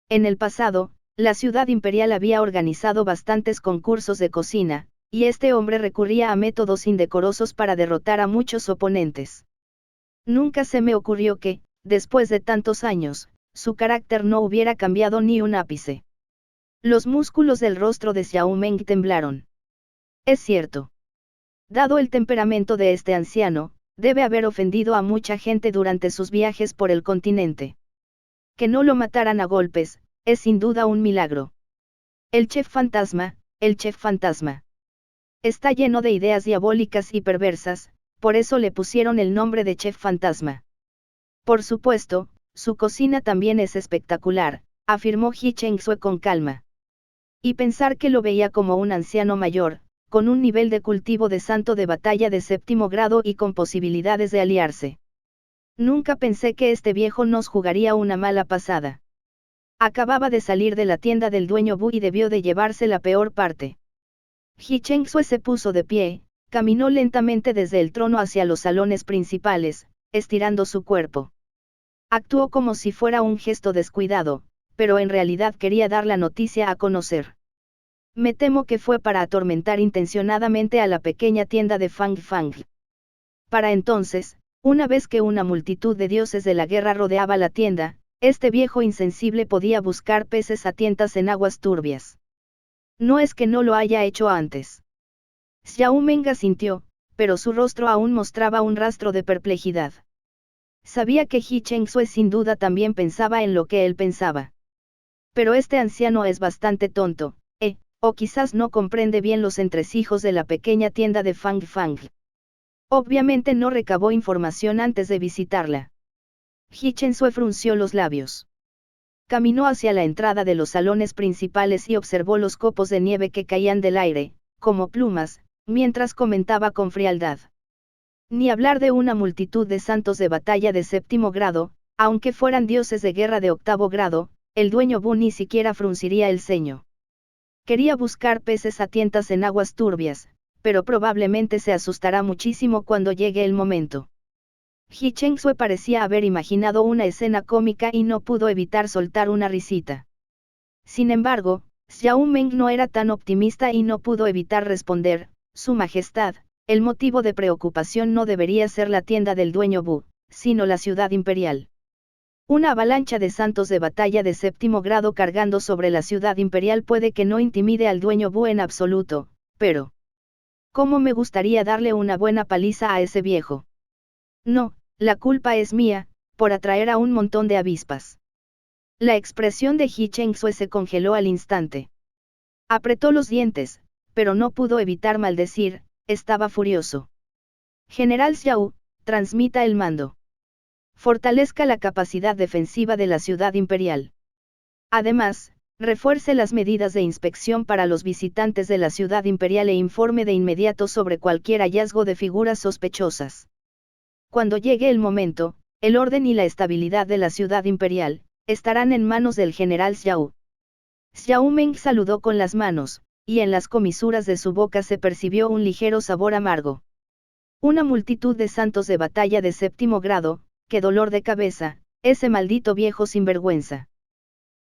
En el pasado, la ciudad imperial había organizado bastantes concursos de cocina, y este hombre recurría a métodos indecorosos para derrotar a muchos oponentes. Nunca se me ocurrió que, después de tantos años, su carácter no hubiera cambiado ni un ápice. Los músculos del rostro de Xiao Meng temblaron. Es cierto. Dado el temperamento de este anciano, debe haber ofendido a mucha gente durante sus viajes por el continente. Que no lo mataran a golpes, es sin duda un milagro. El chef fantasma, el chef fantasma. Está lleno de ideas diabólicas y perversas, por eso le pusieron el nombre de chef fantasma. Por supuesto, su cocina también es espectacular, afirmó He Chen-sue con calma. Y pensar que lo veía como un anciano mayor, con un nivel de cultivo de santo de batalla de 7º grado y con posibilidades de aliarse. Nunca pensé que este viejo nos jugaría una mala pasada. Acababa de salir de la tienda del dueño Bu y debió de llevarse la peor parte. He Chen-sue se puso de pie, caminó lentamente desde el trono hacia los salones principales, estirando su cuerpo. Actuó como si fuera un gesto descuidado, pero en realidad quería dar la noticia a conocer. Me temo que fue para atormentar intencionadamente a la pequeña tienda de Fang Fang. Para entonces, Una vez que una multitud de dioses de la guerra rodeaba la tienda, este viejo insensible podía buscar peces a tientas en aguas turbias. No es que no lo haya hecho antes. Xiao Meng asintió, pero su rostro aún mostraba un rastro de perplejidad. Sabía que He Chengsue sin duda también pensaba en lo que él pensaba. Pero este anciano es bastante tonto, o quizás no comprende bien los entresijos de la pequeña tienda de Fang Fang. Obviamente no recabó información antes de visitarla. He Chengsue frunció los labios. Caminó hacia la entrada de los salones principales y observó los copos de nieve que caían del aire, como plumas, mientras comentaba con frialdad. Ni hablar de una multitud de santos de batalla de 7º grado, aunque fueran dioses de guerra de 8º grado, el dueño Bu ni siquiera frunciría el ceño. Quería buscar peces a tientas en aguas turbias, pero probablemente se asustará muchísimo cuando llegue el momento. He Chengsue parecía haber imaginado una escena cómica y no pudo evitar soltar una risita. Sin embargo, Xiao Meng no era tan optimista y no pudo evitar responder: Su Majestad, el motivo de preocupación no debería ser la tienda del dueño Bu, sino la ciudad imperial. Una avalancha de santos de batalla de 7º grado cargando sobre la ciudad imperial puede que no intimide al dueño Bu en absoluto, pero ¿cómo me gustaría darle una buena paliza a ese viejo? No, la culpa es mía, por atraer a un montón de avispas. La expresión de He Chengsue se congeló al instante. Apretó los dientes, pero no pudo evitar maldecir: estaba furioso. General Xiao, transmita el mando. Fortalezca la capacidad defensiva de la ciudad imperial. Además, refuerce las medidas de inspección para los visitantes de la ciudad imperial e informe de inmediato sobre cualquier hallazgo de figuras sospechosas. Cuando llegue el momento, el orden y la estabilidad de la ciudad imperial estarán en manos del general Xiao. Xiao Meng saludó con las manos, y en las comisuras de su boca se percibió un ligero sabor amargo. Una multitud de santos de batalla de 7º grado, qué dolor de cabeza, ese maldito viejo sinvergüenza.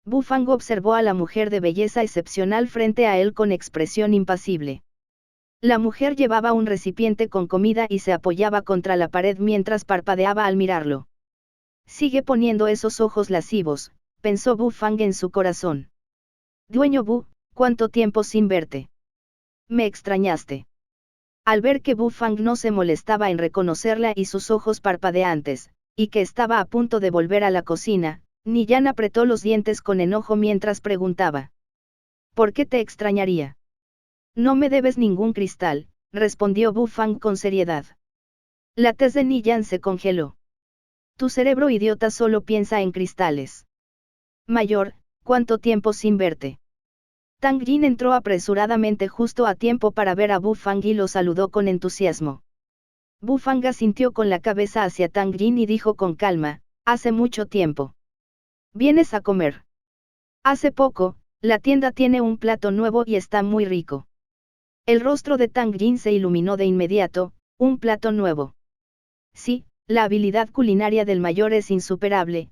Bu Fang observó a la mujer de belleza excepcional frente a él con expresión impasible. La mujer llevaba un recipiente con comida y se apoyaba contra la pared mientras parpadeaba al mirarlo. Sigue poniendo esos ojos lascivos, pensó Bu Fang en su corazón. Dueño Bu, ¿cuánto tiempo sin verte? Me extrañaste. Al ver que Bu Fang no se molestaba en reconocerla y sus ojos parpadeantes, y que estaba a punto de volver a la cocina, Niyan apretó los dientes con enojo mientras preguntaba. ¿Por qué te extrañaría? No me debes ningún cristal, respondió Bu Fang con seriedad. La tez de Niyan se congeló. Tu cerebro idiota solo piensa en cristales. Mayor, ¿cuánto tiempo sin verte? Tang Jin entró apresuradamente justo a tiempo para ver a Bu Fang y lo saludó con entusiasmo. Bu Fang asintió con la cabeza hacia Tang Jin y dijo con calma: hace mucho tiempo. ¿Vienes a comer? Hace poco, la tienda tiene un plato nuevo y está muy rico. El rostro de Tang Jin se iluminó de inmediato: un plato nuevo. Sí, la habilidad culinaria del mayor es insuperable,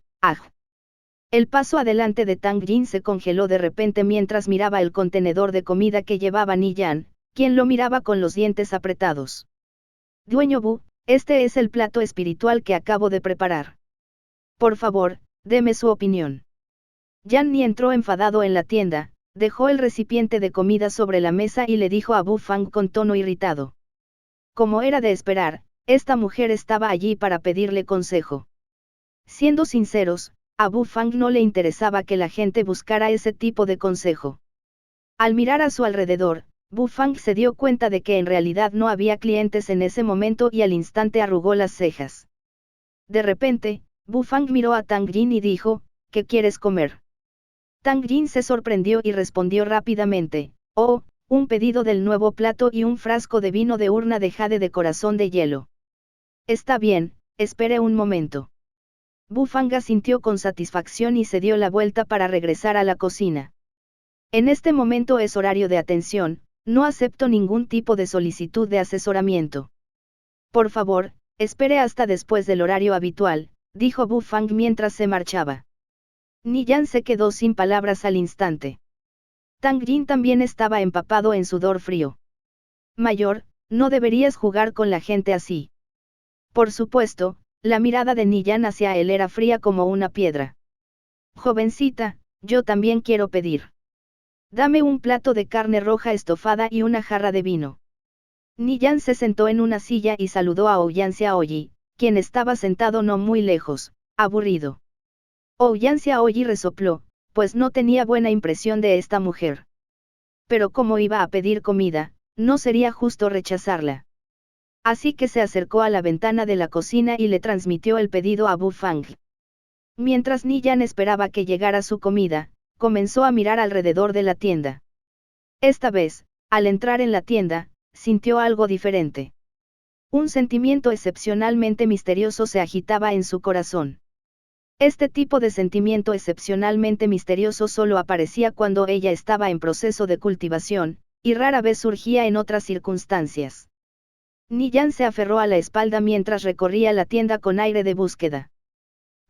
El paso adelante de Tang Jin se congeló de repente mientras miraba el contenedor de comida que llevaba Niyan, quien lo miraba con los dientes apretados. Dueño Bu, este es el plato espiritual que acabo de preparar. Por favor, deme su opinión. Yan Ni entró enfadado en la tienda, dejó el recipiente de comida sobre la mesa y le dijo a Bu Fang con tono irritado. Como era de esperar, esta mujer estaba allí para pedirle consejo. Siendo sinceros, a Bu Fang no le interesaba que la gente buscara ese tipo de consejo. Al mirar a su alrededor, Bu Fang se dio cuenta de que en realidad no había clientes en ese momento y al instante arrugó las cejas. De repente, Bu Fang miró a Tang Jin y dijo: ¿qué quieres comer? Tang Jin se sorprendió y respondió rápidamente: oh, un pedido del nuevo plato y un frasco de vino de urna de jade de corazón de hielo. Está bien, espere un momento. Bu Fang asintió con satisfacción y se dio la vuelta para regresar a la cocina. En este momento es horario de atención, no acepto ningún tipo de solicitud de asesoramiento. Por favor, espere hasta después del horario habitual, dijo Bu Fang mientras se marchaba. Niyan se quedó sin palabras al instante. Tang Jin también estaba empapado en sudor frío. Mayor, no deberías jugar con la gente así. Por supuesto, la mirada de Niyan hacia él era fría como una piedra. Jovencita, yo también quiero pedir. Dame un plato de carne roja estofada y una jarra de vino. Niyan se sentó en una silla y saludó a Ouyan Xiaoyi, quien estaba sentado no muy lejos, aburrido. Ouyan Xiaoyi resopló, pues no tenía buena impresión de esta mujer. Pero como iba a pedir comida, no sería justo rechazarla. Así que se acercó a la ventana de la cocina y le transmitió el pedido a Bu Fang. Mientras Niyan esperaba que llegara su comida, comenzó a mirar alrededor de la tienda. Esta vez, al entrar en la tienda, sintió algo diferente. Un sentimiento excepcionalmente misterioso se agitaba en su corazón. Este tipo de sentimiento excepcionalmente misterioso solo aparecía cuando ella estaba en proceso de cultivación, y rara vez surgía en otras circunstancias. Niyan se aferró a la espalda mientras recorría la tienda con aire de búsqueda.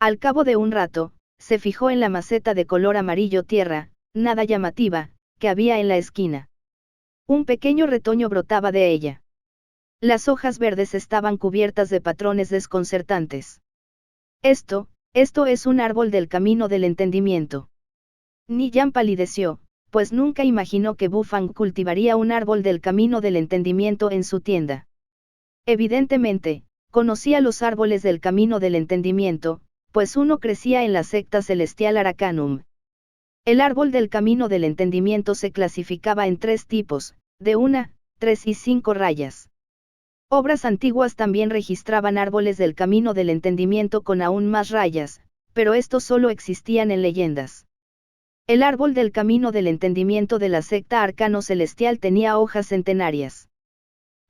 Al cabo de un rato, se fijó en la maceta de color amarillo tierra, nada llamativa, que había en la esquina. Un pequeño retoño brotaba de ella. Las hojas verdes estaban cubiertas de patrones desconcertantes. Esto es un árbol del camino del entendimiento. Niyan palideció, pues nunca imaginó que Bu Fang cultivaría un árbol del camino del entendimiento en su tienda. Evidentemente, conocía los árboles del camino del entendimiento, pues uno crecía en la secta celestial Aracanum. El árbol del camino del entendimiento se clasificaba en 3 tipos, de 1, 3 y 5 rayas. Obras antiguas también registraban árboles del camino del entendimiento con aún más rayas, pero estos solo existían en leyendas. El árbol del camino del entendimiento de la secta Arcano Celestial tenía hojas centenarias.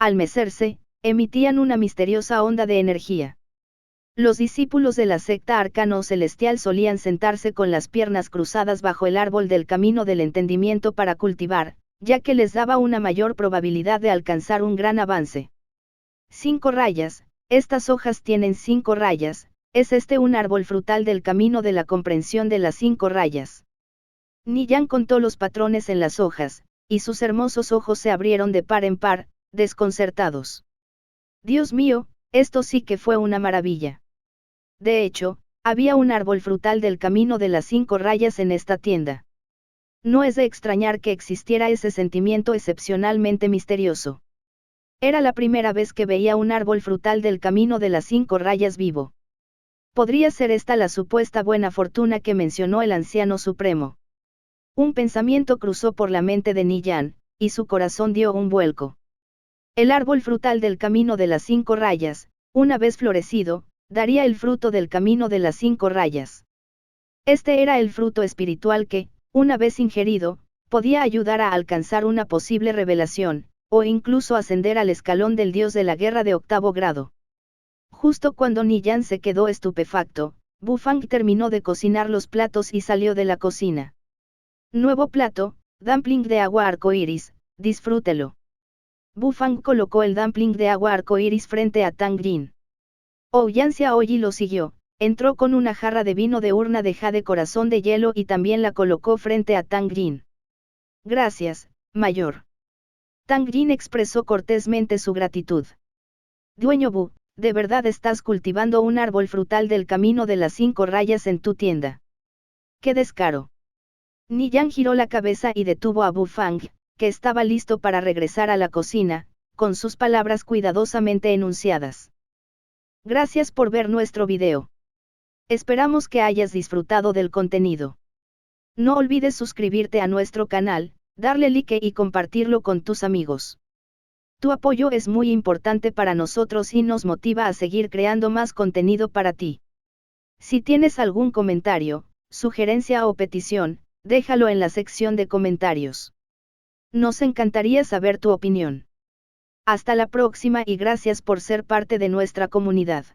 Al mecerse, emitían una misteriosa onda de energía. Los discípulos de la secta Arcano Celestial solían sentarse con las piernas cruzadas bajo el árbol del camino del entendimiento para cultivar, ya que les daba una mayor probabilidad de alcanzar un gran avance. 5 rayas, estas hojas tienen 5 rayas, ¿es este un árbol frutal del camino de la comprensión de las 5 rayas? Niyan contó los patrones en las hojas, y sus hermosos ojos se abrieron de par en par, desconcertados. Dios mío, esto sí que fue una maravilla. De hecho, había un árbol frutal del camino de las 5 rayas en esta tienda. No es de extrañar que existiera ese sentimiento excepcionalmente misterioso. Era la primera vez que veía un árbol frutal del camino de las 5 rayas vivo. ¿Podría ser esta la supuesta buena fortuna que mencionó el anciano supremo? Un pensamiento cruzó por la mente de Niyan, y su corazón dio un vuelco. El árbol frutal del camino de las 5 rayas, una vez florecido, daría el fruto del camino de las 5 rayas. Este era el fruto espiritual que, una vez ingerido, podía ayudar a alcanzar una posible revelación, o incluso ascender al escalón del dios de la guerra de 8º grado. Justo cuando Niyan se quedó estupefacto, Bu Fang terminó de cocinar los platos y salió de la cocina. Nuevo plato, dumpling de agua arcoíris, disfrútelo. Bu Fang colocó el dumpling de agua arcoíris frente a Tang Jin. Ouyan Xiaoyi lo siguió, entró con una jarra de vino de urna de jade corazón de hielo y también la colocó frente a Tang Jin. Gracias, mayor. Tang Jin expresó cortésmente su gratitud. Dueño Bu, ¿de verdad estás cultivando un árbol frutal del camino de las 5 rayas en tu tienda? ¡Qué descaro! Niyan giró la cabeza y detuvo a Bu Fang, que estaba listo para regresar a la cocina, con sus palabras cuidadosamente enunciadas. Gracias por ver nuestro video. Esperamos que hayas disfrutado del contenido. No olvides suscribirte a nuestro canal, darle like y compartirlo con tus amigos. Tu apoyo es muy importante para nosotros y nos motiva a seguir creando más contenido para ti. Si tienes algún comentario, sugerencia o petición, déjalo en la sección de comentarios. Nos encantaría saber tu opinión. Hasta la próxima y gracias por ser parte de nuestra comunidad.